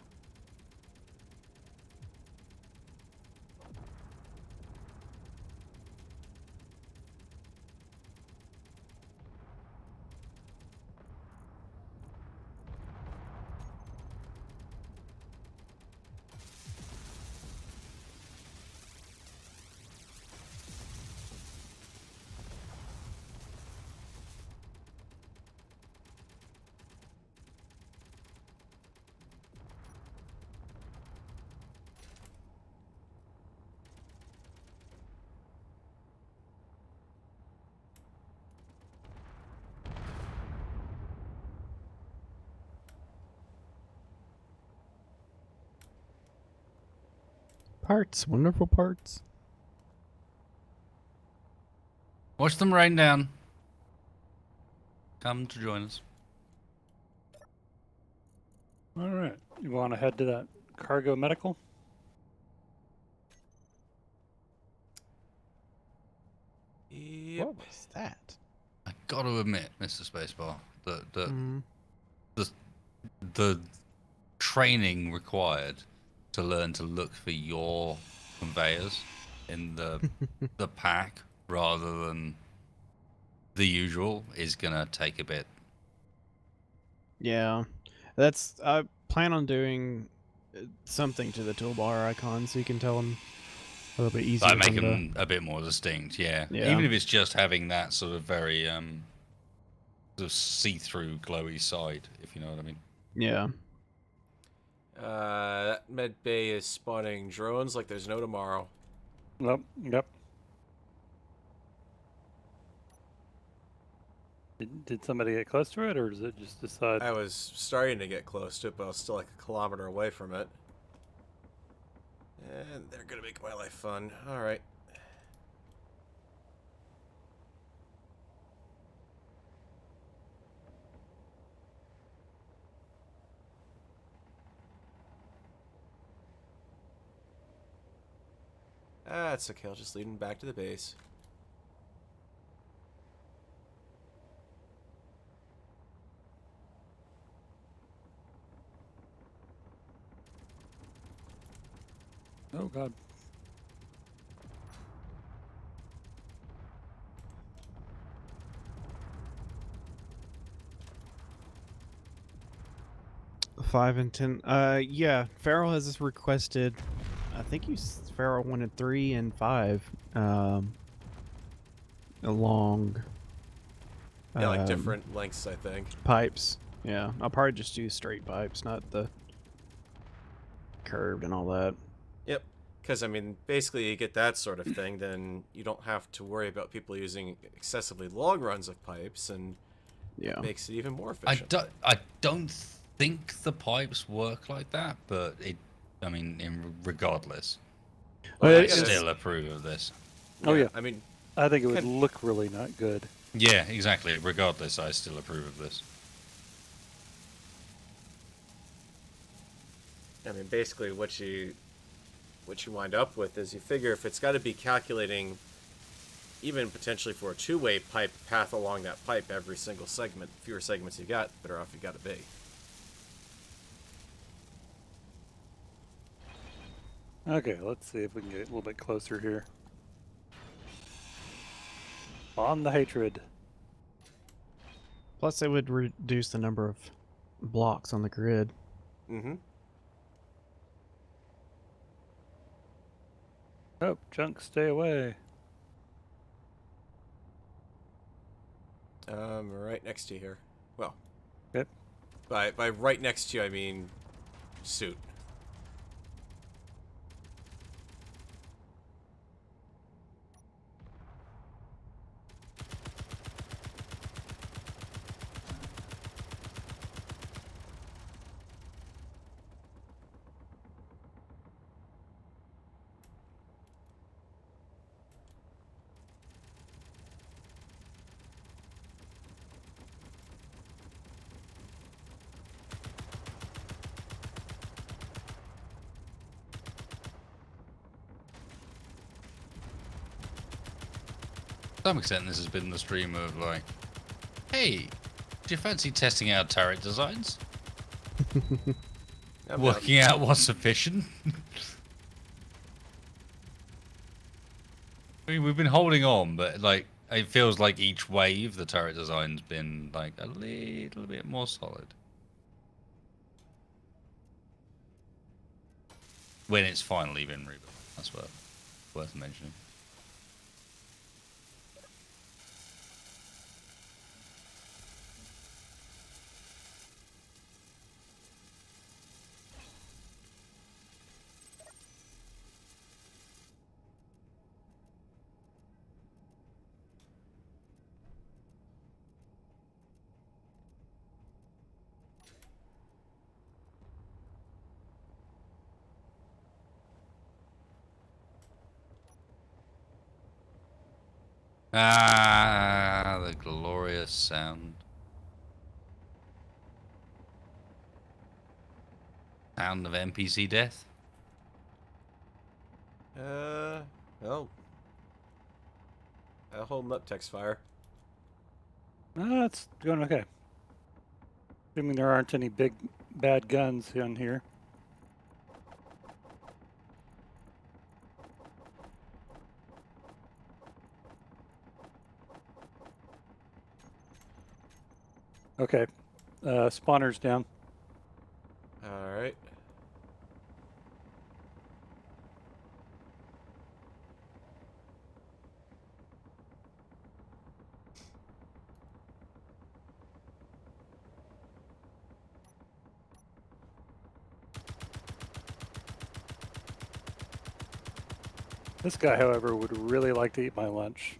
Parts, wonderful parts. Watch them rain down. Come to join us. All right. You want to head to that cargo medical? Yep. What was that? I got to admit, Mr. Spacebar, that Mm. the training required to learn to look for your conveyors in the pack rather than the usual is gonna take a bit. Yeah, that's. I plan on doing something to the toolbar icon so you can tell them a little bit easier. Like make from the- them a bit more distinct, yeah. Yeah. Even if it's just having that sort of very sort of see-through glowy side, if you know what I mean. Yeah. That med bay is spawning drones like there's no tomorrow. Yep. Yep. Did somebody get close to it, or does it just decide? I was starting to get close to it, but I was still like a kilometer away from it. And they're gonna make my life fun. Alright. Ah, it's okay. I'll just lead him back to the base. Oh God. Five and 10. Yeah, Farrell has requested. I think Farrell wanted 3 and 5. Along. Yeah, like different lengths, I think. Pipes. Yeah, I'll probably just do straight pipes, not the curved and all that. Yep. Because, I mean, basically you get that sort of thing, then you don't have to worry about people using excessively long runs of pipes, and Yeah. makes it even more efficient. I don't think the pipes work like that, but I mean, regardless, Well, I it's- still approve of this. Oh, yeah. I mean, I think it would Can- look really not good. Yeah, exactly. Regardless, I still approve of this. basically what you wind up with is you figure if it's got to be calculating even potentially for a two-way pipe path along that pipe every single segment, fewer segments you got, better off you got to be. Okay, let's see if we can get a little bit closer here. On the hatred. Plus, it would reduce the number of blocks on the grid. Mm-hmm. Oh, junk, stay away. Right next to you here. Well, Yep. by right next to you, I mean suit. To some extent, this has been the stream of like, hey, do you fancy testing out turret designs? I'm Working out what's efficient? I mean, we've been holding on, but like, it feels like each wave, the turret design's been like a little bit more solid. When it's finally been rebuilt, that's worth mentioning. Ah, the glorious sound. Sound of NPC death. Well, I'll hold 'em up, text fire. It's going okay. Assuming there aren't any big bad guns in here. Okay. Spawner's down. Alright. This guy, however, would really like to eat my lunch.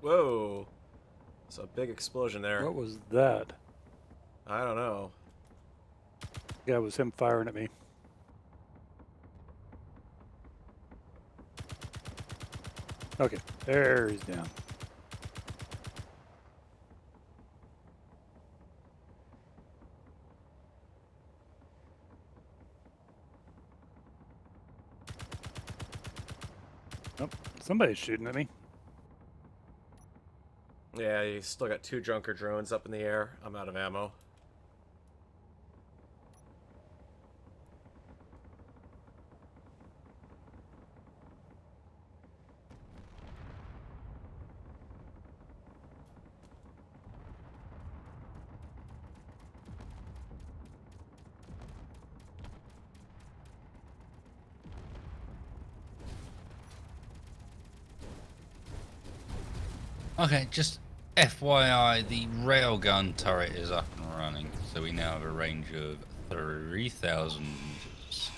Whoa. It's a big explosion there. What was that? I don't know. Yeah, it was him firing at me. Okay, there he's down. Oh, somebody's shooting at me. Yeah, you still got 2 Junker drones up in the air. I'm out of ammo. Okay, just FYI, the railgun turret is up and running, so we now have a range of 3,000 meters.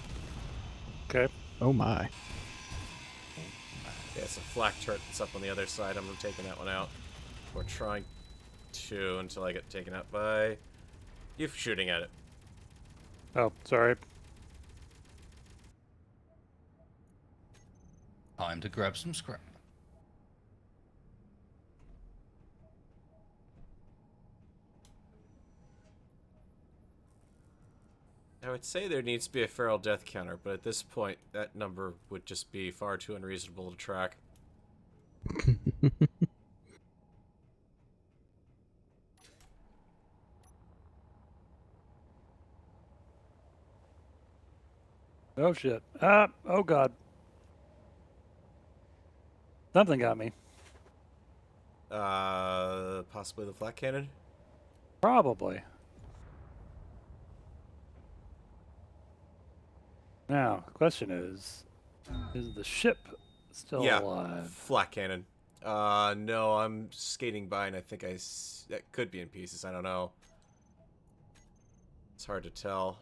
Okay. Oh my. Yeah, it's a flak turret that's up on the other side. I'm taking that one out. We're trying to until I get taken out by you shooting at it. Oh, sorry. Time to grab some scrap. I would say there needs to be a Farrell death counter, but at this point, that number would just be far too unreasonable to track. Oh shit. Ah, oh god. Something got me. Possibly the flak cannon? Probably. Now, the question is the ship still Yeah, alive? flak cannon. No, I'm skating by and I think that could be in pieces. I don't know. It's hard to tell.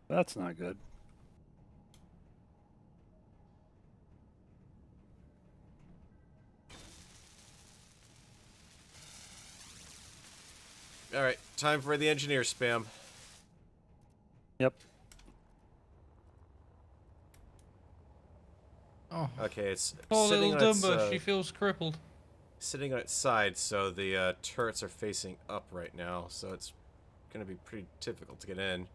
That's not good. Alright, time for the engineer spam. Yep. Oh, Okay, it's poor sitting little on its, Dumba, she feels crippled. sitting on its side, so the turrets are facing up right now, so it's going to be pretty difficult to get in.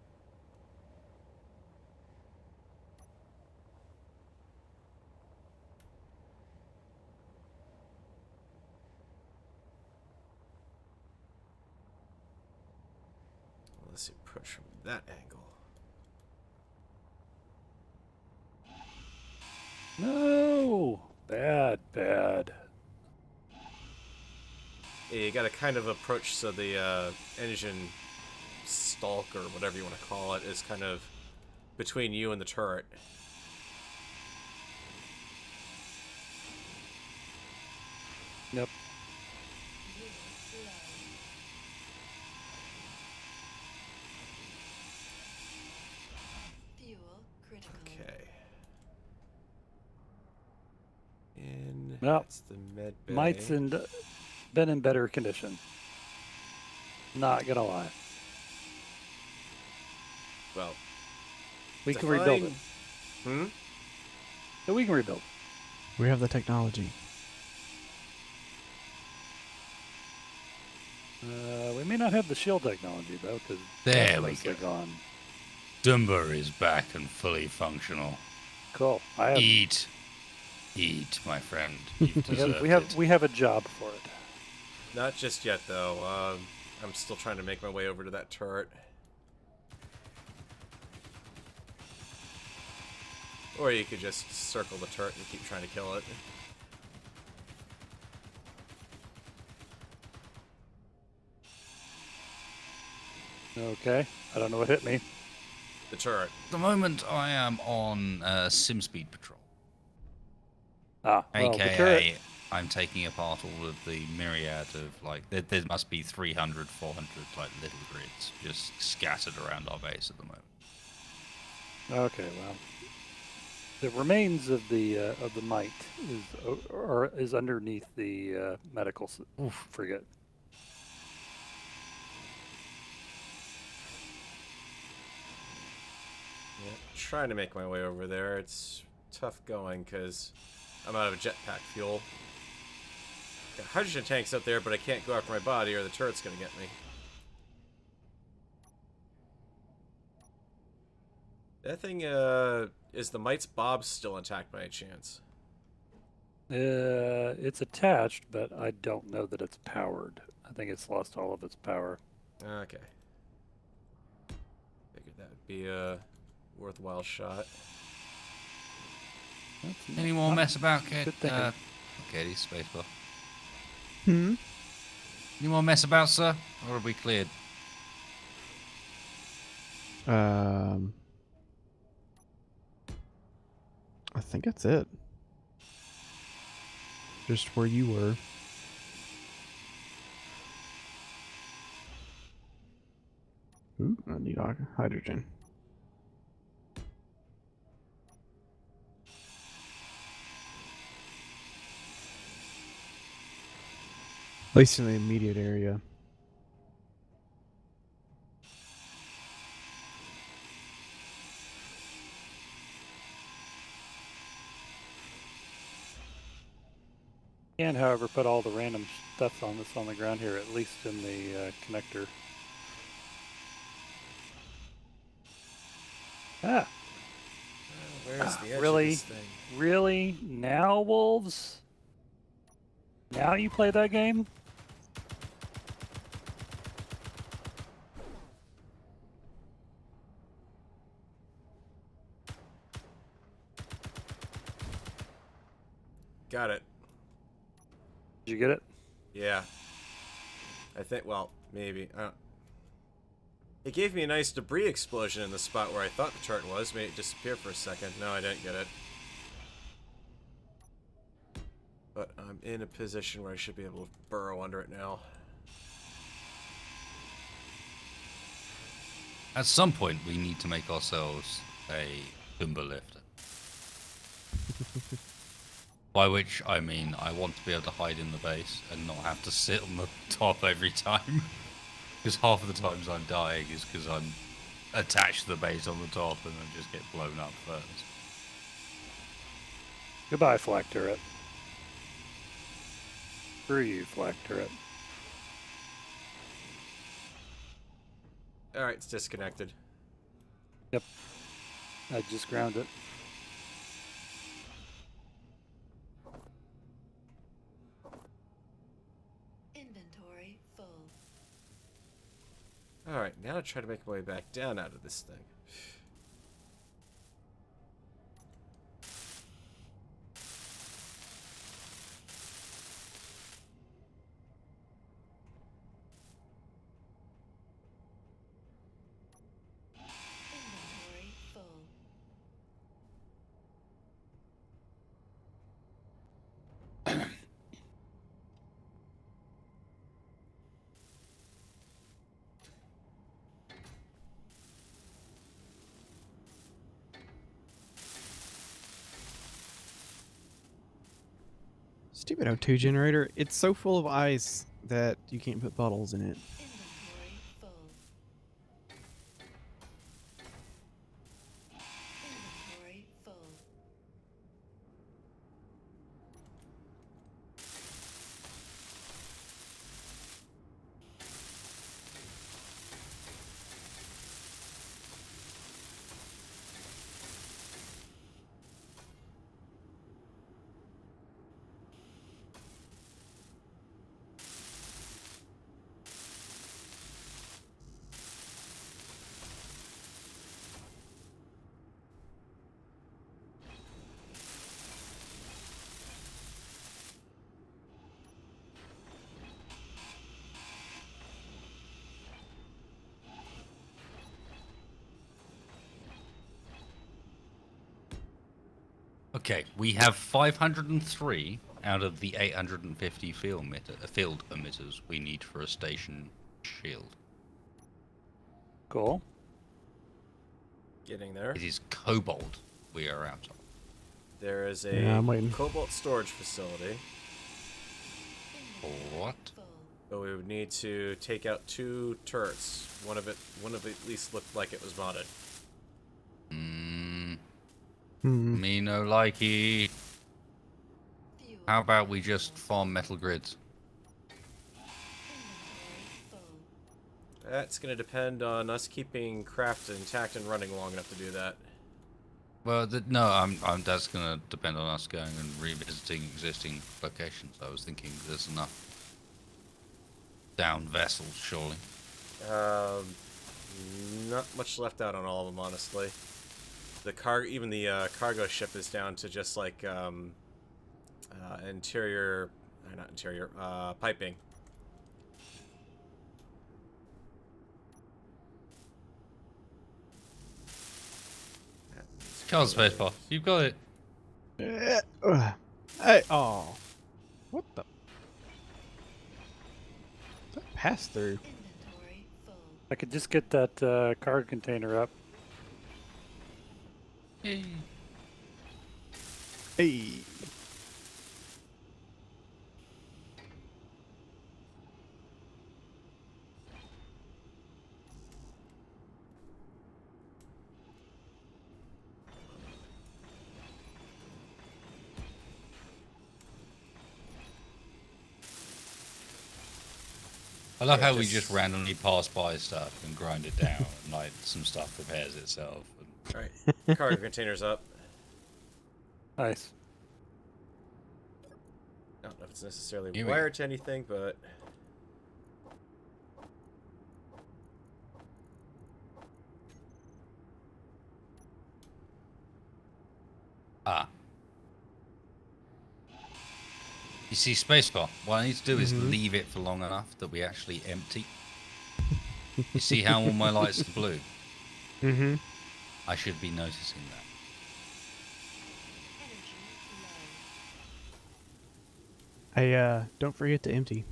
Let's see, approach from that angle. No! Bad, bad. Yeah, you got to kind of approach so the engine stalk, or whatever you want to call it, is kind of between you and the turret. Yep. Fuel critical. Okay. In. Well, That's the med bay. Might's been in better condition. Not gonna lie. Well, We can rebuild it. Hmm? So we can rebuild. We have the technology. We may not have the shield technology though, because There we mostly go. gone. Dumba is back and fully functional. Cool. I have. Eat, my friend. You've deserved We have a job for it. Not just yet, though. I'm still trying to make my way over to that turret. Or you could just circle the turret and keep trying to kill it. Okay. I don't know what hit me. The turret. At the moment, I am on sim speed patrol. Ah, well, the turret. AKA, I'm taking apart all of the myriad of, like, there must be 300, 400, like, little grids just scattered around our base at the moment. Okay, well, the remains of the Might is underneath the medical frigate. Yeah, trying to make my way over there. It's tough going because I'm out of jetpack fuel. Got hydrogen tanks up there, but I can't go after my body or the turret's gonna get me. That thing, is the Might's Bob still intact by any chance? It's attached, but I don't know that it's powered. I think it's lost all of its power. Okay. Figured that would be a worthwhile shot. That's Any more not mess about, Kate? good thinking. Katie, spacebar. Hmm. Any more mess about, sir? Or have we cleared? I think that's it. Just where you were. Ooh, I need hydrogen. At least in the immediate area. Can, however, put all the random stuff on that's on the ground here, at least in the connector. Ah, Where's the edge really? of this thing? really? Now, wolves? Now you play that game? Got it. Did you get it? Yeah. I think, well, maybe. It gave me a nice debris explosion in the spot where I thought the turret was. Made it disappear for a second. No, I didn't get it. But I'm in a position where I should be able to burrow under it now. At some point, we need to make ourselves a timber lifter. By which I mean I want to be able to hide in the base and not have to sit on the top every time. Because half of the times I'm dying is because I'm attached to the base on the top and I just get blown up first. Goodbye, flak turret. Screw you, flak turret. Alright, it's disconnected. Yep. I just ground it. Inventory full. Alright, now I try to make my way back down out of this thing. Inventory full. Stupid O2 generator. It's so full of ice that you can't put bottles in it. Inventory full. Inventory full. Okay, we have 503 out of the 850 field emitters we need for a station shield. Cool. Getting there. It is cobalt we are out of. There is a Yeah, I'm waiting. cobalt storage facility. What? Full. But we would need to take out 2 turrets. One of it at least looked like it was modded. Mm, Hmm. me no likey. How about we just farm metal grids? Inventory full. That's going to depend on us keeping craft intact and running long enough to do that. Well, no, that's going to depend on us going and revisiting existing locations. I was thinking there's enough down vessels, surely. Not much left out on all of them, honestly. Even the cargo ship is down to just like interior, not interior, piping. Charles Spacebar, you've got it. Hey, oh, what the? That pass through. Inventory full. I could just get that cargo container up. Yay. Hey. I love Yeah, how we just randomly pass by stuff and grind it down, and like some stuff repairs itself. And... Alright, cargo container's up. Nice. I don't know if it's necessarily Here we go. wired to anything, but... Ah. You see, Spacebar, what I need to do is leave it for long enough that we actually empty. You see how all my lights are blue? Mm-hmm. I should be noticing that. Energy low. Don't forget to empty.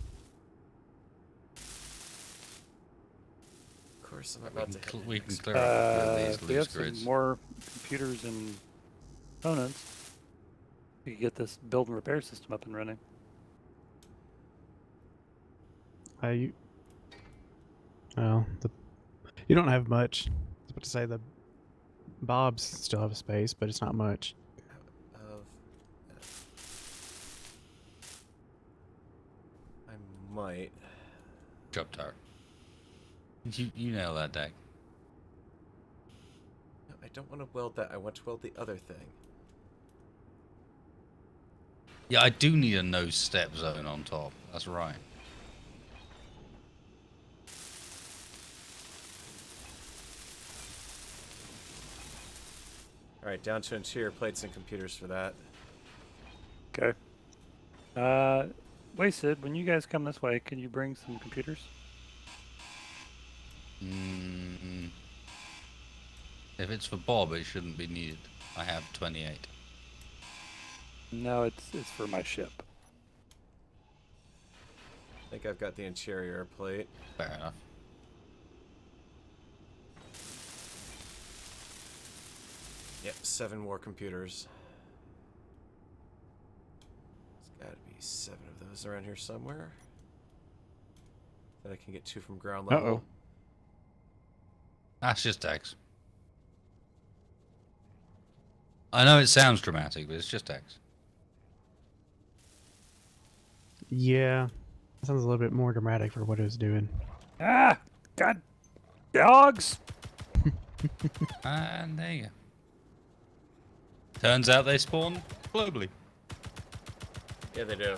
Of course, I'm We about can, to hit we can next. clear up a few of these If we have loose grids. some more computers and components, we could get this build and repair system up and running. You don't have much. I was about to say the Bobs still have a space, but it's not much. Of... I might... Job tower. You nail that, Dag. No, I don't want to weld that. I want to weld the other thing. Yeah, I do need a no step zone on top. That's right. Alright, down to interior plates and computers for that. Okay. Wasted, when you guys come this way, can you bring some computers? If it's for Bob, it shouldn't be needed. I have 28. No, it's for my ship. I think I've got the interior plate. Fair enough. Yep, 7 more computers. There's gotta be 7 of those around here somewhere. Then I can get 2 from ground level. Uh-oh. That's just X. I know it sounds dramatic, but it's just X. Yeah. That sounds a little bit more dramatic for what it was doing. Ah! God! Dogs! And there you go. Turns out they spawn globally. Yeah, they do.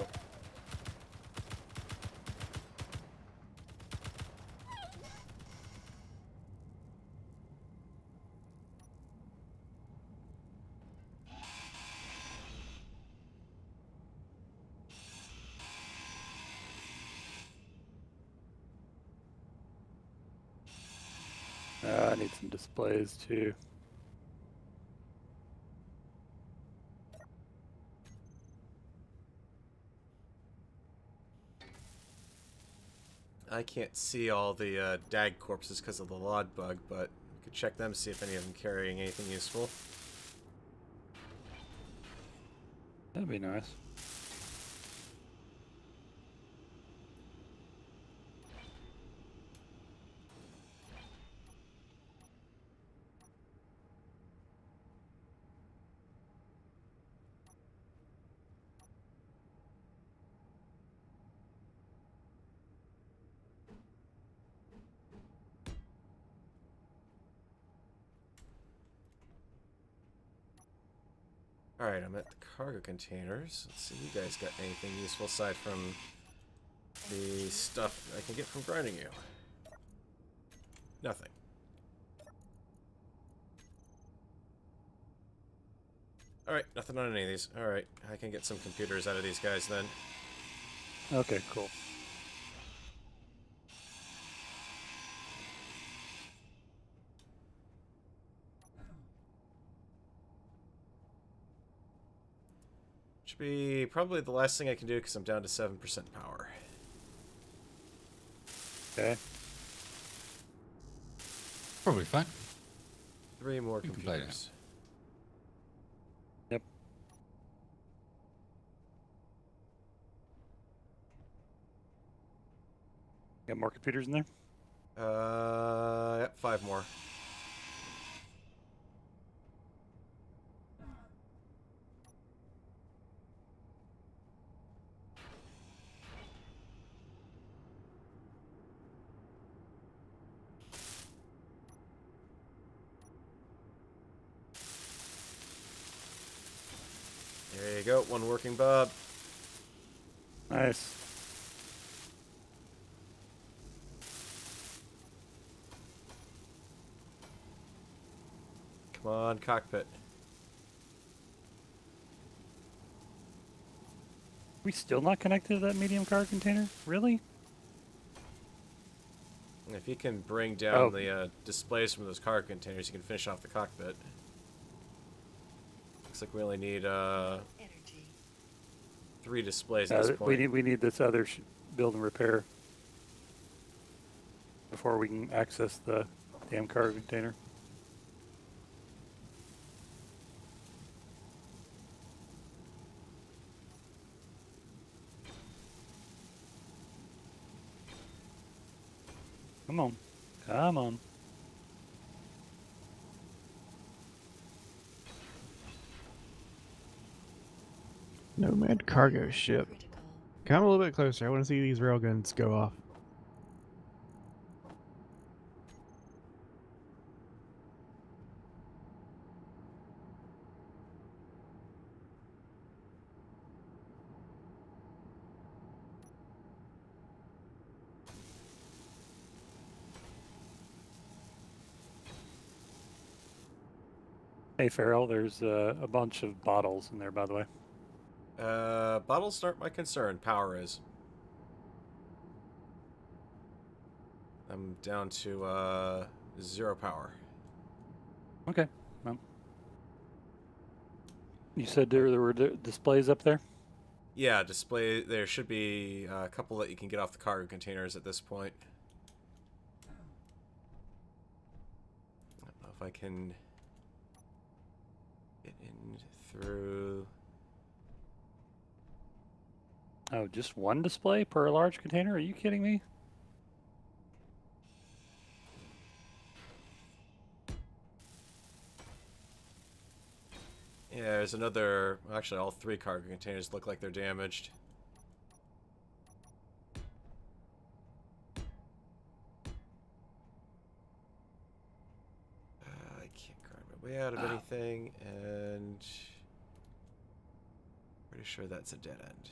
I need some displays too. I can't see all the DAG corpses because of the log bug, but we could check them, see if any of them carrying anything useful. That'd be nice. Alright, I'm at the cargo containers. Let's see if you guys got anything useful aside from the stuff I can get from grinding you. Nothing. Alright, nothing on any of these. Alright, I can get some computers out of these guys then. Okay, cool. Should be probably the last thing I can do because I'm down to 7% power. Okay. Probably fine. 3 more You can play computers. Yep. Got more computers in there? Yep, 5 more. There you go, 1 working Bob. Nice. Come on, cockpit. We still not connected to that medium cargo container? Really? If you can bring down Oh. the displays from those cargo containers, you can finish off the cockpit. Looks like we only need Energy. 3 displays at this point. We need this other build and repair before we can access the damn cargo container. Come on. Come on. Nomad cargo ship. Critical. Come a little bit closer. I want to see these railguns go off. Hey, Farrell, there's a bunch of bottles in there, by the way. Bottles aren't my concern. Power is. I'm down to 0 power. Okay. Well, you said there were displays up there? Yeah, display. There should be a couple that you can get off the cargo containers at this point. I don't know if I can get in through. Oh, just one display per large container? Are you kidding me? Yeah, there's another. Actually, all 3 cargo containers look like they're damaged. I can't grind my way out of anything, and pretty sure that's a dead end.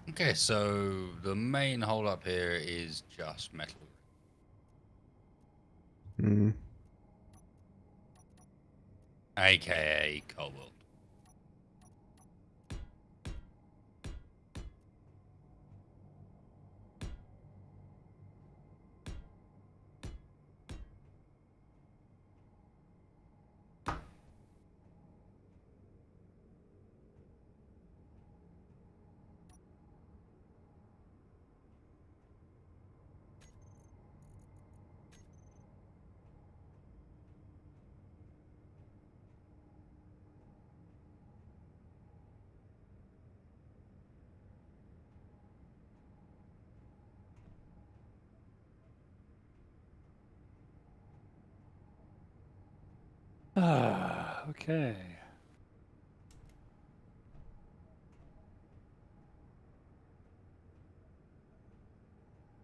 Okay, so the main hold up here is just metal. Hmm. AKA cobalt. Okay.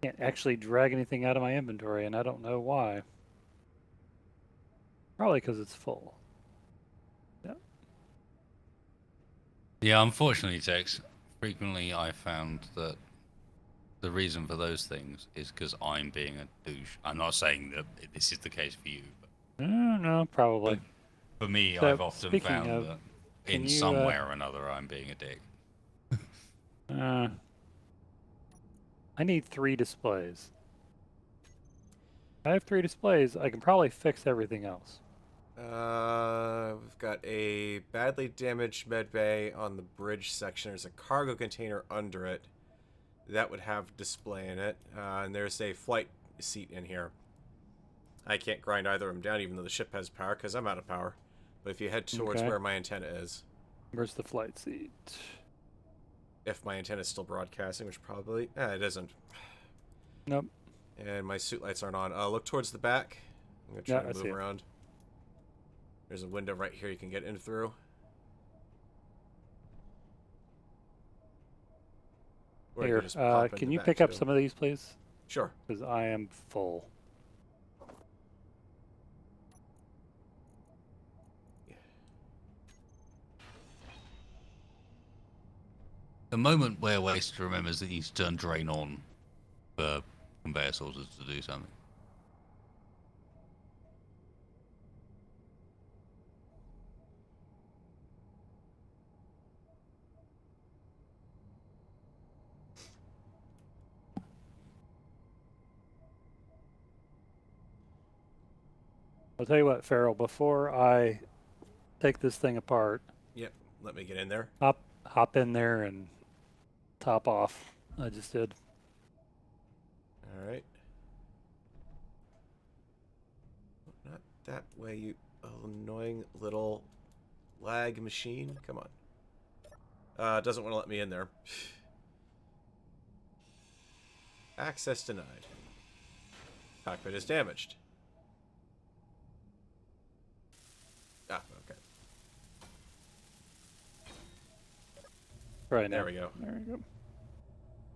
Can't actually drag anything out of my inventory, and I don't know why. Probably because it's full. Yeah. Yeah, unfortunately, Tex, frequently I found that the reason for those things is because I'm being a douche. I'm not saying that this is the case for you, No, probably. but for me, So, I've often speaking found of, that can in you, some way or another I'm being a dick. I need 3 displays. I have 3 displays. I can probably fix everything else. We've got a badly damaged med bay on the bridge section. There's a cargo container under it that would have display in it, and there's a flight seat in here. I can't grind either of them down, even though the ship has power, because I'm out of power. But if you head towards Okay. where my antenna is, Where's the flight seat? if my antenna is still broadcasting, which probably it isn't, Nope. and my suit lights aren't on. Look towards the back. I'm gonna try Yeah, I to see move it. around. There's a window right here you can get in through. Or you Here, can just pop in can the you back, pick up too. some of these, please? Sure. Because I am full. The moment where Waste remembers that he's turned drain on for conveyor sorters to do something. I'll tell you what, Farrell, before I take this thing apart, Yep. Let me get in there. hop in there and top off. I just did. Alright. Not that way, you annoying little lag machine. Come on. Doesn't want to let me in there. Access denied. Cockpit is damaged. Ah, okay. Right now. There we go. There we go.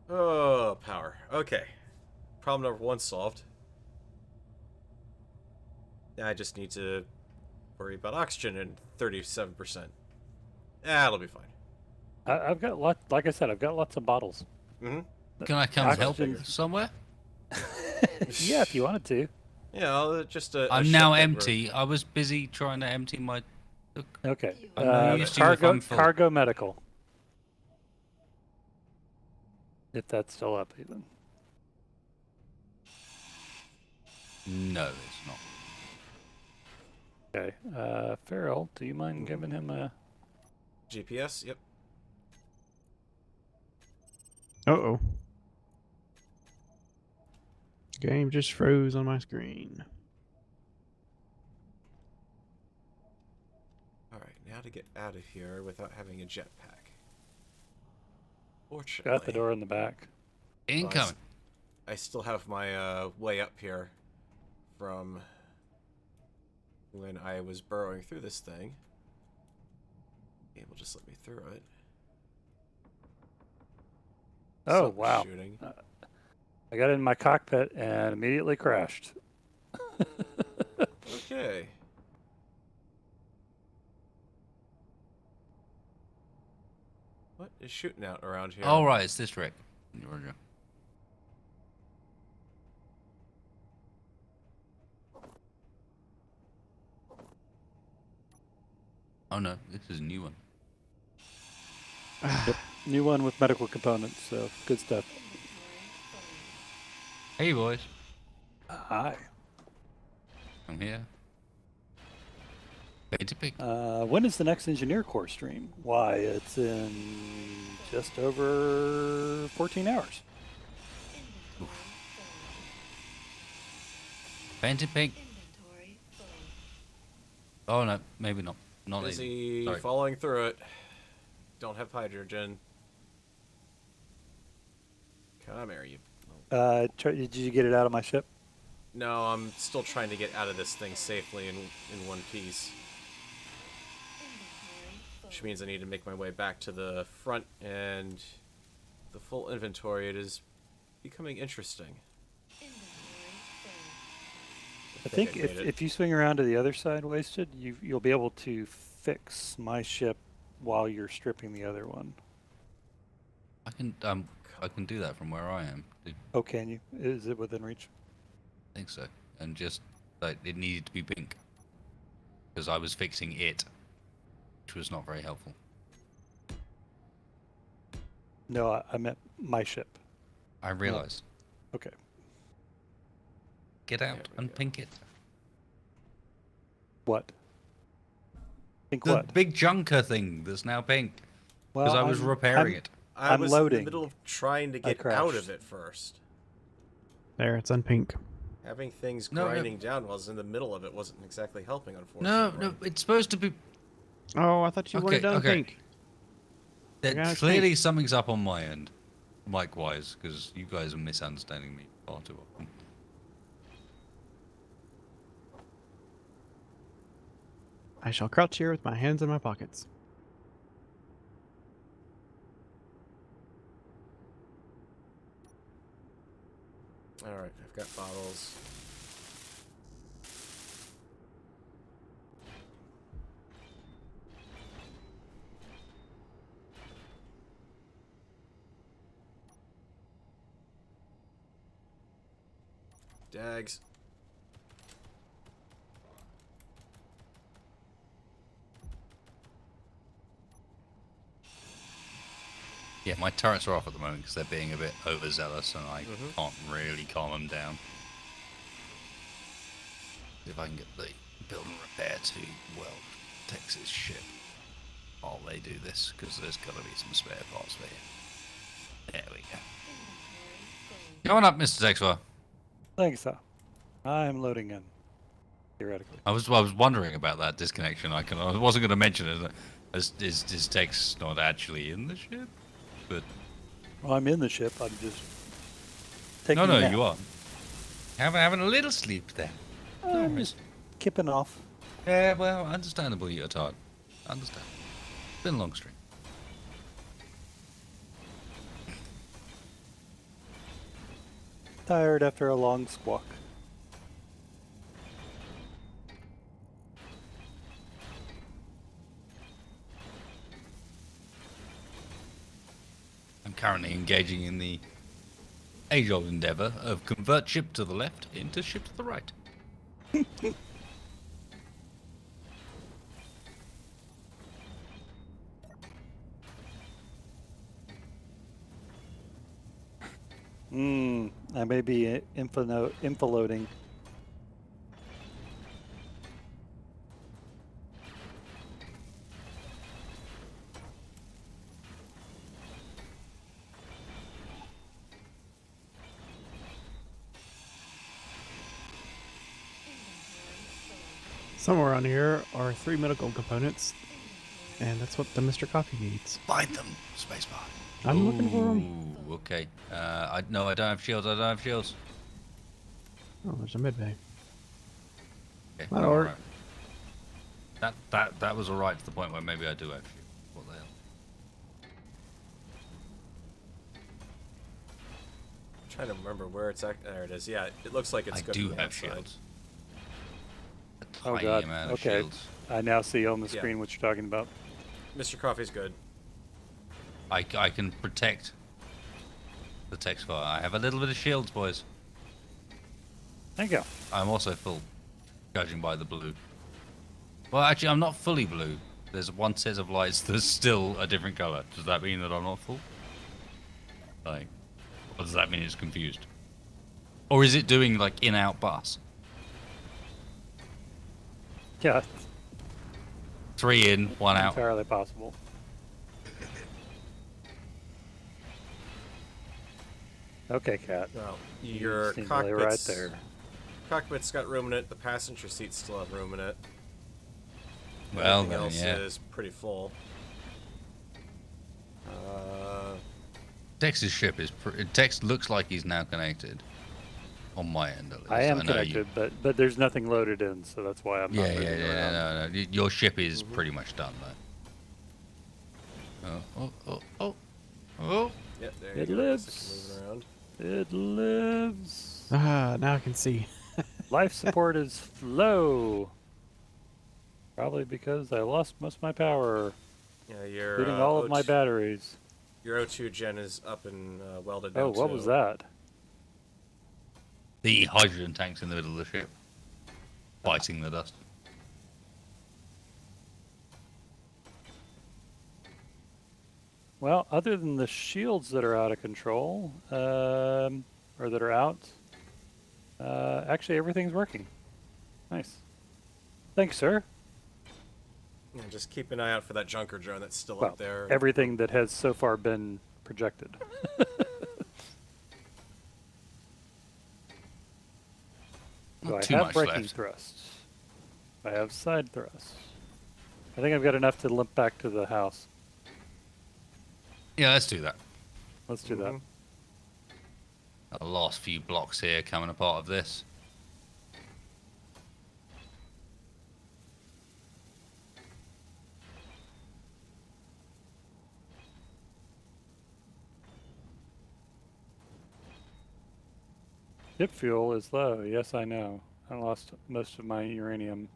Oh, power. Okay. Problem number 1 solved. Now I just need to worry about oxygen and 37%. That'll be fine. I've got like I said, I've got lots of bottles. Mm-hmm. Can I come help Oxygen's- somewhere? Yeah, if you wanted to. Yeah, just a I'm ship now that we're- empty. I was busy trying to empty my. Okay. I'm not used to if Cargo I'm full. cargo medical. If that's still up even. No, it's not. Okay. Farrell, do you mind giving him a GPS? Yep. Uh-oh. Game just froze on my screen. Alright, now to get out of here without having a jetpack. Fortunately, got the door in the back? Incoming. I still have my way up here from when I was burrowing through this thing. It will just let me through it. Oh, Sun wow. Shooting. I got in my cockpit and immediately crashed. Okay. What is shooting out around here? All right, it's this wreck. Roger. Oh no, this is a new one. Yep. New one with medical components, so good stuff. Hey boys, Hi. I'm here. Ready to pick. When is the next engineer core stream? Why, it's in just over 14 hours. Painted pink. Inventory full. Oh no, maybe not. Not even. Busy Sorry. following through it. Don't have hydrogen. Come here, you. Did you get it out of my ship? No, I'm still trying to get out of this thing safely in one piece. which means I need to make my way back to the front and the full inventory. It is becoming interesting. I think made it. if you swing around to the other side, Wasted, you'll be able to fix my ship while you're stripping the other one. I can do that from where I am. I Oh, can you? Is it within reach? think so. And just like it needed to be pink because I was fixing it, which was not very helpful. No, I meant my ship. I realized. Okay. Get out we and go. pink it. What? Think The what? big junker thing that's now pink because Well, I was repairing it. I I'm was in loading. the middle of trying to I get out crashed. of it first. There, it's on pink. Having things No, no. grinding down while I was in the middle of it wasn't exactly helping, No, unfortunately. no, it's supposed to be. Oh, I thought you wanted done Okay. pink. That Yeah, it's clearly pink. something's up on my end, mic-wise, because you guys are misunderstanding me far too often. I shall crouch here with my hands in my pockets. Alright, I've got bottles. Dags. Yeah, my turrets are off at the moment because they're being a bit overzealous, and I can't really calm them down. See if I can get the build and repair to Texas ship while they do this, because there's got to be some spare parts for here. There we go. Come on up, Mr. Texwell. Thanks, sir. I'm loading in. Theoretically. I was wondering about that disconnection icon. I wasn't going to mention it. Is Tex not actually in the ship? But Well, I'm in the ship. I'm just taking no, a nap. you are. Having a little sleep there. No I'm worries. just kipping off. Yeah, well, understandable you're tired. Understand. Been a long stream. Tired after a long squawk. I'm currently engaging in the age-old endeavour of convert ship to the left into ship to the right. I may be infoloading. Somewhere around here are 3 medical components, and that's what the Mr. Coffee needs. Find them, spacebar. I'm looking for them. Ooh, okay. I don't have shields. I don't have shields. Oh, there's a mid bay. Okay, That'll work. That was alright to the point where maybe I do have shields. What the hell? I'm trying to remember where it's at. There it is. Yeah, it looks like it's I good do from the have outside. shields. A Oh tiny god. amount of Okay. shields. I now see on the Yeah. screen what you're talking about. Mr. Coffee's good. I can protect the text file. I have a little bit of shields, boys. Thank you. I'm also full, judging by the blue. Well, actually, I'm not fully blue. There's one set of lights that's still a different color. Does that mean that I'm not full? Like, or does that mean it's confused? Or is it doing, like, in-out bus? Yeah, 3 in, 1 out. entirely possible. Okay, Cat. Well, You your seem to lay right cockpit's, there. cockpit's got room in it. The passenger seats still have room in it. Well, Everything then, else yeah. is pretty full. Tex's ship is... Tex looks like he's now connected. On my end, at least. I am know connected, but there's nothing loaded in, so that's why I'm not Yeah, moving around. no. Your ship is pretty much done, though. Oh. Yep, there you It go. lives. Moving around. It lives. Ah, now I can see. Life support is low. Probably because I lost most of my power, Yeah, your including all of my batteries. your O2 gen is up and welded Oh, now what too. was that? The hydrogen tanks in the middle of the ship, fighting the dust. Well, other than the shields that are out of control, or that are out, actually everything's working. Nice. Thanks, sir. Yeah, just keep an eye out for that junker drone that's still Well, up there. everything that has so far been projected. So Not I too have much braking left. thrusts. I have side thrusts. I think I've got enough to limp back to the house. Yeah, let's do that. Let's do that. The last few blocks here coming a part of this. Ship fuel is low. Yes, I know. I lost most of my uranium.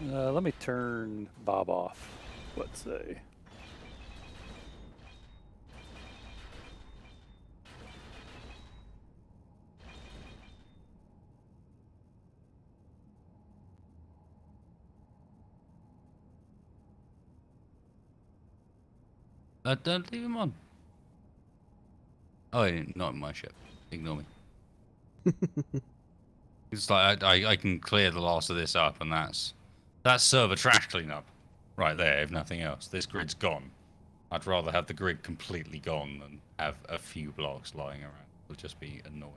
Let me turn Bob off, let's say. Don't leave him on. Oh, not in my ship. Ignore me. It's like I can clear the last of this up, and that's server trash cleanup right there. If nothing else, this grid's gone. I'd rather have the grid completely gone than have a few blocks lying around. It would just be annoying.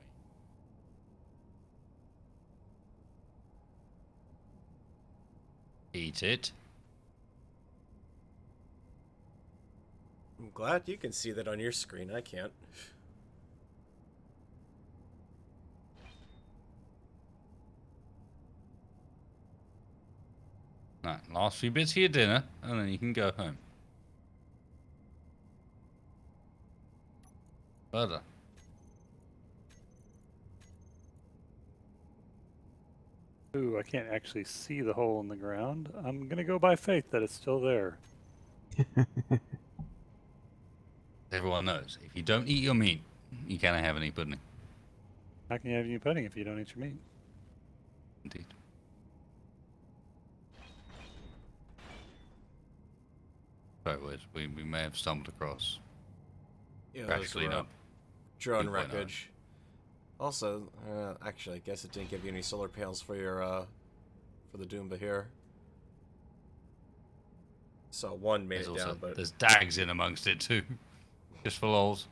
Eat it. I'm glad you can see that on your screen. I can't. Right, last few bits of your dinner, and then you can go home. Further. Ooh, I can't actually see the hole in the ground. I'm gonna go by faith that it's still there. Everyone knows, if you don't eat your meat, you cannot have any pudding. How can you have any pudding if you don't eat your meat? Indeed. Sorry, Wiz, we may have stumbled across Yeah, trash those were, cleanup. drone 2.0. wreckage. Also, actually, I guess it didn't give you any solar panels for your for the Doomba here. So one made There's it also down, but there's dags in amongst it too, just for lols.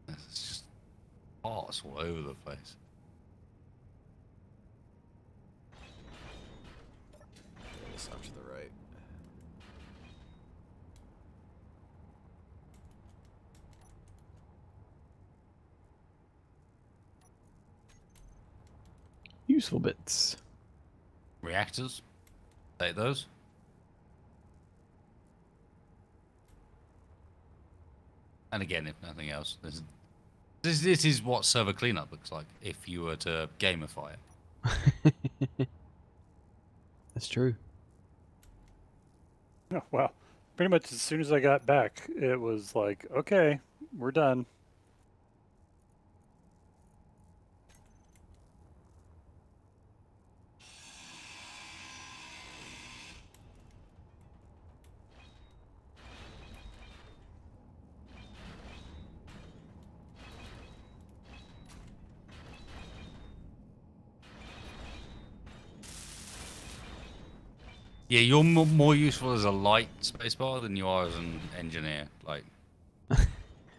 It's just parts all over the place. it's off to the right. Useful bits. Reactors, take those. And again, if nothing else, this is what server cleanup looks like if you were to gamify it. That's true. Oh, wow. Pretty much as soon as I got back, it was like, okay, we're done. Yeah, you're more useful as a light spacebar than you are as an engineer. Like,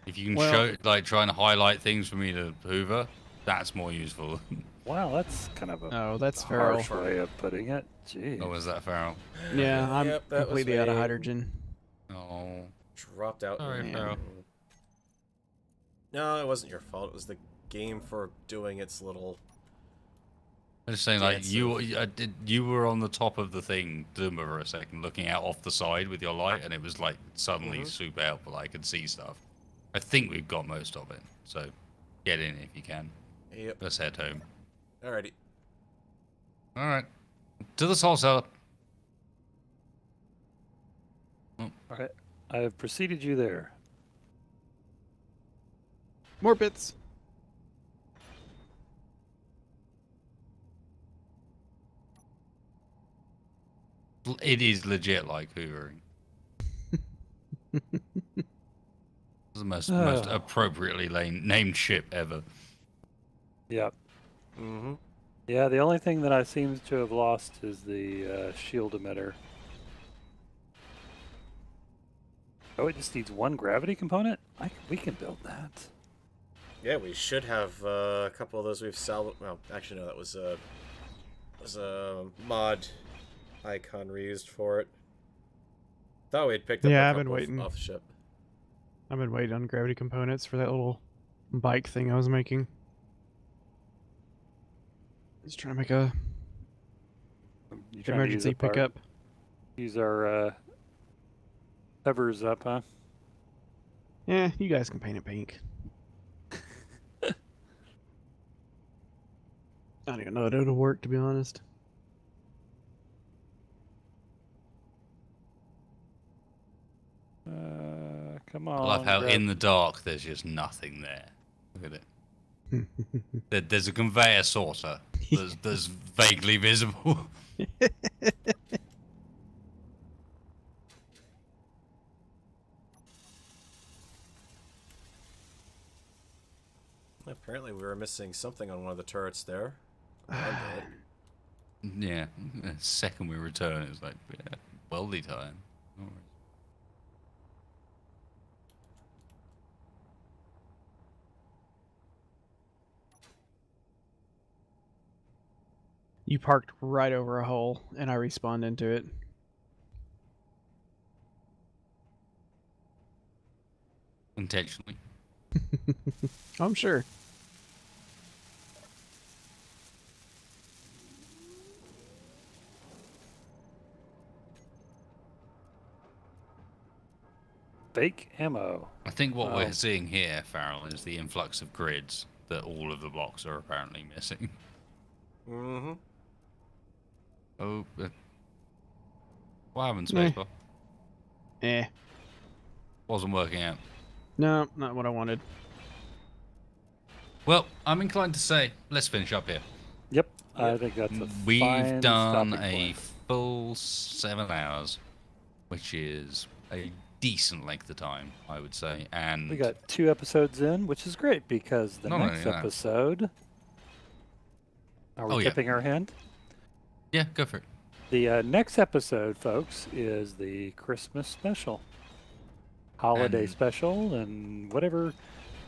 if you can Well- try and highlight things for me to hoover, that's more useful. Wow, that's kind of a Oh, that's Farrell. harsh way of putting it. Jeez. Or was that Farrell? Yeah, I'm Yep, that was completely out of me. hydrogen. Oh, Dropped out. sorry, Man. Farrell. No, it wasn't your fault. It was the game for doing its little... I'm just saying, Dance you were on the top of the thing, Duma, for a second, looking out off the side with your light, and it was like suddenly super helpful. I could see stuff. I think we've got most of it, so get in if you can. Yep. Let's head home. Alrighty. All right, to the soul cellar. All right, I have preceded you there. More bits. It is legit like hoovering. It's the most appropriately named ship ever. Yep. Mm-hmm. Yeah, the only thing that I seem to have lost is the shield emitter. Oh, it just needs one gravity component? We can build that. Yeah, we should have a couple of those we've salvaged. Well, actually, no, that was a mod icon reused for it. Thought we had picked up Yeah, a I've been couple waiting. off the ship. I've been waiting on gravity components for that little bike thing I was making. Just trying to make a You trying to use emergency up our- pickup. Use our covers up, huh? Yeah, you guys can paint it pink. I don't even know if it'll work, to be honest. Come I on. love how grab- in the dark there's just nothing there. Look at it. There's a conveyor sorter that's vaguely visible. Apparently, we were missing something on one of the turrets there. Yeah, the second we return, it's like, yeah, weldy time. No worries. You parked right over a hole, and I respawned into it. Intentionally. I'm sure. Fake ammo. I think what Oh. we're seeing here, Farrell, is the influx of grids that all of the blocks are apparently missing. Mm-hmm. Oh, what happened, Meh. Spacebar? Eh. Wasn't working out. No, not what I wanted. Well, I'm inclined to say, let's finish up here. Yep, I think that's a We've fine done stopping a point. full 7 hours, which is a decent length of time, I would say. And We got 2 episodes in, which is great because the Not next only that. episode. Are we Oh, yeah. tipping our hand? yeah, go for it. The next episode, folks, is the Christmas special, holiday And- special, and whatever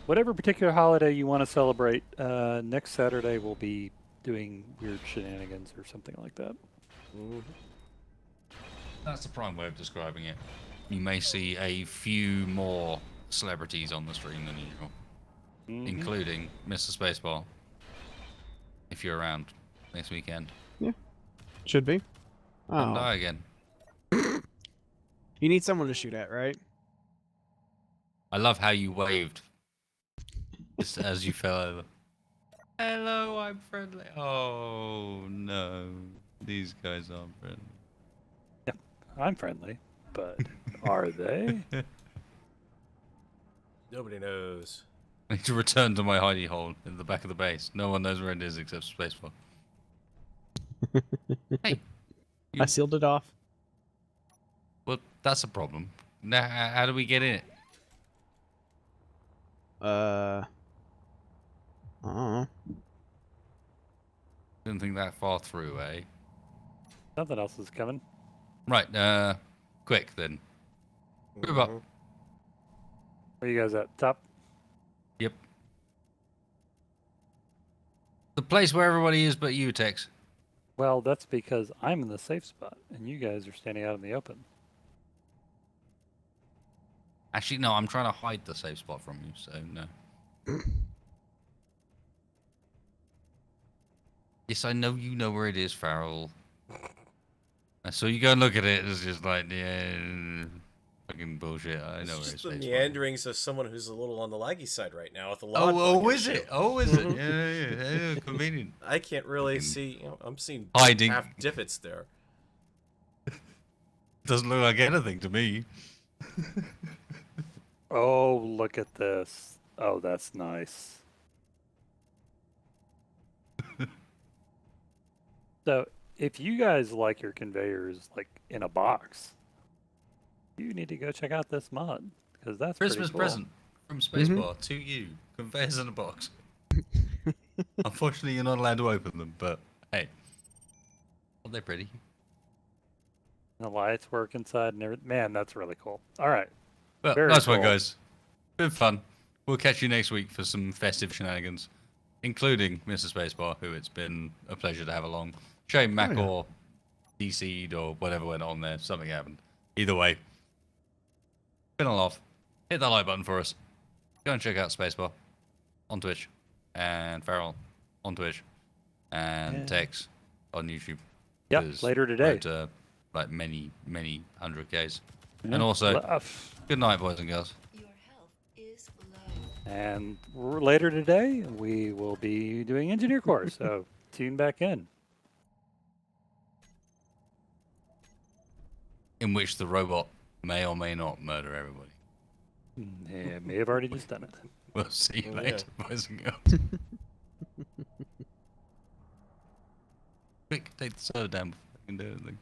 particular holiday you want to celebrate. Next Saturday, we'll be doing weird shenanigans or something like that. Mm-hmm. That's the prime way of describing it. You may see a few more celebrities on the stream than usual, Mhm. including Mr. Spaceball, if you're around next weekend. Should be. Don't Oh, die again. you need someone to shoot at, right? I love how you waved just as you fell over. Hello, I'm friendly. Oh no, these guys aren't friendly. I'm friendly, but are they? Nobody knows. I need to return to my hidey hole in the back of the base. No one knows where it is except Spaceball. Hey, I sealed it off. well, that's a problem. Now, how do we get in it? I don't know. Didn't think that far through, eh? Something else is coming. Right, quick then. Move up. Mhm. Where you guys at? Top? Yep. The place where everybody is but you, Tex. Well, that's because I'm in the safe spot, and you guys are standing out in the open. Actually, no, I'm trying to hide the safe spot from you, so no. Yes, I know you know where it is, Farrell. I saw you go and look at it. It's just like, yeah, fucking bullshit. I know It's where just it's the safe spot. meanderings of someone who's a little on the laggy side right now with a Oh, log bug oh, is issue. it? Oh, is it? Yeah, convenient. I can't really Fucking see. You know, I'm seeing hiding. half divots there. Doesn't look like anything to me. Oh, look at this. Oh, that's nice. So, if you guys like your conveyors like in a box, you need to go check out this mod because that's Christmas pretty cool. present from Spacebar to you. Conveyors in a box. Unfortunately, you're not allowed to open them, but hey. Aren't they pretty? The lights work inside and everything. Man, that's really cool. All right. Well, Very nice one, cool. guys. Been fun. We'll catch you next week for some festive shenanigans, including Mr. Spacebar, who it's been a pleasure to have along. Shame Mac or DC'd or whatever went on there. Something happened. Either way, been a laugh. Hit that like button for us. Go and check out Spacebar on Twitch, and Farrell on Twitch, and Yeah. Tex on YouTube. Yep, 'cause later today. road to, like many 100Ks. Yeah. And also, Left. good night, boys and girls. Your health is low. And later today, we will be doing engineer course. So tune back in. In which the robot may or may not murder everybody. Yeah, may have already just done it. We'll see you Oh, yeah. later, boys and girls. Quick, take the soda down before I can do anything.